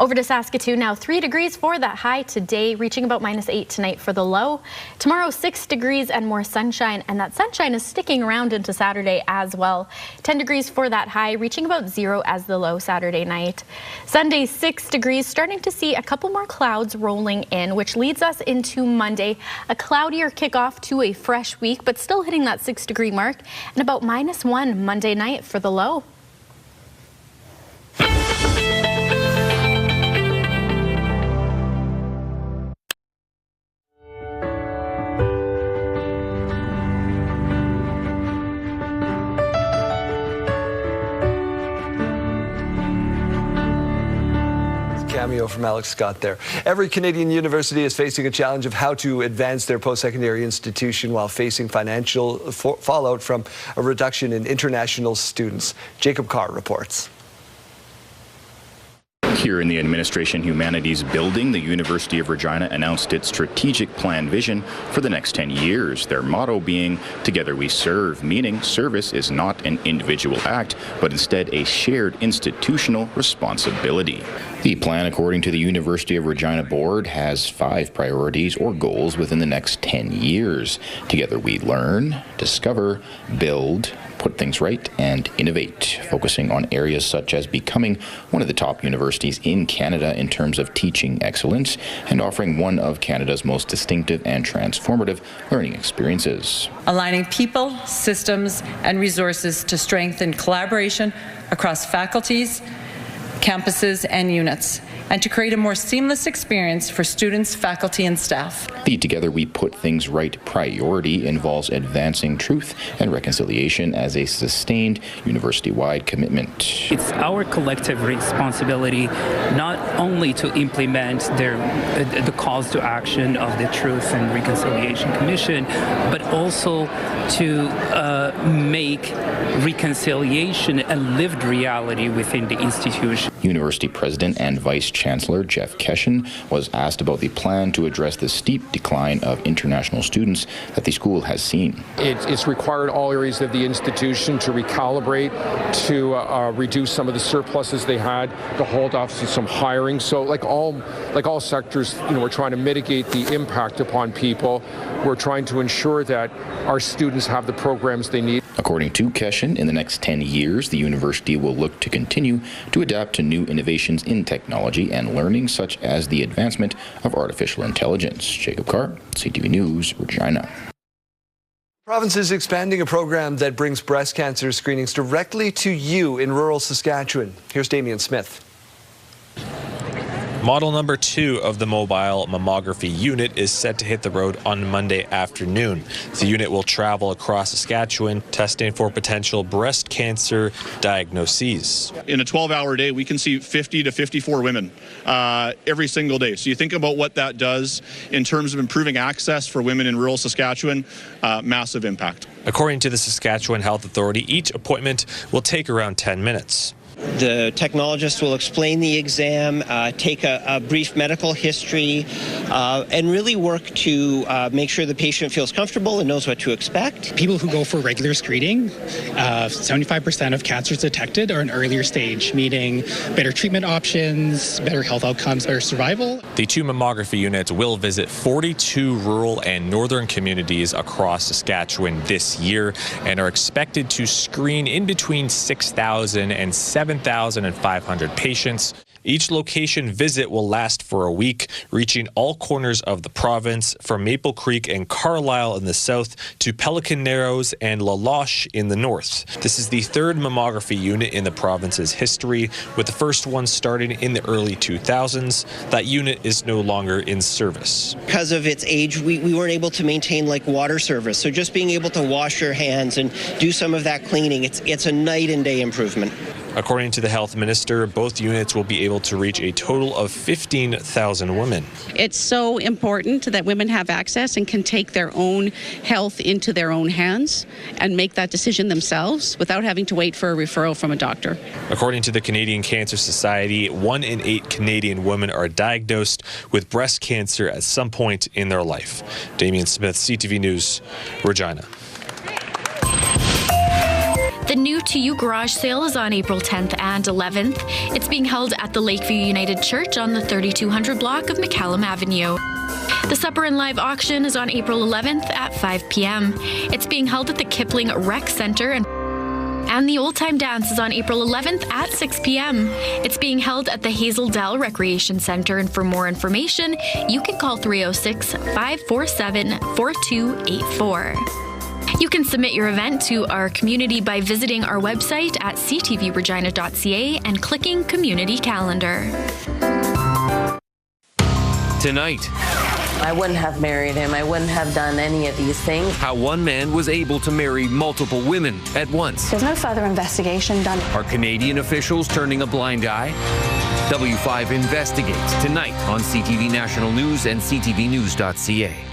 Over to Saskatoon now, 3 degrees for that high today, reaching about -8 tonight for the low. Tomorrow, 6 degrees and more sunshine, and that sunshine is sticking around into Saturday as well. 10 degrees for that high, reaching about 0 as the low Saturday night. Sunday, 6 degrees, starting to see a couple more clouds rolling in, which leads us into Monday. A cloudier kickoff to a fresh week, but still hitting that 6-degree mark, and about -1 Monday night for the low. Cameo from Alex Scott there. Every Canadian university is facing a challenge of how to advance their post-secondary institution while facing financial fallout from a reduction in international students. Jacob Carr reports. Here in the Administration Humanities Building, the University of Regina announced its strategic plan vision for the next 10 years, their motto being, "Together we serve," meaning service is not an individual act, but instead a shared institutional responsibility. The plan, according to the University of Regina Board, has 5 priorities or goals within the next 10 years. Together we learn, discover, build, put things right, and innovate, focusing on areas such as becoming one of the top universities in Canada in terms of teaching excellence and offering one of Canada's most distinctive and transformative learning experiences. Aligning people, systems, and resources to strengthen collaboration across faculties, campuses, and units, and to create a more seamless experience for students, faculty, and staff. The Together We Put Things Right priority involves advancing truth and reconciliation as a sustained university-wide commitment. It's our collective responsibility not only to implement the calls to action of the Truth and Reconciliation Commission, but also to make reconciliation a lived reality within the institution. University President and Vice Chancellor Jeff Keshen was asked about the plan to address the steep decline of international students that the school has seen. It's required all areas of the institution to recalibrate, to reduce some of the surpluses they had, to hold off some hiring. So like all sectors, we're trying to mitigate the impact upon people. We're trying to ensure that our students have the programs they need. According to Keshen, in the next 10 years, the university will look to continue to adapt to new innovations in technology and learning, such as the advancement of artificial intelligence. Jacob Carr, CTV News, Regina. The province is expanding a program that brings breast cancer screenings directly to you in rural Saskatchewan. Here's Damian Smith. Model number 2 of the mobile mammography unit is set to hit the road on Monday afternoon. The unit will travel across Saskatchewan, testing for potential breast cancer diagnoses. In a 12-hour day, we can see 50 to 54 women every single day. So you think about what that does in terms of improving access for women in rural Saskatchewan, massive impact. According to the Saskatchewan Health Authority, each appointment will take around 10 minutes. The technologist will explain the exam, take a brief medical history, and really work to make sure the patient feels comfortable and knows what to expect. People who go for regular screening, 75% of cancers detected are in earlier stage, meaning better treatment options, better health outcomes, better survival. The 2 mammography units will visit 42 rural and northern communities across Saskatchewan this year and are expected to screen in between 6,000 and 7,500 patients. Each location visit will last for a week, reaching all corners of the province, from Maple Creek and Carlisle in the south to Pelican Narrows and La Loche in the north. This is the 3rd mammography unit in the province's history, with the first one starting in the early 2000s. That unit is no longer in service. Because of its age, we weren't able to maintain like water service. So just being able to wash your hands and do some of that cleaning, it's a night and day improvement. According to the health minister, both units will be able to reach a total of 15,000 women. It's so important that women have access and can take their own health into their own hands and make that decision themselves without having to wait for a referral from a doctor. According to the Canadian Cancer Society, 1 in 8 Canadian women are diagnosed with breast cancer at some point in their life. Damien Smith, CTV News, Regina. The new To You garage sale is on April 10th and 11th. It's being held at the Lakeview United Church on the 3200 block of McCallum Avenue. The Supper and Live auction is on April 11th at 5 p.m. It's being held at the Kipling Rec Center, and the Old Time Dance is on April 11th at 6 p.m. It's being held at the Hazel Dell Recreation Center, and for more information, you can call 306-547-4284. You can submit your event to our community by visiting our website at ctvregina.ca and clicking Community Calendar. Tonight, I wouldn't have married him. I wouldn't have done any of these things. how one man was able to marry multiple women at once. There's no further investigation done. Are Canadian officials turning a blind eye? W5 investigates tonight on CTV National News and ctvnews.ca.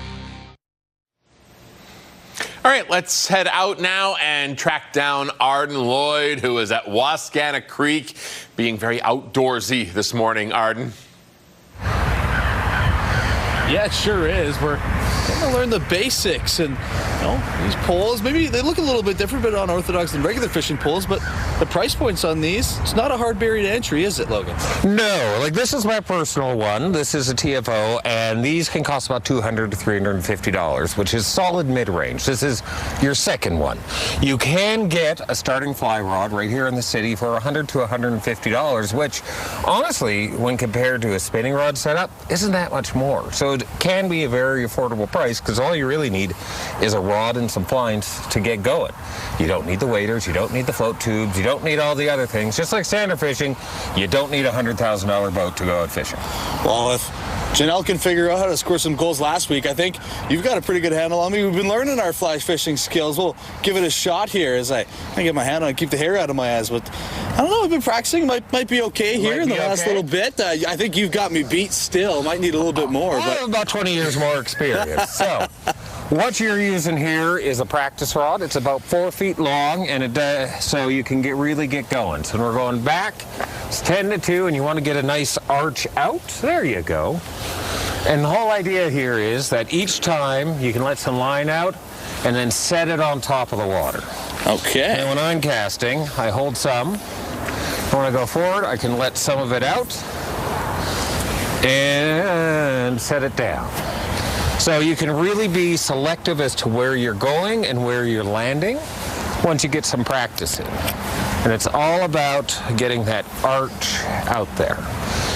All right, let's head out now and track down Arden Lloyd, who is at Wascana Creek, being very outdoorsy this morning. Arden. Yeah, it sure is. We're going to learn the basics, and these poles, maybe they look a little bit different, but unorthodox than regular fishing poles, but the price points on these, it's not a hard barrier to entry, is it, Logan? No, like this is my personal one. This is a TFO, and these can cost about $200 to $350, which is solid mid-range. This is your second one. You can get a starting fly rod right here in the city for $100 to $150, which honestly, when compared to a spinning rod setup, isn't that much more. So it can be a very affordable price, because all you really need is a rod and some flies to get going. You don't need the waders, you don't need the float tubes, you don't need all the other things. Just like standard fishing, you don't need a $100,000 boat to go out fishing. Well, if Janelle can figure out how to score some goals last week, I think you've got a pretty good handle on me. We've been learning our fly fishing skills. We'll give it a shot here as I get my hand on and keep the hair out of my eyes. But I don't know, I've been practicing. Might be okay here in the last little bit. I think you've got me beat still. Might need a little bit more. I have about 20 years more experience. So what you're using here is a practice rod. It's about 4 feet long, and so you can really get going. So we're going back. It's 10 to 2, and you want to get a nice arch out. There you go. And the whole idea here is that each time you can let some line out and then set it on top of the water. Okay. And when I'm casting, I hold some. When I go forward, I can let some of it out and set it down. So you can really be selective as to where you're going and where you're landing once you get some practice in. And it's all about getting that arch out there.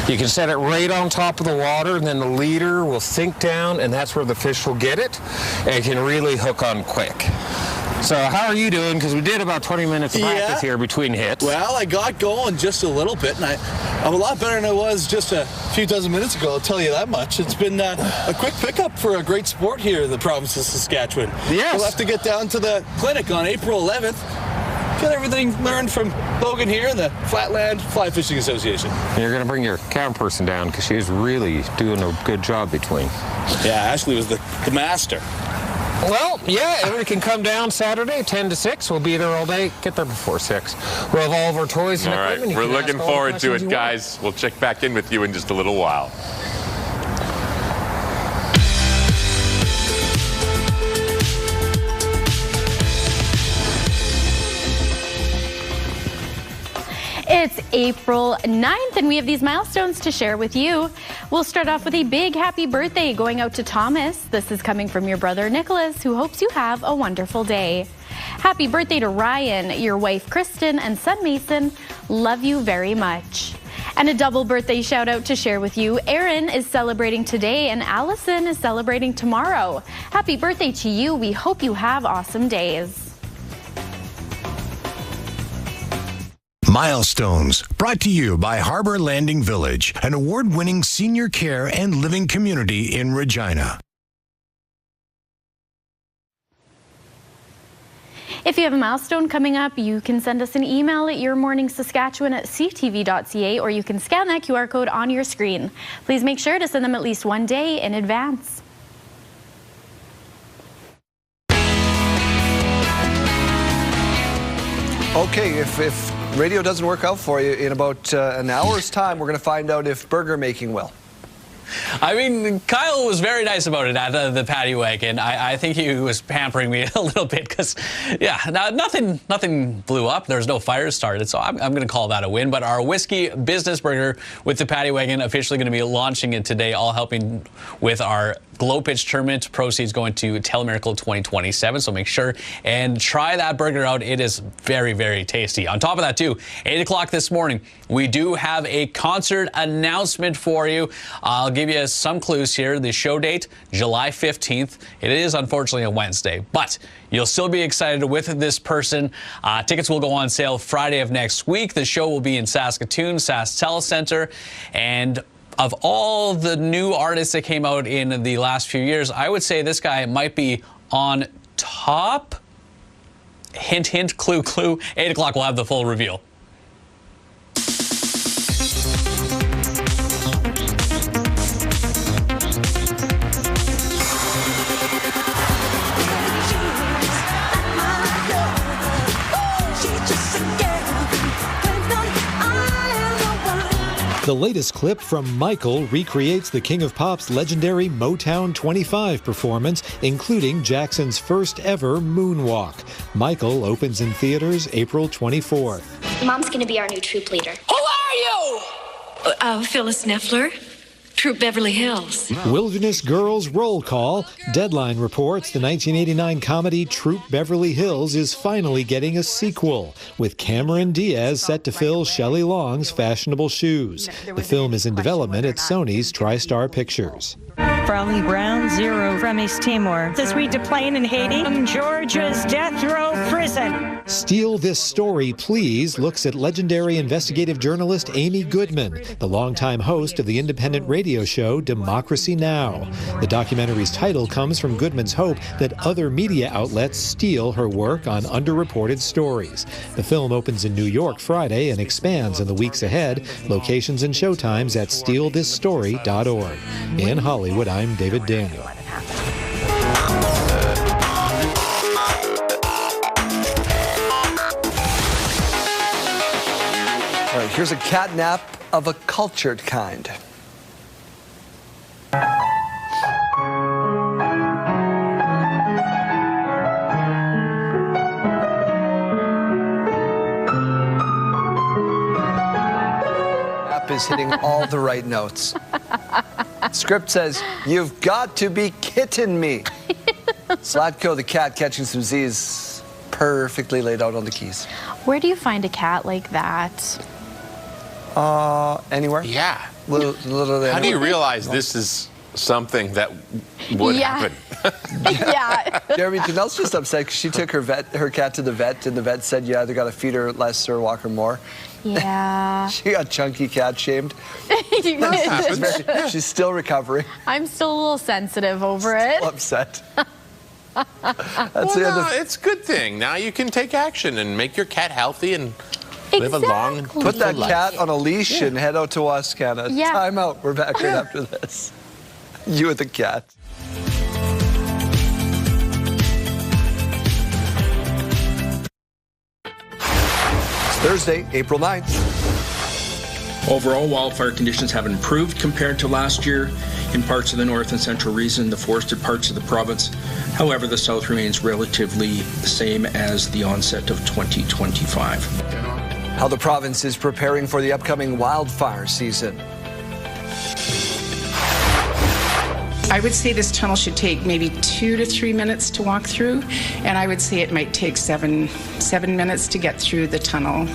You can set it right on top of the water, and then the leader will sink down, and that's where the fish will get it, and it can really hook on quick. So how are you doing? Because we did about 20 minutes of practice here between hits. Well, I got going just a little bit, and I'm a lot better than I was just a few dozen minutes ago, I'll tell you that much. It's been a quick pickup for a great sport here in the province of Saskatchewan. Yes. We'll have to get down to the clinic on April 11th. Get everything learned from Logan here in the Flatland Fly Fishing Association. You're going to bring your camera person down because she's really doing a good job between. Yeah, Ashley was the master. Well, yeah, everybody can come down Saturday, 10 to 6. We'll be there all day. Get there before 6. We'll have all of our toys and equipment. All right, we're looking forward to it, guys. We'll check back in with you in just a little while. It's April 9th, and we have these milestones to share with you. We'll start off with a big happy birthday going out to Thomas. This is coming from your brother Nicholas, who hopes you have a wonderful day. Happy birthday to Ryan, your wife Kristen, and son Mason. Love you very much. And a double birthday shout out to share with you. Aaron is celebrating today, and Allison is celebrating tomorrow. Happy birthday to you. We hope you have awesome days. Milestones, brought to you by Harbor Landing Village, an award-winning senior care and living community in Regina. If you have a milestone coming up, you can send us an email at yourmorningsaskatchewan@ctv.ca, or you can scan that QR code on your screen. Please make sure to send them at least one day in advance. Okay, if radio doesn't work out for you, in about an hour's time, we're going to find out if burger making will. I mean, Kyle was very nice about it at the paddy wagon. I think he was pampering me a little bit because, yeah, nothing blew up. There's no fires started, so I'm going to call that a win. But our whiskey business burger with the paddy wagon officially going to be launching it today, all helping with our Glow Pitch Tournament. Proceeds going to Telemiracle 2027, so make sure and try that burger out. It is very, very tasty. On top of that, too, 8 o'clock this morning, we do have a concert announcement for you. I'll give you some clues here. The show date, July 15th. It is, unfortunately, a Wednesday, but you'll still be excited with this person. Tickets will go on sale Friday of next week. The show will be in Saskatoon, Sask Telecenter, and of all the new artists that came out in the last few years, I would say this guy might be on top. Hint, hint, clue, clue. 8 o'clock, we'll have the full reveal. The latest clip from Michael recreates the King of Pop's legendary Motown 25 performance, including Jackson's first ever moonwalk. Michael opens in theaters April 24th. Mom's going to be our new troop leader. Who are you? Phyllis Neffler, Troop Beverly Hills. Wilderness Girls Roll Call. Deadline reports the 1989 comedy Troop Beverly Hills is finally getting a sequel, with Cameron Diaz set to fill Shelley Long's fashionable shoes. The film is in development at Sony's TriStar Pictures. Crowley Brown, 0 from East Timor. This week to plane in Haiti, from Georgia's death row prison. Steal This Story, Please looks at legendary investigative journalist Amy Goodman, the longtime host of the independent radio show Democracy Now! The documentary's title comes from Goodman's hope that other media outlets steal her work on underreported stories. The film opens in New York Friday and expands in the weeks ahead. Locations and showtimes at stealthisstory.org. In Hollywood, I'm David Daniel. All right, here's a catnap of a cultured kind. App is hitting all the right notes. Script says, "You've got to be kidding me." Slatko the cat catching some Z's, perfectly laid out on the keys. Where do you find a cat like that? Anywhere? Yeah. Literally How do you anywhere. realize this is something that would happen? Yeah. Jeremy, Janelle's just upset because she took her cat to the vet, and the vet said you either got to feed her less or walk her more. Yeah. She got chunky cat shamed. She's still recovering. I'm still a little sensitive over it. Still upset. It's a good thing. Now you can take action and make your cat healthy and live a long, Put that life. cat on a leash and head out to Wascana. Yeah. Time out. We're back right after this. You with the cat. It's Thursday, April 9th. Overall, wildfire conditions have improved compared to last year in parts of the north and central region, the forested parts of the province. However, the south remains relatively the same as the onset of 2025. How the province is preparing for the upcoming wildfire season. I would say this tunnel should take maybe 2 to 3 minutes to walk through, and I would say it might take seven minutes to get through the tunnel.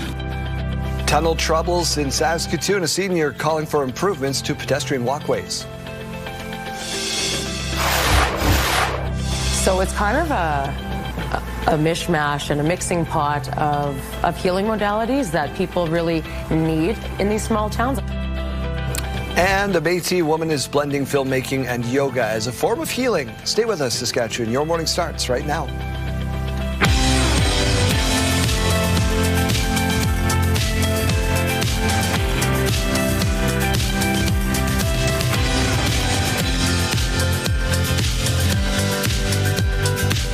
Tunnel troubles in Saskatoon. A senior calling for improvements to pedestrian walkways. So it's kind of a mishmash and a mixing pot of healing modalities that people really need in these small towns. And a Métis woman is blending filmmaking and yoga as a form of healing. Stay with us, Saskatchewan. Your morning starts right now.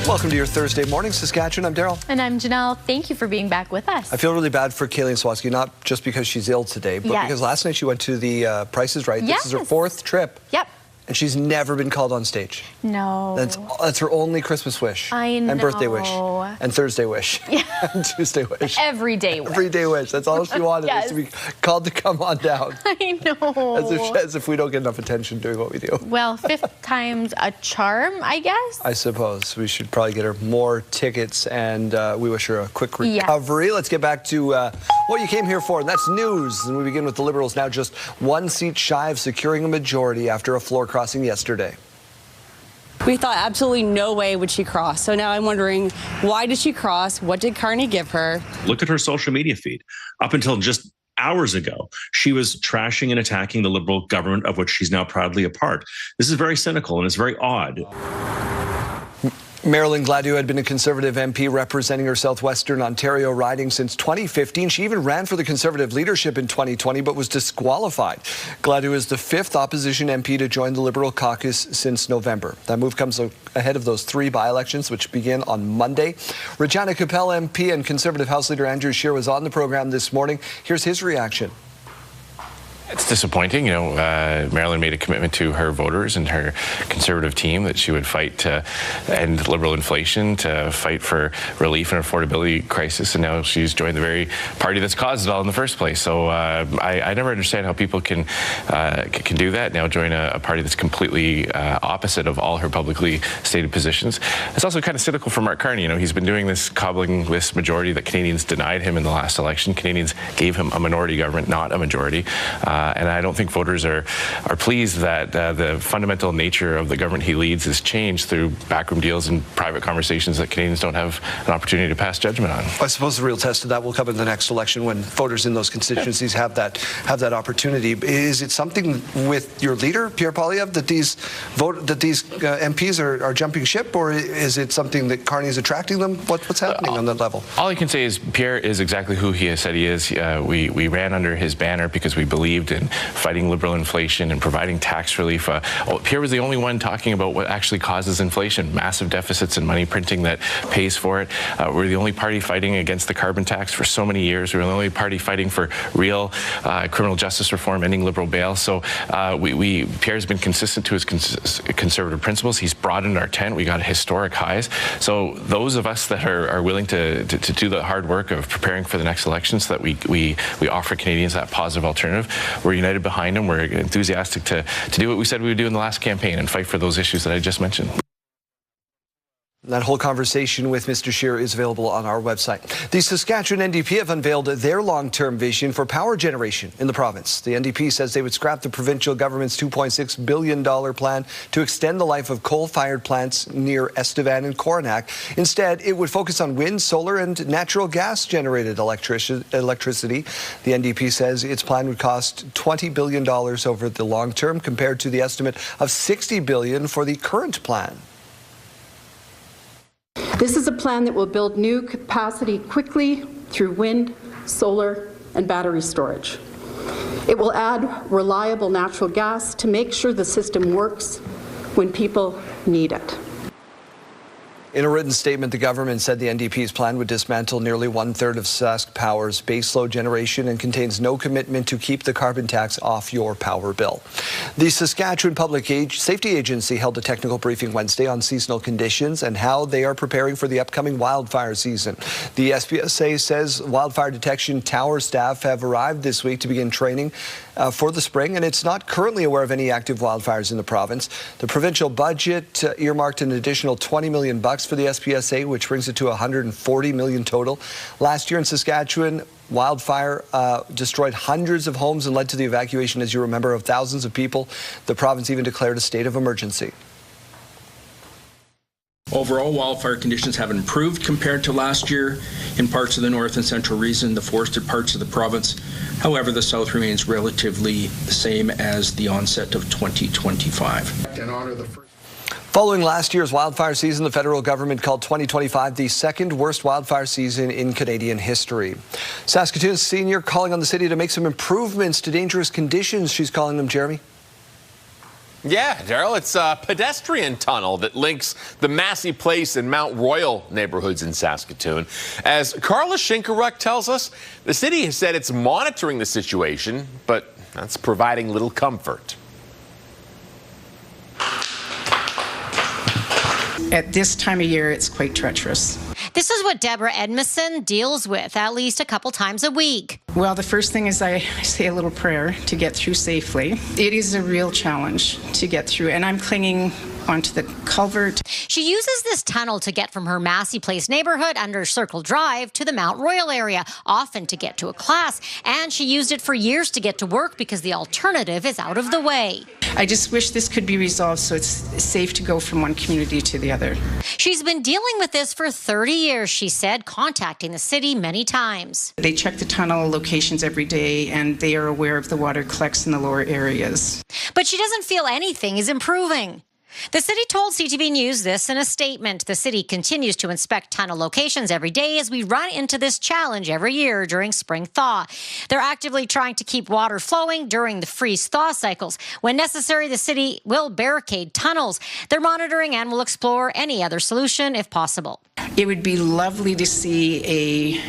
Welcome to your Thursday morning, Saskatchewan. I'm Daryl. And I'm Janelle. Thank you for being back with us. I feel really bad for Kayleen Swansky, not just because she's ill today, but because last night she went to the Price is Right. This is her 4th trip. Yep. And she's never been called on stage. No. That's her only Christmas wish. I know. And birthday wish. And Thursday wish. Yeah. And Tuesday wish. Everyday wish. Everyday wish. That's all she wanted, is to be called to come on down. I know. As if we don't get enough attention doing what we do. Well, 5th time's a charm, I guess. I suppose. We should probably get her more tickets, and we wish her a quick recovery. Yes. Let's get back to what you came here for, and that's news. And we begin with the Liberals now just 1 seat shy of securing a majority after a floor crossing yesterday. We thought absolutely no way would she cross. So now I'm wondering, why did she cross? What did Carney give her? Look at her social media feed. Up until just hours ago, she was trashing and attacking the Liberal government of which she's now proudly a part. This is very cynical and it's very odd. Marilyn Gladu had been a Conservative MP representing her southwestern Ontario riding since 2015. She even ran for the Conservative leadership in 2020, but was disqualified. Gladu is the 5th opposition MP to join the Liberal caucus since November. That move comes ahead of those 3 by-elections, which begin on Monday. Regina Capel MP and Conservative House Leader Andrew Scheer was on the program this morning. Here's his reaction. It's disappointing. You know, Marilyn made a commitment to her voters and her Conservative team that she would fight to end Liberal inflation, to fight for relief and affordability crisis, and now she's joined the very party that's caused it all in the first place. So I never understand how people can do that, now join a party that's completely opposite of all her publicly stated positions. It's also kind of cynical for Mark Carney. You know, he's been doing this, cobbling this majority that Canadians denied him in the last election. Canadians gave him a minority government, not a majority. And I don't think voters are pleased that the fundamental nature of the government he leads has changed through backroom deals and private conversations that Canadians don't have an opportunity to pass judgment on. I suppose the real test of that will come in the next election when voters in those constituencies have that opportunity. Is it something with your leader, Pierre Poilievre, that these MPs are jumping ship, or is it something that Carney is attracting them? What's happening on that level? All I can say is Pierre is exactly who he has said he is. We ran under his banner because we believed in fighting Liberal inflation and providing tax relief. Pierre was the only one talking about what actually causes inflation, massive deficits and money printing that pays for it. We're the only party fighting against the carbon tax for so many years. We're the only party fighting for real criminal justice reform, ending Liberal bail. So Pierre's been consistent to his Conservative principles. He's broadened our tent. We got historic highs. So those of us that are willing to do the hard work of preparing for the next election so that we offer Canadians that positive alternative, we're united behind him. We're enthusiastic to do what we said we would do in the last campaign and fight for those issues that I just mentioned. That whole conversation with Mr. Scheer is available on our website. The Saskatchewan NDP have unveiled their long-term vision for power generation in the province. The NDP says they would scrap the provincial government's $2.6 billion plan to extend the life of coal-fired plants near Estevan and Coronach. Instead, it would focus on wind, solar, and natural gas-generated electricity. The NDP says its plan would cost $20 billion over the long term, compared to the estimate of $60 billion for the current plan. This is a plan that will build new capacity quickly through wind, solar, and battery storage. It will add reliable natural gas to make sure the system works when people need it. In a written statement, the government said the NDP's plan would dismantle nearly one-third of Sask Power's baseload generation and contains no commitment to keep the carbon tax off your power bill. The Saskatchewan Public Safety Agency held a technical briefing Wednesday on seasonal conditions and how they are preparing for the upcoming wildfire season. The SPSA says wildfire detection tower staff have arrived this week to begin training for the spring, and it's not currently aware of any active wildfires in the province. The provincial budget earmarked an additional $20 million for the SPSA, which brings it to $140 million total. Last year in Saskatchewan, wildfire destroyed hundreds of homes and led to the evacuation, as you remember, of thousands of people. The province even declared a state of emergency. Overall, wildfire conditions have improved compared to last year in parts of the north and central region, the forested parts of the province. However, the south remains relatively the same as the onset of 2025. Following last year's wildfire season, the federal government called 2025 the second worst wildfire season in Canadian history. Saskatoon's senior calling on the city to make some improvements to dangerous conditions. She's calling them, Jeremy. Yeah, Daryl, it's a pedestrian tunnel that links the Massey Place and Mount Royal neighborhoods in Saskatoon. As Carla Shinkaruk tells us, the city has said it's monitoring the situation, but that's providing little comfort. At this time of year, it's quite treacherous. This is what Deborah Edmondson deals with at least a couple times a week. Well, the first thing is I say a little prayer to get through safely. It is a real challenge to get through, and I'm clinging onto the culvert. She uses this tunnel to get from her Massey Place neighborhood under Circle Drive to the Mount Royal area, often to get to a class, and she used it for years to get to work because the alternative is out of the way. I just wish this could be resolved so it's safe to go from one community to the other. She's been dealing with this for 30 years, she said, contacting the city many times. They check the tunnel locations every day, and they are aware of the water collects in the lower areas. But she doesn't feel anything is improving. The city told CTV News this in a statement. The city continues to inspect tunnel locations every day as we run into this challenge every year during spring thaw. They're actively trying to keep water flowing during the freeze-thaw cycles. When necessary, the city will barricade tunnels. They're monitoring and will explore any other solution if possible. It would be lovely to see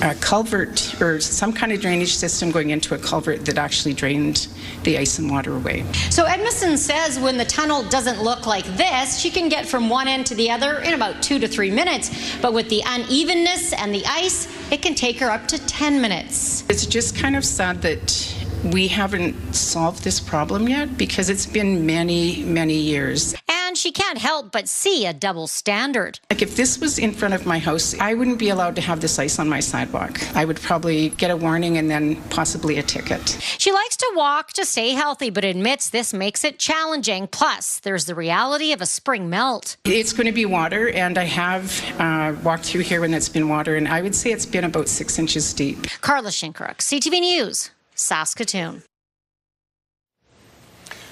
a culvert or some kind of drainage system going into a culvert that actually drained the ice and water away. So Edmondson says when the tunnel doesn't look like this, she can get from one end to the other in about 2 to 3 minutes. But with the unevenness and the ice, it can take her up to 10 minutes. It's just kind of sad that we haven't solved this problem yet because it's been many, many years. And she can't help but see a double standard. Like if this was in front of my house, I wouldn't be allowed to have this ice on my sidewalk. I would probably get a warning and then possibly a ticket. She likes to walk to stay healthy, but admits this makes it challenging. Plus, there's the reality of a spring melt. It's going to be water, and I have walked through here when it's been water, and I would say it's been about 6 inches deep. Carla Shinkaruk, CTV News, Saskatoon.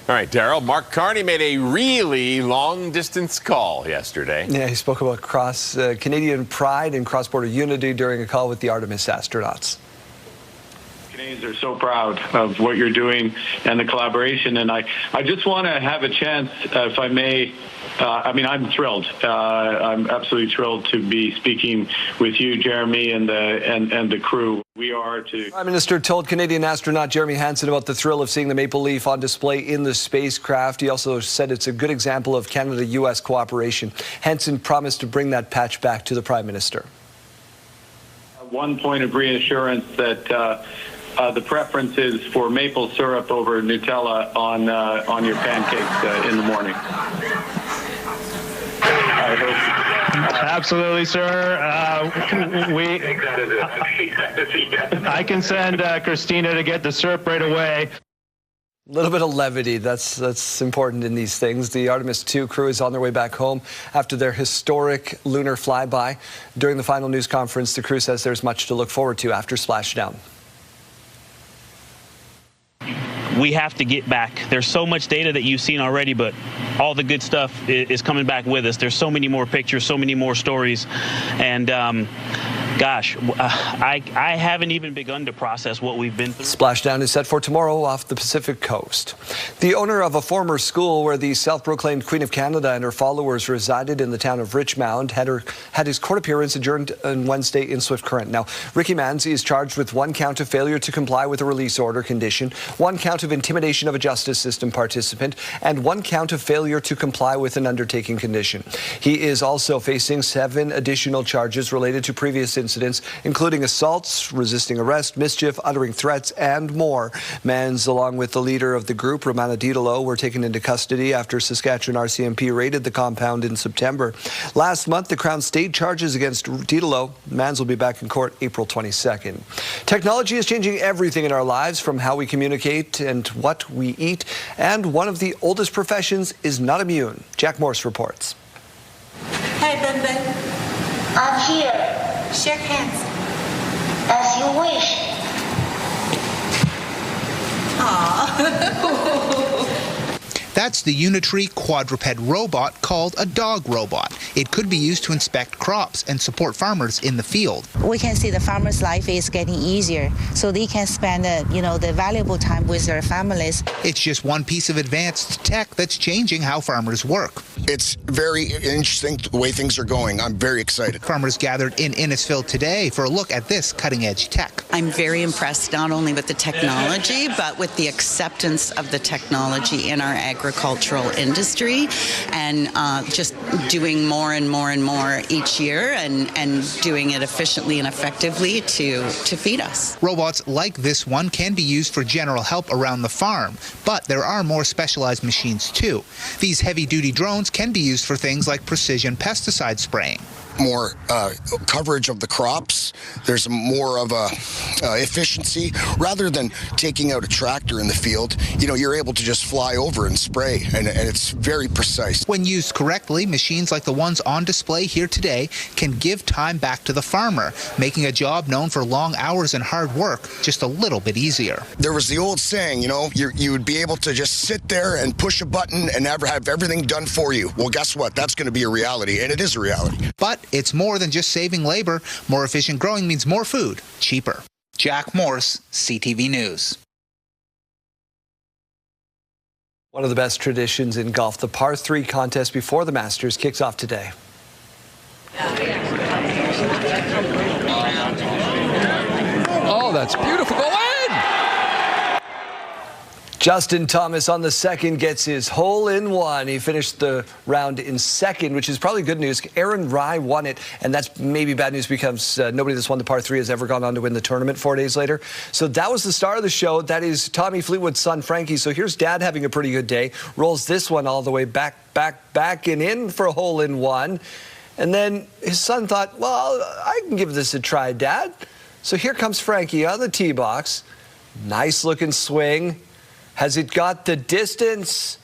All right, Daryl, Mark Carney made a really long-distance call yesterday. Yeah, he spoke about Canadian pride and cross-border unity during a call with the Artemis astronauts. Canadians are so proud of what you're doing and the collaboration, and I just want to have a chance, if I may. I'm thrilled. I'm absolutely thrilled to be speaking with you, Jeremy, and the crew. We are to. Prime Minister told Canadian astronaut Jeremy Hansen about the thrill of seeing the maple leaf on display in the spacecraft. He also said it's a good example of Canada-U.S. cooperation. Hansen promised to bring that patch back to the Prime Minister. One point of reassurance that the preference is for maple syrup over Nutella on your pancakes in the morning. I hope. Absolutely, sir. I can send Christina to get the SERP right away. A little bit of levity, that's important in these things. The Artemis II crew is on their way back home after their historic lunar flyby. During the final news conference, the crew says there's much to look forward to after splashdown. We have to get back. There's so much data that you've seen already, but all the good stuff is coming back with us. There's so many more pictures, so many more stories, and gosh, I haven't even begun to process what we've been through. Splashdown is set for tomorrow off the Pacific coast. The owner of a former school where the self-proclaimed Queen of Canada and her followers resided in the town of Richmond had his court appearance adjourned on Wednesday in Swift Current. Now, Ricky Manzi is charged with 1 count of failure to comply with a release order condition, 1 count of intimidation of a justice system participant, and 1 count of failure to comply with an undertaking condition. He is also facing 7 additional charges related to previous incidents, including assaults, resisting arrest, mischief, uttering threats, and more. Mans, along with the leader of the group, Romana Didolo, were taken into custody after Saskatchewan RCMP raided the compound in September. Last month, the Crown stayed charges against Didolo. Mans will be back in court April 22nd. Technology is changing everything in our lives, from how we communicate and what we eat, and one of the oldest professions is not immune. Jack Morse reports. Hey, Ben. I'm here. Shake hands. As you wish. That's the Unitree quadruped robot called a dog robot. It could be used to inspect crops and support farmers in the field. We can see the farmers' life is getting easier, so they can spend the valuable time with their families. It's just one piece of advanced tech that's changing how farmers work. It's very interesting the way things are going. I'm very excited. Farmers gathered in Innisfil today for a look at this cutting-edge tech. I'm very impressed not only with the technology, but with the acceptance of the technology in our agricultural industry, and just doing more and more and more each year, and doing it efficiently and effectively to feed us. Robots like this one can be used for general help around the farm, but there are more specialized machines too. These heavy-duty drones can be used for things like precision pesticide spraying. More coverage of the crops. There's more of a efficiency. Rather than taking out a tractor in the field, you're able to just fly over and spray, and it's very precise. When used correctly, machines like the ones on display here today can give time back to the farmer, making a job known for long hours and hard work just a little bit easier. There was the old saying, you would be able to just sit there and push a button and have everything done for you. Well, guess what? That's going to be a reality, and it is a reality. But it's more than just saving labor. More efficient growing means more food, cheaper. Jack Morse, CTV News. One of the best traditions in golf, the par 3 contest before the Masters kicks off today. Oh, that's beautiful. Go in! Justin Thomas on the second gets his hole-in-one. He finished the round in second, which is probably good news. Aaron Rai won it, and that's maybe bad news because nobody that's won the par 3 has ever gone on to win the tournament 4 days later. So that was the star of the show. That is Tommy Fleetwood's son, Frankie. So here's Dad having a pretty good day. Rolls this one all the way back and in for a hole-in-one. And then his son thought, well, I can give this a try, Dad. So here comes Frankie on the tee box. Nice-looking swing. Has it got the distance?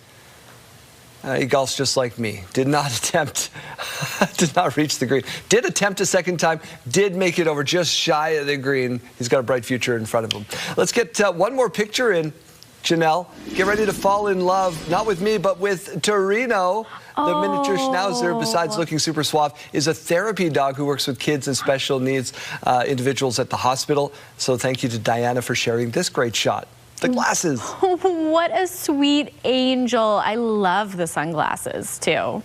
He golfs just like me. Did not attempt, did not reach the green. Did attempt a second time, did make it over just shy of the green. He's got a bright future in front of him. Let's get one more picture in. Janelle, get ready to fall in love, not with me, but with Torino. The miniature schnauzer, besides looking super suave, is a therapy dog who works with kids and special needs individuals at the hospital. So thank you to Diana for sharing this great shot. The glasses. What a sweet angel. I love the sunglasses too.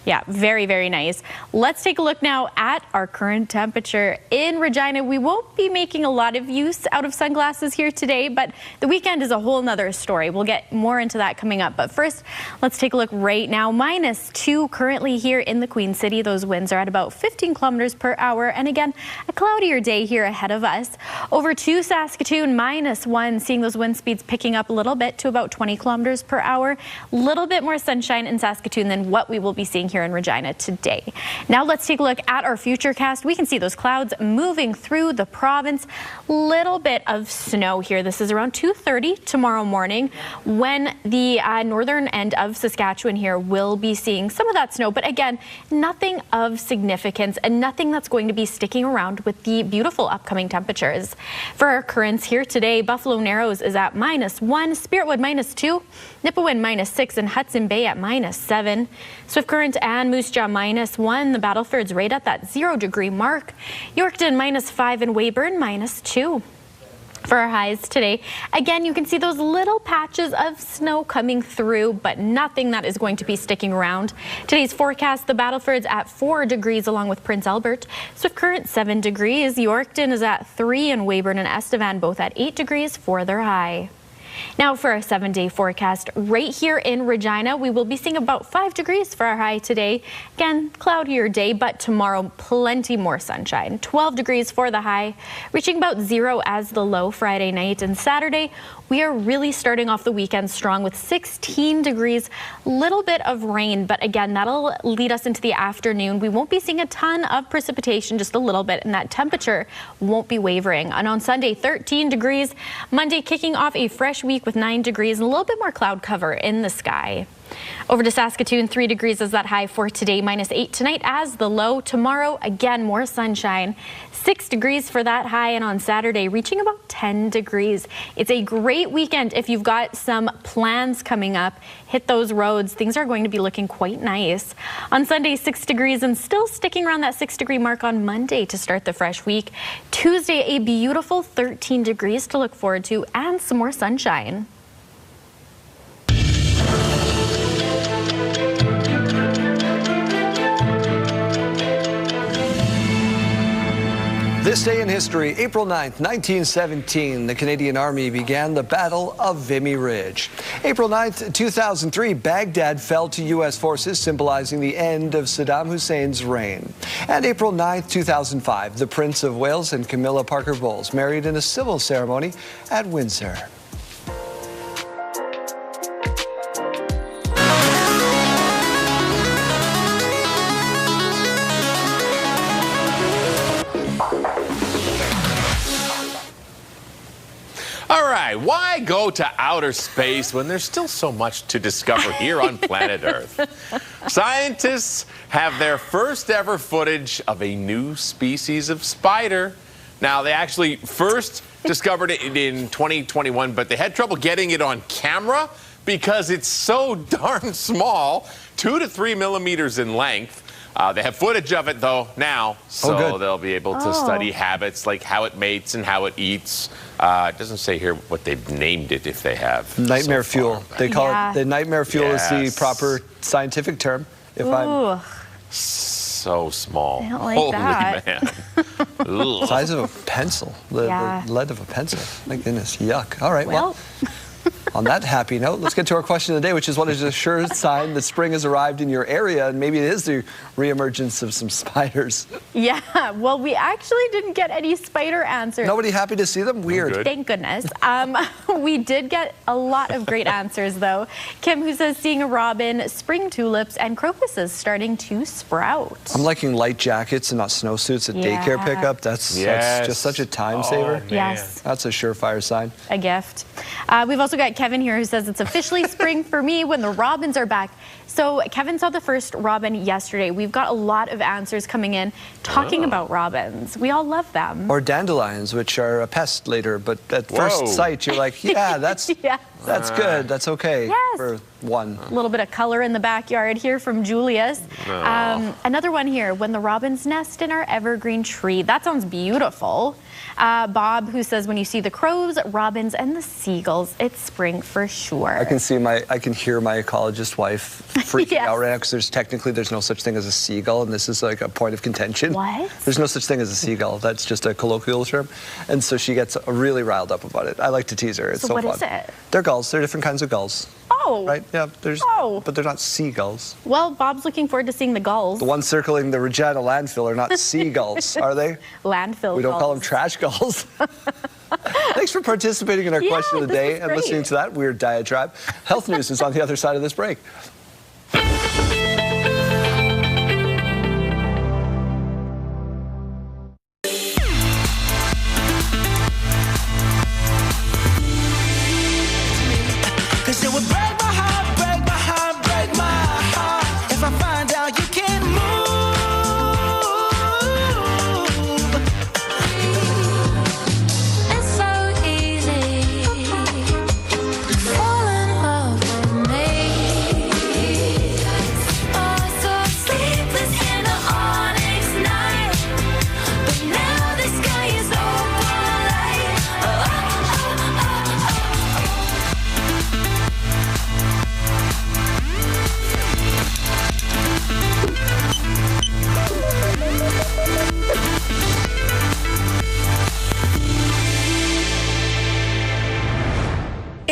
Yeah, very, very nice. Let's take a look now at our current temperature in Regina. We won't be making a lot of use out of sunglasses here today, but the weekend is a whole nother story. We'll get more into that coming up. But first, let's take a look right now. -2 currently here in the Queen City. Those winds are at about 15 kilometers per hour. And again, a cloudier day here ahead of us. Over to Saskatoon, -1, seeing those wind speeds picking up a little bit to about 20 kilometers per hour. A little bit more sunshine in Saskatoon than what we will be seeing here here in Regina today. Now let's take a look at our futurecast. We can see those clouds moving through the province. Little bit of snow here. This is around 2:30 tomorrow morning when the northern end of Saskatchewan here will be seeing some of that snow. But again, nothing of significance and nothing that's going to be sticking around with the beautiful upcoming temperatures. For our currents here today, Buffalo Narrows is at -1, Spiritwood -2, Nipawin -6, and Hudson Bay at -7. Swift Current and Moose Jaw -1. The Battleford's right at that 0-degree mark. Yorkton -5 and Weyburn -2. For our highs today, again, you can see those little patches of snow coming through, but nothing that is going to be sticking around. Today's forecast, the Battleford's at 4 degrees along with Prince Albert. Swift Current 7 degrees. Yorkton is at 3 and Weyburn and Estevan both at 8 degrees for their high. Now for our 7-day forecast, right here in Regina, we will be seeing about 5 degrees for our high today. Again, cloudier day, but tomorrow plenty more sunshine. 12 degrees for the high, reaching about 0 as the low Friday night. And Saturday, we are really starting off the weekend strong with 16 degrees, little bit of rain, but again, that'll lead us into the afternoon. We won't be seeing a ton of precipitation, just a little bit, and that temperature won't be wavering. And on Sunday, 13 degrees. Monday, kicking off a fresh week with 9 degrees and a little bit more cloud cover in the sky. Over to Saskatoon, 3 degrees is that high for today, -8 tonight as the low. Tomorrow, again, more sunshine. 6 degrees for that high, and on Saturday, reaching about 10 degrees. It's a great weekend if you've got some plans coming up. Hit those roads. Things are going to be looking quite nice. On Sunday, 6 degrees and still sticking around that 6-degree mark on Monday to start the fresh week. Tuesday, a beautiful 13 degrees to look forward to and some more sunshine. This day in history, April 9th, 1917, the Canadian Army began the Battle of Vimy Ridge. April 9th, 2003, Baghdad fell to U.S. forces, symbolizing the end of Saddam Hussein's reign. And April 9th, 2005, the Prince of Wales and Camilla Parker Bowles married in a civil ceremony at Windsor. All right, why go to outer space when there's still so much to discover here on planet Earth? Scientists have their first ever footage of a new species of spider. Now, they actually first discovered it in 2021, but they had trouble getting it on camera because it's so darn small, 2 to 3 millimeters in length. They have footage of it, though, now, so they'll be able to study habits like how it mates and how it eats. It doesn't say here what they've named it, if they have. Nightmare fuel. They call it the nightmare fuel is the proper scientific term. If I'm so small. I don't like Holy that. man. Size of a pencil. The lead of a pencil. My goodness, yuck. All right, well on that happy note, let's get to our question of the day, which is what is a sure sign that spring has arrived in your area? And maybe it is the reemergence of some spiders. Yeah, well, we actually didn't get any spider answers. Nobody happy to see them? Weird. Thank goodness. We did get a lot of great answers, though. Kim, who says seeing a robin, spring tulips, and crocuses starting to sprout. I'm liking light jackets and not snowsuits at daycare pickup. That's just such a time saver. Yes. That's a surefire sign. A gift. We've also got Kevin here who says it's officially spring for me when the robins are back. So Kevin saw the first robin yesterday. We've got a lot of answers coming in talking about robins. We all love them. Or dandelions, which are a pest later, but at first sight you're like, yeah, that's good. That's okay for one. A little bit of color in the backyard here from Julius. Another one here, when the robins nest in our evergreen tree. That sounds beautiful. Bob, who says when you see the crows, robins, and the seagulls, it's spring for sure. I can hear my ecologist wife freaking out right now because there's no such thing as a seagull, and this is like a point of contention. What? There's no such thing as a seagull. That's just a colloquial term, and so she gets really riled up about it. I like to tease her. It's so fun. What is it? They're gulls. They're different kinds of gulls. Oh. Right? Yeah. But they're not seagulls. Well, Bob's looking forward to seeing the gulls. The ones circling the Regina landfill are not seagulls, are they? Landfill We don't call them trash gulls. Thanks for participating in our question of the day and listening to that weird diatribe. Health news is on the other side of this break.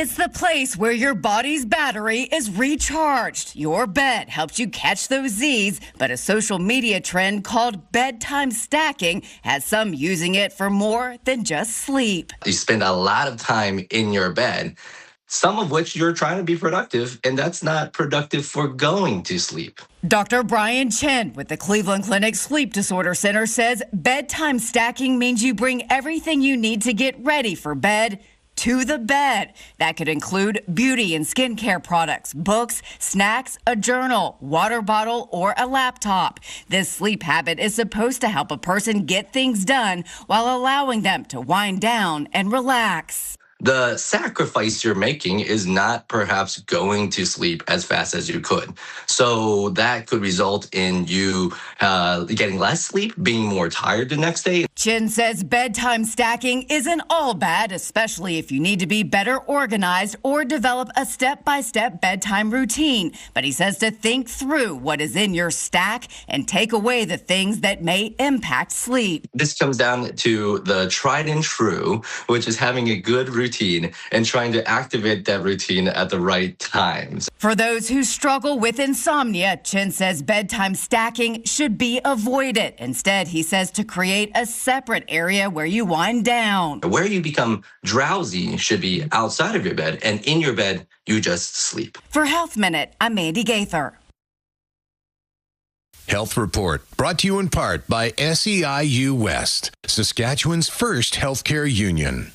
It's the place where your body's battery is recharged. Your bed helps you catch those Z's, but a social media trend called bedtime stacking has some using it for more than just sleep. You spend a lot of time in your bed, some of which you're trying to be productive, and that's not productive for going to sleep. Dr. Brian Chen with the Cleveland Clinic Sleep Disorder Center says bedtime stacking means you bring everything you need to get ready for bed to the bed. That could include beauty and skincare products, books, snacks, a journal, water bottle, or a laptop. This sleep habit is supposed to help a person get things done while allowing them to wind down and relax. The sacrifice you're making is not perhaps going to sleep as fast as you could. So that could result in you getting less sleep, being more tired the next day. Chin says bedtime stacking isn't all bad, especially if you need to be better organized or develop a step-by-step bedtime routine. But he says to think through what is in your stack and take away the things that may impact sleep. This comes down to the tried and true, which is having a good routine and trying to activate that routine at the right times. For those who struggle with insomnia, Chin says bedtime stacking should be avoided. Instead, he says to create a separate area where you wind down. Where you become drowsy should be outside of your bed, and in your bed, you just sleep. For Health Minute, I'm Mandy Gaither. Health Report, brought to you in part by SEIU West, Saskatchewan's first healthcare union.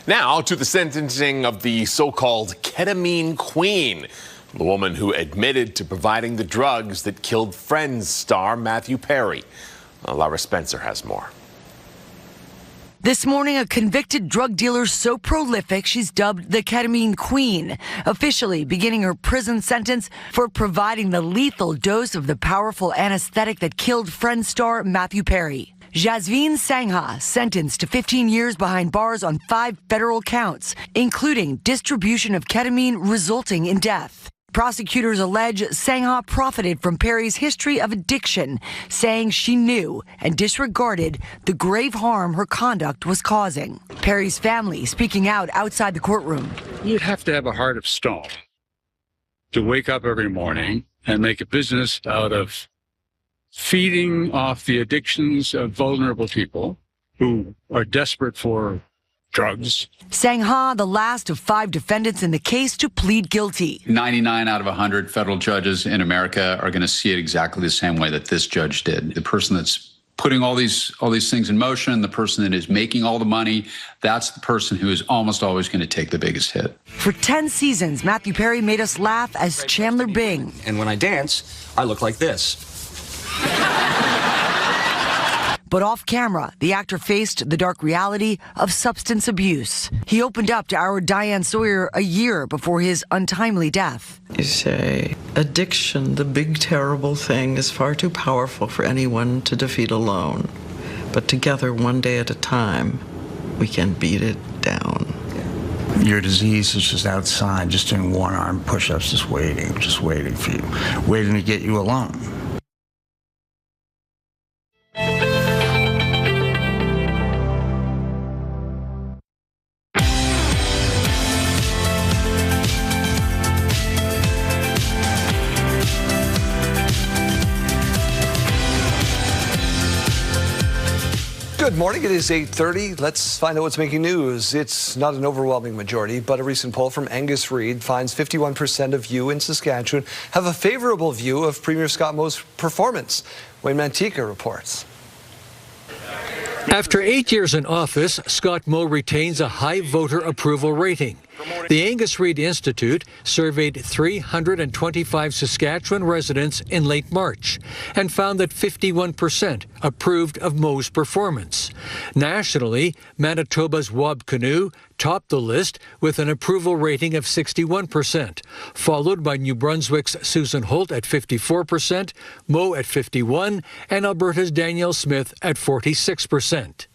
Now to the sentencing of the so-called ketamine queen, the woman who admitted to providing the drugs that killed Friends star Matthew Perry. Laura Spencer has more. This morning, a convicted drug dealer so prolific she's dubbed the ketamine queen, officially beginning her prison sentence for providing the lethal dose of the powerful anesthetic that killed Friends star Matthew Perry. Jasveen Sangha sentenced to 15 years behind bars on 5 federal counts, including distribution of ketamine resulting in death. Prosecutors allege Sangha profited from Perry's history of addiction, saying she knew and disregarded the grave harm her conduct was causing. Perry's family speaking out outside the courtroom. You'd have to have a heart of stone to wake up every morning and make a business out of feeding off the addictions of vulnerable people who are desperate for drugs. Sangha, the last of 5 defendants in the case, to plead guilty. 99 out of 100 federal judges in America are going to see it exactly the same way that this judge did. The person that's putting all these things in motion, the person that is making all the money, that's the person who is almost always going to take the biggest hit. For 10 seasons, Matthew Perry made us laugh as Chandler Bing. And when I dance, I look like this. But off camera, the actor faced the dark reality of substance abuse. He opened up to our Diane Sawyer a year before his untimely death. You say, addiction, the big terrible thing, is far too powerful for anyone to defeat alone. But together, one day at a time, we can beat it down. Your disease is just outside, just doing one-arm push-ups, just waiting for you, waiting to get you alone. Good morning. It is 8:30. Let's find out what's making news. It's not an overwhelming majority, but a recent poll from Angus Reid finds 51% of you in Saskatchewan have a favorable view of Premier Scott Moe's performance. Wayne Mantika reports. After 8 years in office, Scott Moe retains a high voter approval rating. The Angus Reid Institute surveyed 325 Saskatchewan residents in late March and found that 51% approved of Moe's performance. Nationally, Manitoba's Wab Kinew topped the list with an approval rating of 61%, followed by New Brunswick's Susan Holt at 54%, Moe at 51%, and Alberta's Danielle Smith at 46%.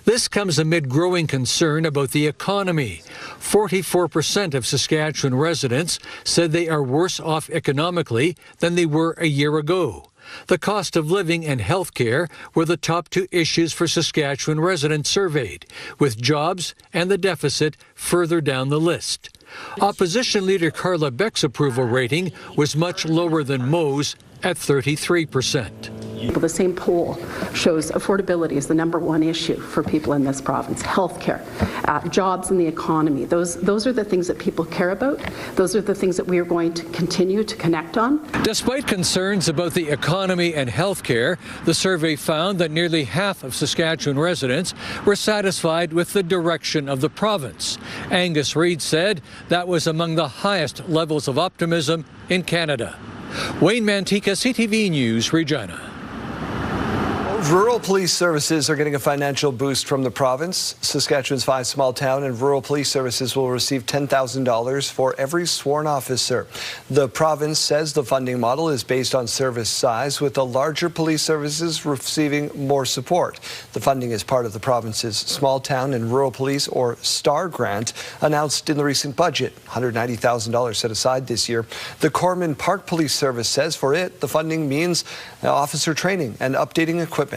This comes amid growing concern about the economy. 44% of Saskatchewan residents said they are worse off economically than they were a year ago. The cost of living and health care were the top two issues for Saskatchewan residents surveyed, with jobs and the deficit further down the list. Opposition leader Carla Beck's approval rating was much lower than Mo's at 33%. The same poll shows affordability is the number one issue for people in this province. Healthcare, jobs in the economy, those are the things that people care about. Those are the things that we are going to continue to connect on. Despite concerns about the economy and healthcare, the survey found that nearly half of Saskatchewan residents were satisfied with the direction of the province. Angus Reid said that was among the highest levels of optimism in Canada. Wayne Mantika, CTV News, Regina. Rural police services are getting a financial boost from the province. Saskatchewan's 5 small town and rural police services will receive $10,000 for every sworn officer. The province says the funding model is based on service size, with the larger police services receiving more support. The funding is part of the province's Small Town and Rural Police, or STAR grant, announced in the recent budget. $190,000 set aside this year. The Corman Park Police Service says for it, the funding means officer training and updating equipment.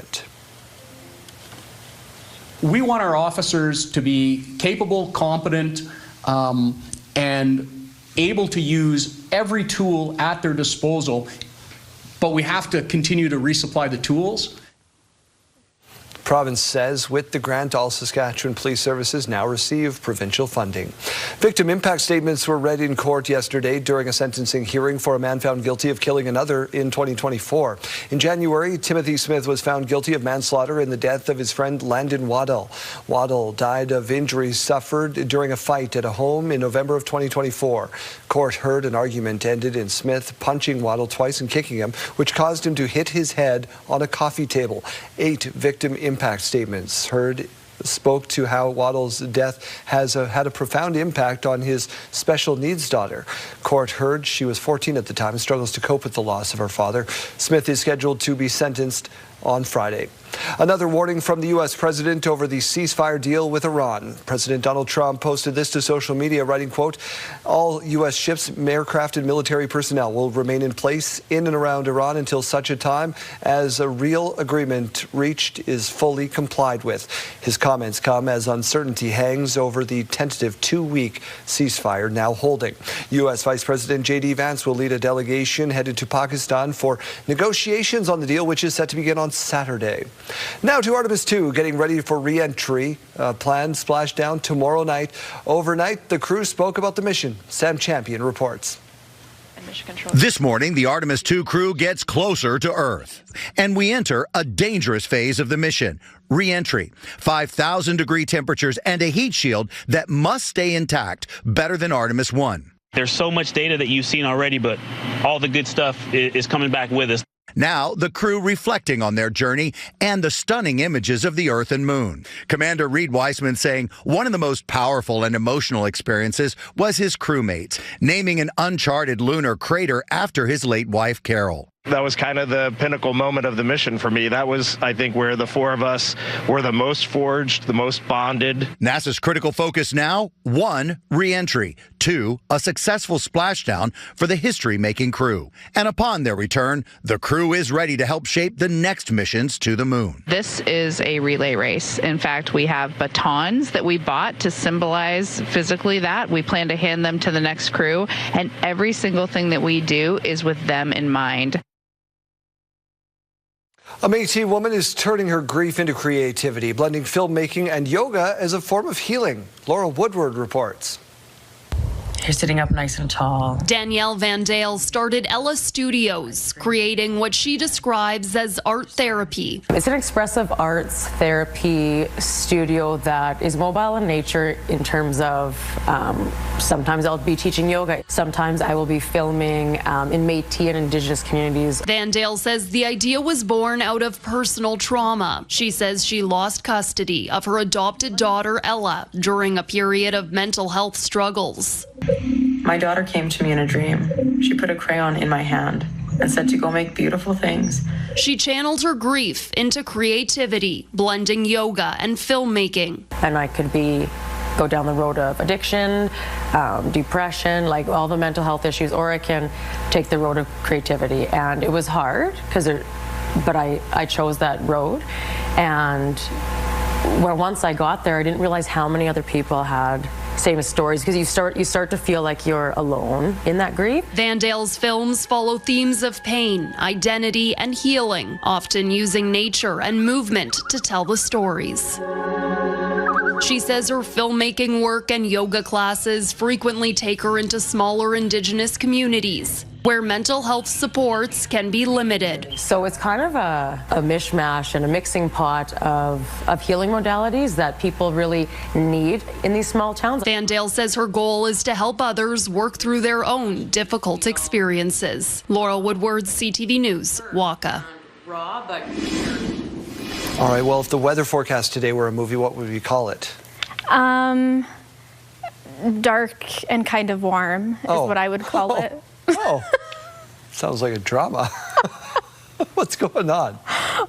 We want our officers to be capable, competent, and able to use every tool at their disposal, but we have to continue to resupply the tools. The province says with the grant, all Saskatchewan police services now receive provincial funding. Victim impact statements were read in court yesterday during a sentencing hearing for a man found guilty of killing another in 2024. In January, Timothy Smith was found guilty of manslaughter in the death of his friend Landon Waddell. Waddell died of injuries suffered during a fight at a home in November of 2024. Court heard an argument ended in Smith punching Waddell twice and kicking him, which caused him to hit his head on a coffee table. 8 victim impact statements heard spoke to how Waddell's death has had a profound impact on his special needs daughter. Court heard she was 14 at the time and struggles to cope with the loss of her father. Smith is scheduled to be sentenced on Friday. Another warning from the U.S. president over the ceasefire deal with Iran. President Donald Trump posted this to social media, writing, quote, all U.S. ships, aircraft, and military personnel will remain in place in and around Iran until such a time as a real agreement reached is fully complied with. His comments come as uncertainty hangs over the tentative 2-week ceasefire now holding. U.S. Vice President J.D. Vance will lead a delegation headed to Pakistan for negotiations on the deal, which is set to begin on Saturday. Now to Artemis 2, getting ready for re-entry. Planned splashdown tomorrow night. Overnight, the crew spoke about the mission. Sam Champion reports. This morning, the Artemis 2 crew gets closer to Earth, and we enter a dangerous phase of the mission. Re-entry, 5,000-degree temperatures and a heat shield that must stay intact, better than Artemis 1. There's so much data that you've seen already, but all the good stuff is coming back with us. Now, the crew reflecting on their journey and the stunning images of the Earth and Moon. Commander Reed Weissman saying one of the most powerful and emotional experiences was his crewmates, naming an uncharted lunar crater after his late wife, Carol. That was kind of the pinnacle moment of the mission for me. That was, I think, where the 4 of us were the most forged, the most bonded. NASA's critical focus now, 1, re-entry, 2, a successful splashdown for the history-making crew. And upon their return, the crew is ready to help shape the next missions to the moon. This is a relay race. In fact, we have batons that we bought to symbolize physically that. We plan to hand them to the next crew, and every single thing that we do is with them in mind. A Métis woman is turning her grief into creativity, blending filmmaking and yoga as a form of healing. Laura Woodward reports. You're sitting up nice and tall. Danielle Van Dale started Ella Studios, creating what she describes as art therapy. It's an expressive arts therapy studio that is mobile in nature in terms of sometimes I'll be teaching yoga. Sometimes I will be filming in Métis and Indigenous communities. Van Dale says the idea was born out of personal trauma. She says she lost custody of her adopted daughter, Ella, during a period of mental health struggles. My daughter came to me in a dream. She put a crayon in my hand and said to go make beautiful things. She channeled her grief into creativity, blending yoga and filmmaking. And I could be go down the road of addiction, depression, like all the mental health issues, or I can take the road of creativity. And it was hard but I chose that road. And once I got there, I didn't realize how many other people had same stories, because you start to feel like you're alone in that grief. Vandale's films follow themes of pain, identity, and healing, often using nature and movement to tell the stories. She says her filmmaking work and yoga classes frequently take her into smaller Indigenous communities where mental health supports can be limited. So it's kind of a mishmash and a mixing pot of healing modalities that people really need in these small towns. Vandale says her goal is to help others work through their own difficult experiences. Laurel Woodward, CTV News, Waka. Raw, but... All right, well, if the weather forecast today were a movie, what would we call it? Dark and kind of warm is what I would call it. Oh, sounds like a drama. What's going on?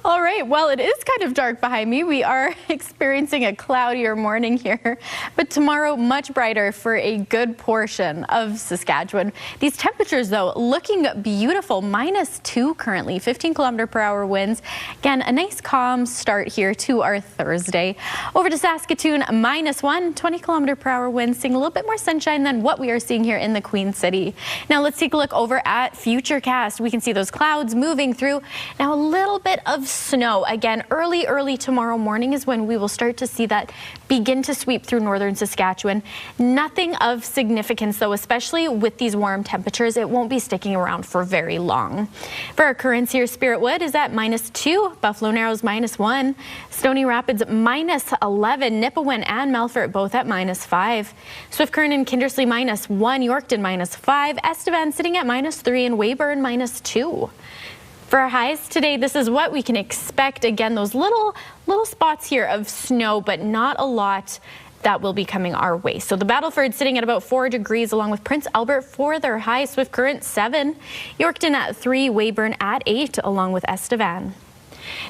All right, well, it is kind of dark behind me. We are experiencing a cloudier morning here, but tomorrow much brighter for a good portion of Saskatchewan. These temperatures, though, looking beautiful. -2 currently, 15-kilometer-per-hour winds. Again, a nice calm start here to our Thursday. Over to Saskatoon, -1, 20-kilometer-per-hour winds, seeing a little bit more sunshine than what we are seeing here in the Queen City. Now let's take a look over at Futurecast. We can see those clouds moving through. Now a little bit of snow. Again, early tomorrow morning is when we will start to see that begin to sweep through northern Saskatchewan. Nothing of significance, though, especially with these warm temperatures. It won't be sticking around for very long. For our currents here, Spirit Wood is at -2, Buffalo Narrows -1, Stony Rapids -11, Nipawin and Melfort both at -5, Swift Current and Kindersley -1, Yorkton -5, Estevan sitting at -3, and Weyburn -2. For our highs today, this is what we can expect. Again, those little spots here of snow, but not a lot that will be coming our way. So the Battleford sitting at about 4 degrees, along with Prince Albert for their high. Swift Current 7, Yorkton at 3, Weyburn at 8, along with Estevan.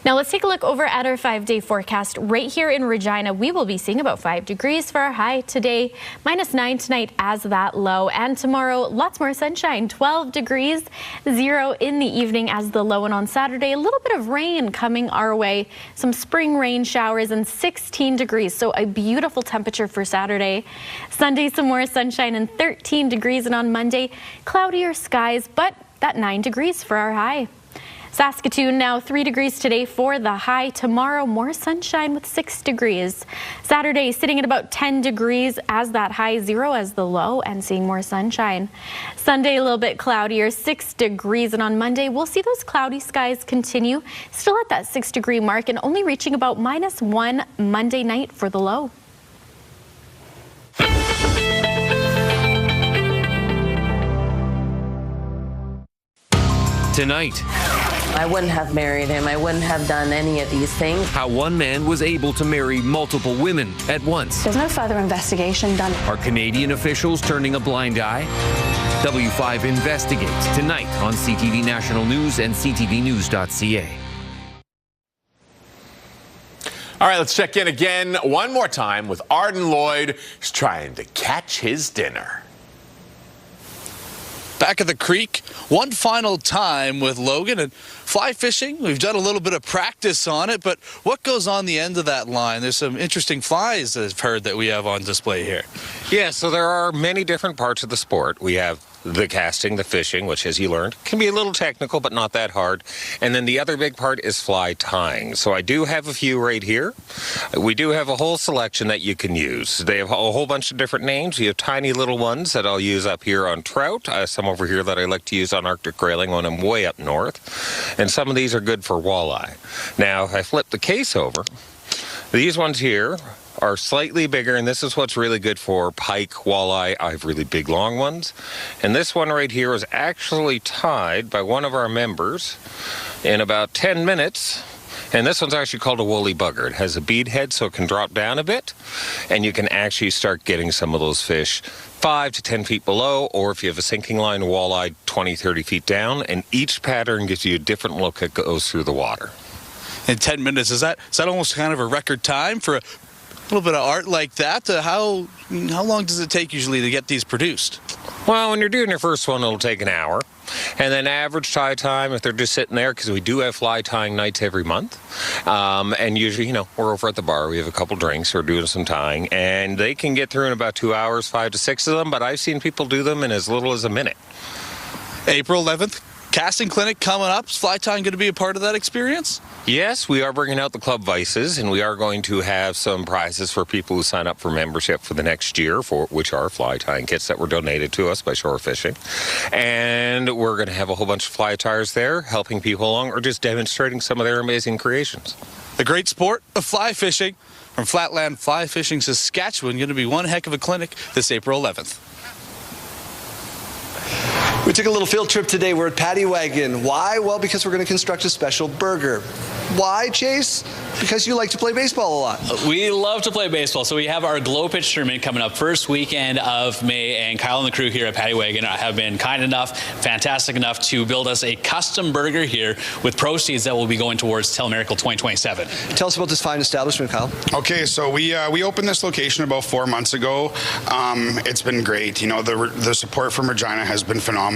Now let's take a look over at our 5-day forecast. Right here in Regina, we will be seeing about 5 degrees for our high today, -9 tonight as that low, and tomorrow lots more sunshine, 12 degrees, 0 in the evening as the low, and on Saturday a little bit of rain coming our way, some spring rain showers, and 16 degrees, so a beautiful temperature for Saturday. Sunday some more sunshine and 13 degrees, and on Monday cloudier skies, but that 9 degrees for our high. Saskatoon now 3 degrees today for the high. Tomorrow more sunshine with 6 degrees. Saturday sitting at about 10 degrees as that high, 0 as the low, and seeing more sunshine. Sunday a little bit cloudier, 6 degrees, and on Monday we'll see those cloudy skies continue, still at that 6-degree mark, and only reaching about -1 Monday night for the low. Tonight, I wouldn't have married him. I wouldn't have done any of these things. how one man was able to marry multiple women at once. There's no further investigation done. Are Canadian officials turning a blind eye? W5 investigates tonight on CTV National News and ctvnews.ca. All right, let's check in again one more time with Arden Lloyd, who's trying to catch his dinner. Back at the creek one final time with Logan, and fly fishing, we've done a little bit of practice on it, but what goes on the end of that line? There's some interesting flies that I've heard that we have on display here. Yeah, so there are many different parts of the sport. We have the casting, the fishing, which, as you learned, can be a little technical, but not that hard. And then the other big part is fly tying. So I do have a few right here. We do have a whole selection that you can use. They have a whole bunch of different names. You have tiny little ones that I'll use up here on trout, some over here that I like to use on Arctic grayling when I'm way up north. And some of these are good for walleye. Now, if I flip the case over, these ones here are slightly bigger, and this is what's really good for pike, walleye. I have really big long ones. And this one right here was actually tied by one of our members in about 10 minutes. And this one's actually called a woolly bugger. It has a bead head, so it can drop down a bit, and you can actually start getting some of those fish 5 to 10 feet below, or if you have a sinking line, walleye 20, 30 feet down, and each pattern gives you a different look that goes through the water. In 10 minutes, is that almost kind of a record time for little bit of art like that. How long does it take usually to get these produced? Well, when you're doing your first one, it'll take an hour. And then average tie time, if they're just sitting there, because we do have fly tying nights every month. And usually, we're over at the bar. We have a couple drinks. We're doing some tying. And they can get through in about 2 hours, 5 to 6 of them. But I've seen people do them in as little as a minute. April 11th, casting clinic coming up. Is fly tying going to be a part of that experience? Yes, we are bringing out the club vices, and we are going to have some prizes for people who sign up for membership for the next year, which are fly tying kits that were donated to us by Shore Fishing. And we're going to have a whole bunch of fly tyers there, helping people along or just demonstrating some of their amazing creations. The great sport of fly fishing from Flatland Fly Fishing Saskatchewan, going to be one heck of a clinic this April 11th. We took a little field trip today. We're at Paddy Wagon. Why? Well, because we're going to construct a special burger. Why, Chase? Because you like to play baseball a lot. We love to play baseball. So we have our Glow Pitch Tournament coming up first weekend of May, and Kyle and the crew here at Paddy Wagon have been kind enough, fantastic enough to build us a custom burger here with proceeds that will be going towards Telemiracle 2027. Tell us about this fine establishment, Kyle. Okay, so we opened this location about 4 months ago. It's been great. The support from Regina has been phenomenal.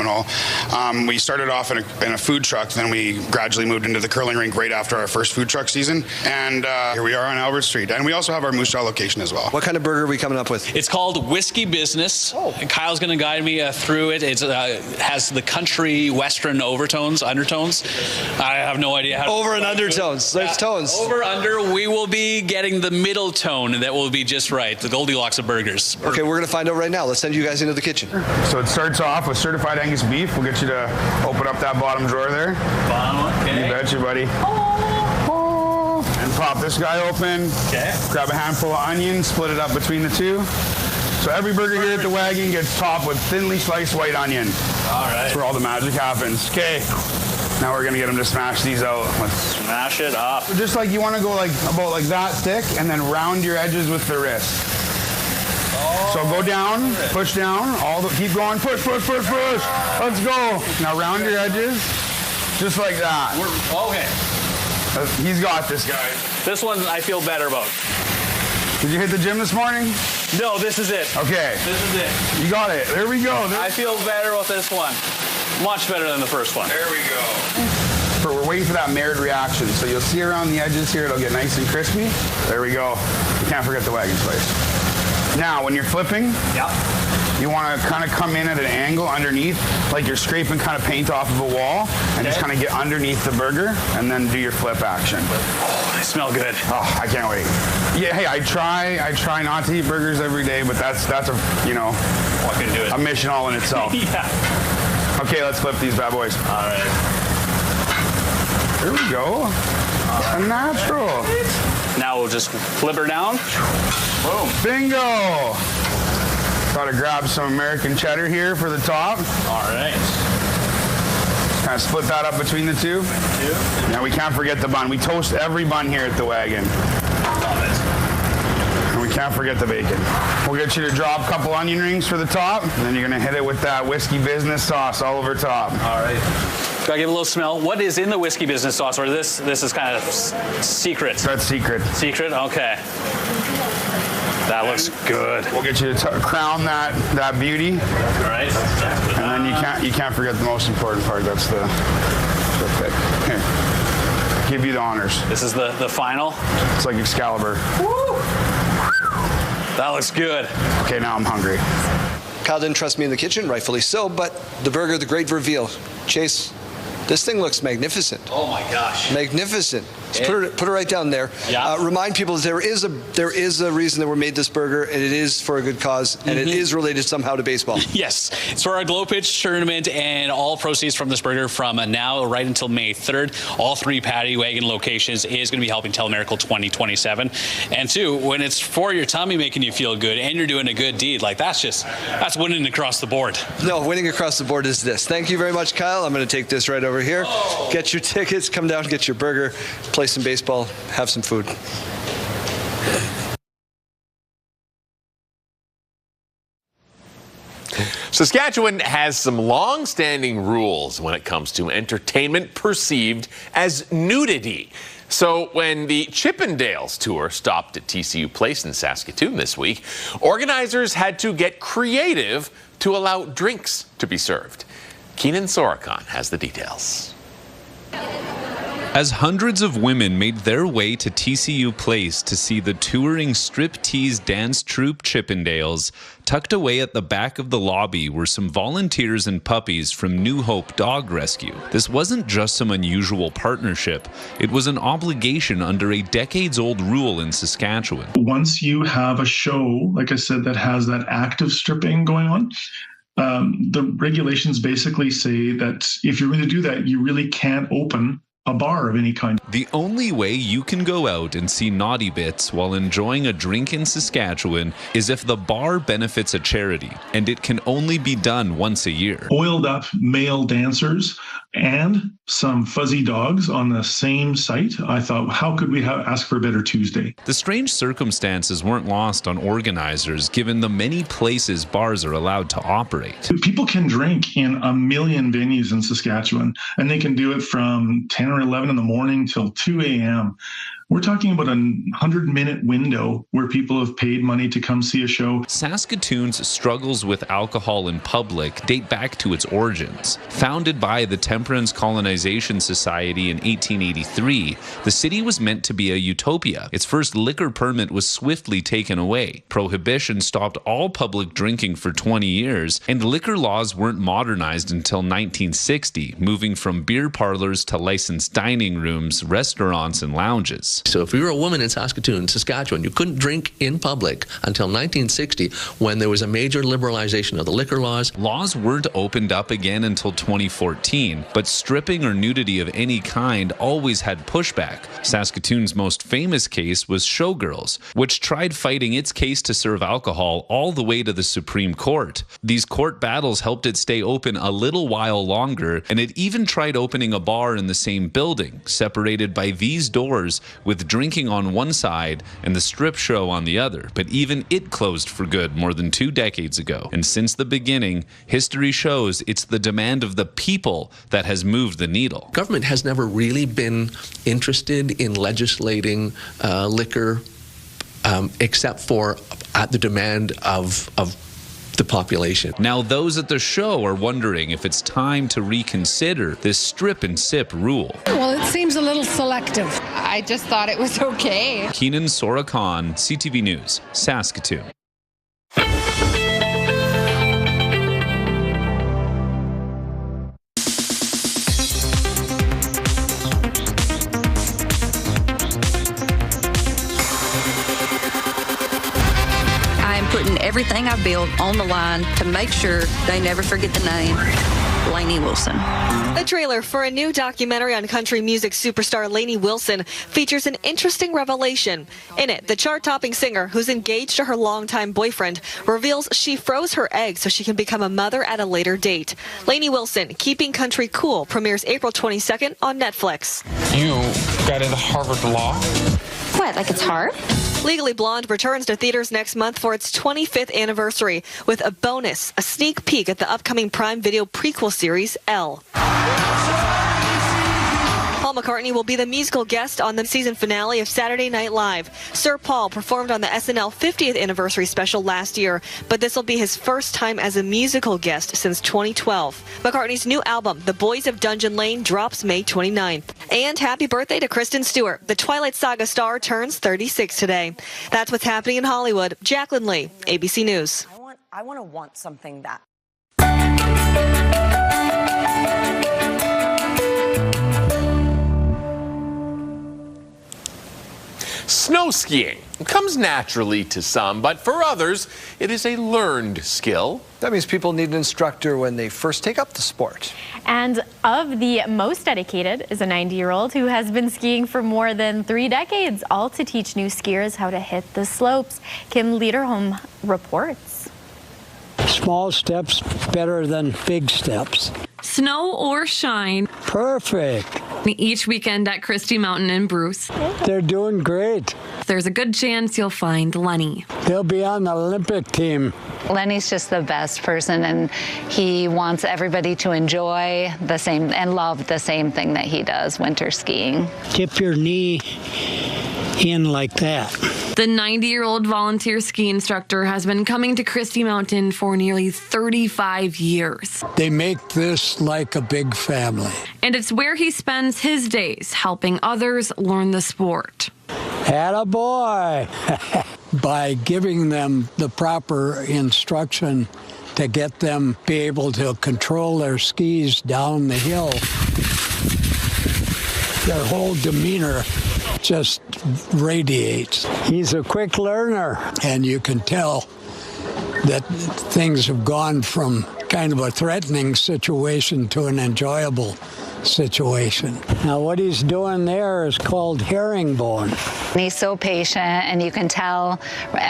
We started off in a food truck, then we gradually moved into the curling rink right after our first food truck season, and here we are on Albert Street. And we also have our Moose Jaw location as well. What kind of burger are we coming up with? It's called Whiskey Business. And Kyle's going to guide me through it. It has the country western undertones. I have no idea how to... Over and undertones. There's tones. Over, under. We will be getting the middle tone that will be just right. The Goldilocks of burgers. Okay, we're going to find out right now. Let's send you guys into the kitchen. So it starts off with certified Angus beef. We'll get you to open up that bottom drawer there. Bottom one, okay. You betcha, buddy. And pop this guy open. Okay. Grab a handful of onion, split it up between the two. So every burger here at the Wagon gets topped with thinly sliced white onion. All right. That's where all the magic happens. Okay. Now we're gonna get them to smash these out. Smash it up. So just like you want to go about that thick, and then round your edges with the wrist. So go down, push down, keep going, push. Let's go. Now round your edges, just like that. Okay. He's got this, guy. This one I feel better about. Did you hit the gym this morning? No, this is it. Okay. This is it. You got it. There we go. I feel better with this one. Much better than the first one. There we go. We're waiting for that marred reaction. So you'll see around the edges here, it'll get nice and crispy. There we go. You can't forget the Wagon spice. Now, when you're flipping, you want to kind of come in at an angle underneath, like you're scraping kind of paint off of a wall, and just kind of get underneath the burger, and then do your flip action. Oh, they smell good. Oh, I can't wait. Yeah, hey, I try not to eat burgers every day, but that's a I can do it. A mission all in itself. Yeah. Okay, let's flip these bad boys. All right. There we go. A natural. Now we'll just flip her down. Boom. Bingo. Gotta grab some American cheddar here for the top. All right. Kind of split that up between the two. Now we can't forget the bun. We toast every bun here at the Wagon. Love it. And we can't forget the bacon. We'll get you to drop a couple onion rings for the top, and then you're gonna hit it with that Whiskey Business sauce all over top. All right. Gotta give a little smell. What is in the Whiskey Business sauce? Or this is kind of secret? That's secret. Secret? Okay. That looks good. We'll get you to crown that beauty. All right. And then you can't forget the most important part. That's the pick. Here. Give you the honors. This is the final? It's like Excalibur. Woo! That looks good. Okay, now I'm hungry. Kyle didn't trust me in the kitchen, rightfully so, but the burger, the great reveal. Chase, this thing looks magnificent. Oh my gosh. Magnificent. Just put it right down there. Yeah. Remind people there is a reason that we made this burger, and it is for a good cause, and it is related somehow to baseball. Yes. It's for our Glow Pitch Tournament, and all proceeds from this burger from now right until May 3rd, all 3 Paddy Wagon locations is going to be helping Telemiracle 2027. And 2, when it's for your tummy making you feel good and you're doing a good deed, like that's winning across the board. No, winning across the board is this. Thank you very much, Kyle. I'm going to take this right over here. Oh. Get your tickets, come down, get your burger, play some baseball, have some food. Saskatchewan has some long-standing rules when it comes to entertainment perceived as nudity. So when the Chippendales tour stopped at TCU Place in Saskatoon this week, organizers had to get creative to allow drinks to be served. Keenan Sorokhan has the details. As hundreds of women made their way to TCU Place to see the touring striptease dance troupe Chippendales, tucked away at the back of the lobby were some volunteers and puppies from New Hope Dog Rescue. This wasn't just some unusual partnership. It was an obligation under a decades-old rule in Saskatchewan. Once you have a show, like I said, that has that active stripping going on, the regulations basically say that if you're going to do that, you really can't open a bar of any kind. The only way you can go out and see naughty bits while enjoying a drink in Saskatchewan is if the bar benefits a charity, and it can only be done once a year. Oiled up male dancers and some fuzzy dogs on the same site. I thought, how could we ask for a better Tuesday? The strange circumstances weren't lost on organizers, given the many places bars are allowed to operate. People can drink in a million venues in Saskatchewan, and they can do it from 10 or 11 in the morning till 2 a.m. We're talking about a 100-minute window where people have paid money to come see a show. Saskatoon's struggles with alcohol in public date back to its origins. Founded by the Temperance Colonization Society in 1883, the city was meant to be a utopia. Its first liquor permit was swiftly taken away. Prohibition stopped all public drinking for 20 years, and liquor laws weren't modernized until 1960, moving from beer parlors to licensed dining rooms, restaurants, and lounges. So if you were a woman in Saskatchewan, you couldn't drink in public until 1960, when there was a major liberalization of the liquor laws. Laws weren't opened up again until 2014, but stripping or nudity of any kind always had pushback. Saskatoon's most famous case was Showgirls, which tried fighting its case to serve alcohol all the way to the Supreme Court. These court battles helped it stay open a little while longer, and it even tried opening a bar in the same building, separated by these doors, with drinking on one side and the strip show on the other. But even it closed for good more than 2 decades ago. And since the beginning, history shows it's the demand of the people that has moved the needle. Government has never really been interested in legislating liquor except for at the demand of the population. Now those at the show are wondering if it's time to reconsider this strip and sip rule. Well, it seems a little selective. I just thought it was okay. Keenan Sorokhan, CTV News, Saskatoon. Putting everything I build on the line to make sure they never forget the name, Lainey Wilson. The trailer for a new documentary on country music superstar Lainey Wilson features an interesting revelation. In it, the chart-topping singer, who's engaged to her longtime boyfriend, reveals she froze her egg so she can become a mother at a later date. Lainey Wilson, Keeping Country Cool, premieres April 22nd on Netflix. You got into Harvard Law? What, like it's hard? Legally Blonde returns to theaters next month for its 25th anniversary with a bonus, a sneak peek at the upcoming Prime Video prequel series, Elle. Paul McCartney will be the musical guest on the season finale of Saturday Night Live. Sir Paul performed on the SNL 50th anniversary special last year, but this will be his first time as a musical guest since 2012. McCartney's new album, The Boys of Dungeon Lane, drops May 29th. And happy birthday to Kristen Stewart. The Twilight Saga star turns 36 today. That's what's happening in Hollywood. Jacqueline Lee, ABC News. I want something that. Snow skiing comes naturally to some, but for others, it is a learned skill. That means people need an instructor when they first take up the sport. And of the most dedicated is a 90-year-old who has been skiing for more than 3 decades, all to teach new skiers how to hit the slopes. Kim Lederholm reports. Small steps better than big steps. Snow or shine. Perfect. Each weekend at Christie Mountain in Bruce. They're doing great. there's a good chance you'll find Lenny. They'll be on the Olympic team. Lenny's just the best person, and he wants everybody to enjoy the same and love the same thing that he does, winter skiing. Tip your knee in like that. The 90-year-old volunteer ski instructor has been coming to Christie Mountain for nearly 35 years. They make this like a big family. And it's where he spends his days helping others learn the sport. Attaboy! By giving them the proper instruction to get them be able to control their skis down the hill, their whole demeanor just radiates. He's a quick learner, and you can tell that things have gone from kind of a threatening situation to an enjoyable situation. Now what he's doing there is called herringbone. He's so patient, and you can tell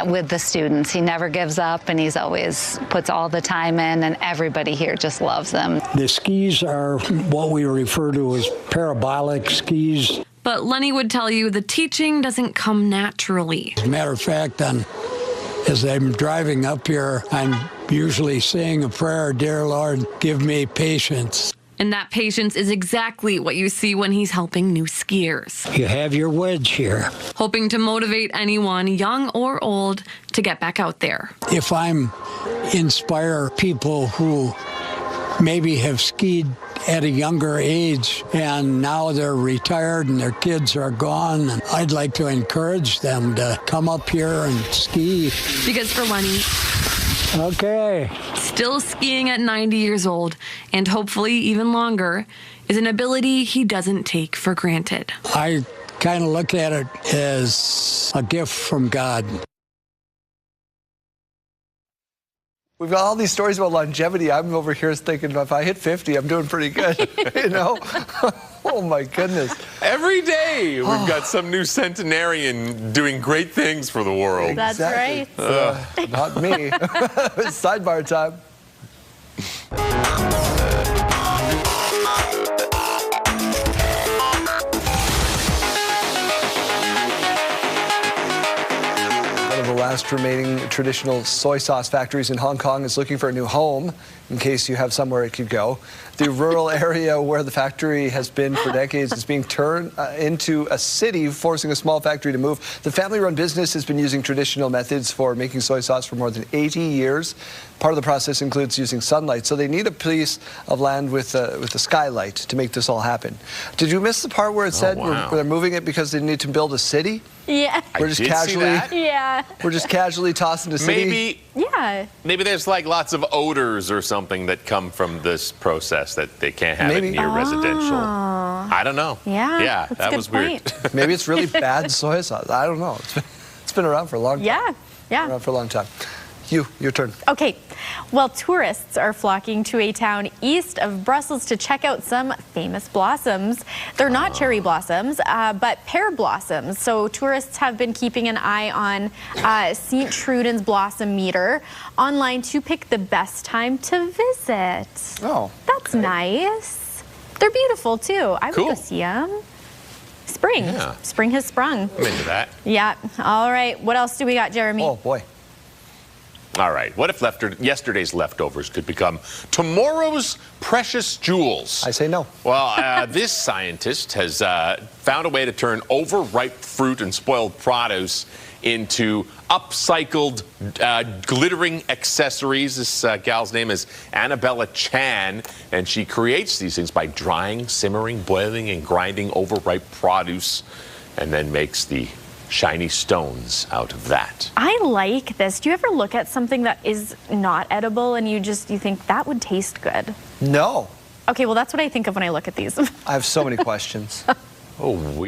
with the students. He never gives up, and he's always puts all the time in, and everybody here just loves him. The skis are what we refer to as parabolic skis. But Lenny would tell you the teaching doesn't come naturally. As a matter of fact, as I'm driving up here, I'm usually saying a prayer, "Dear Lord, give me patience." And that patience is exactly what you see when he's helping new skiers. You have your wedge here. Hoping to motivate anyone, young or old, to get back out there. If I'm inspire people who maybe have skied at a younger age and now they're retired and their kids are gone, and I'd like to encourage them to come up here and ski. Because for Lenny, okay, still skiing at 90 years old, and hopefully even longer, is an ability he doesn't take for granted. I kind of look at it as a gift from God. We've got all these stories about longevity. I'm over here thinking, if I hit 50, I'm doing pretty good, you know? Oh, my goodness. Every day we've got some new centenarian doing great things for the world. That's right. Not me. Sidebar time. One of the last remaining traditional soy sauce factories in Hong Kong is looking for a new home, in case you have somewhere it could go. The rural area where the factory has been for decades is being turned into a city, forcing a small factory to move. The family-run business has been using traditional methods for making soy sauce for more than 80 years. Part of the process includes using sunlight, so they need a piece of land with a skylight to make this all happen. Did you miss the part where it said where they're moving it because they need to build a city? Yeah. We're just casually, yeah. We're just casually tossing a city. Maybe there's like lots of odors or something that come from this process that they can't have it near residential. I don't know. Yeah. That was weird. Maybe it's really bad soy sauce. I don't know. It's been around for a long time. Yeah. Around for a long time. Your turn. Okay. Well, tourists are flocking to a town east of Brussels to check out some famous blossoms. They're not cherry blossoms, but pear blossoms. So tourists have been keeping an eye on St. Truden's blossom meter online to pick the best time to visit. Oh. That's nice. They're beautiful, too. I would go see them. Spring. Yeah. Spring has sprung. I'm into that. Yeah. All right. What else do we got, Jeremy? Oh, boy. All right. What if yesterday's leftovers could become tomorrow's precious jewels? I say no. Well, this scientist has found a way to turn overripe fruit and spoiled produce into upcycled glittering accessories. This gal's name is Annabella Chan, and she creates these things by drying, simmering, boiling, and grinding overripe produce, and then makes the shiny stones out of that. I like this. Do you ever look at something that is not edible and you think that would taste good? No. Okay, well, that's what I think of when I look at these. I have so many questions. Oh,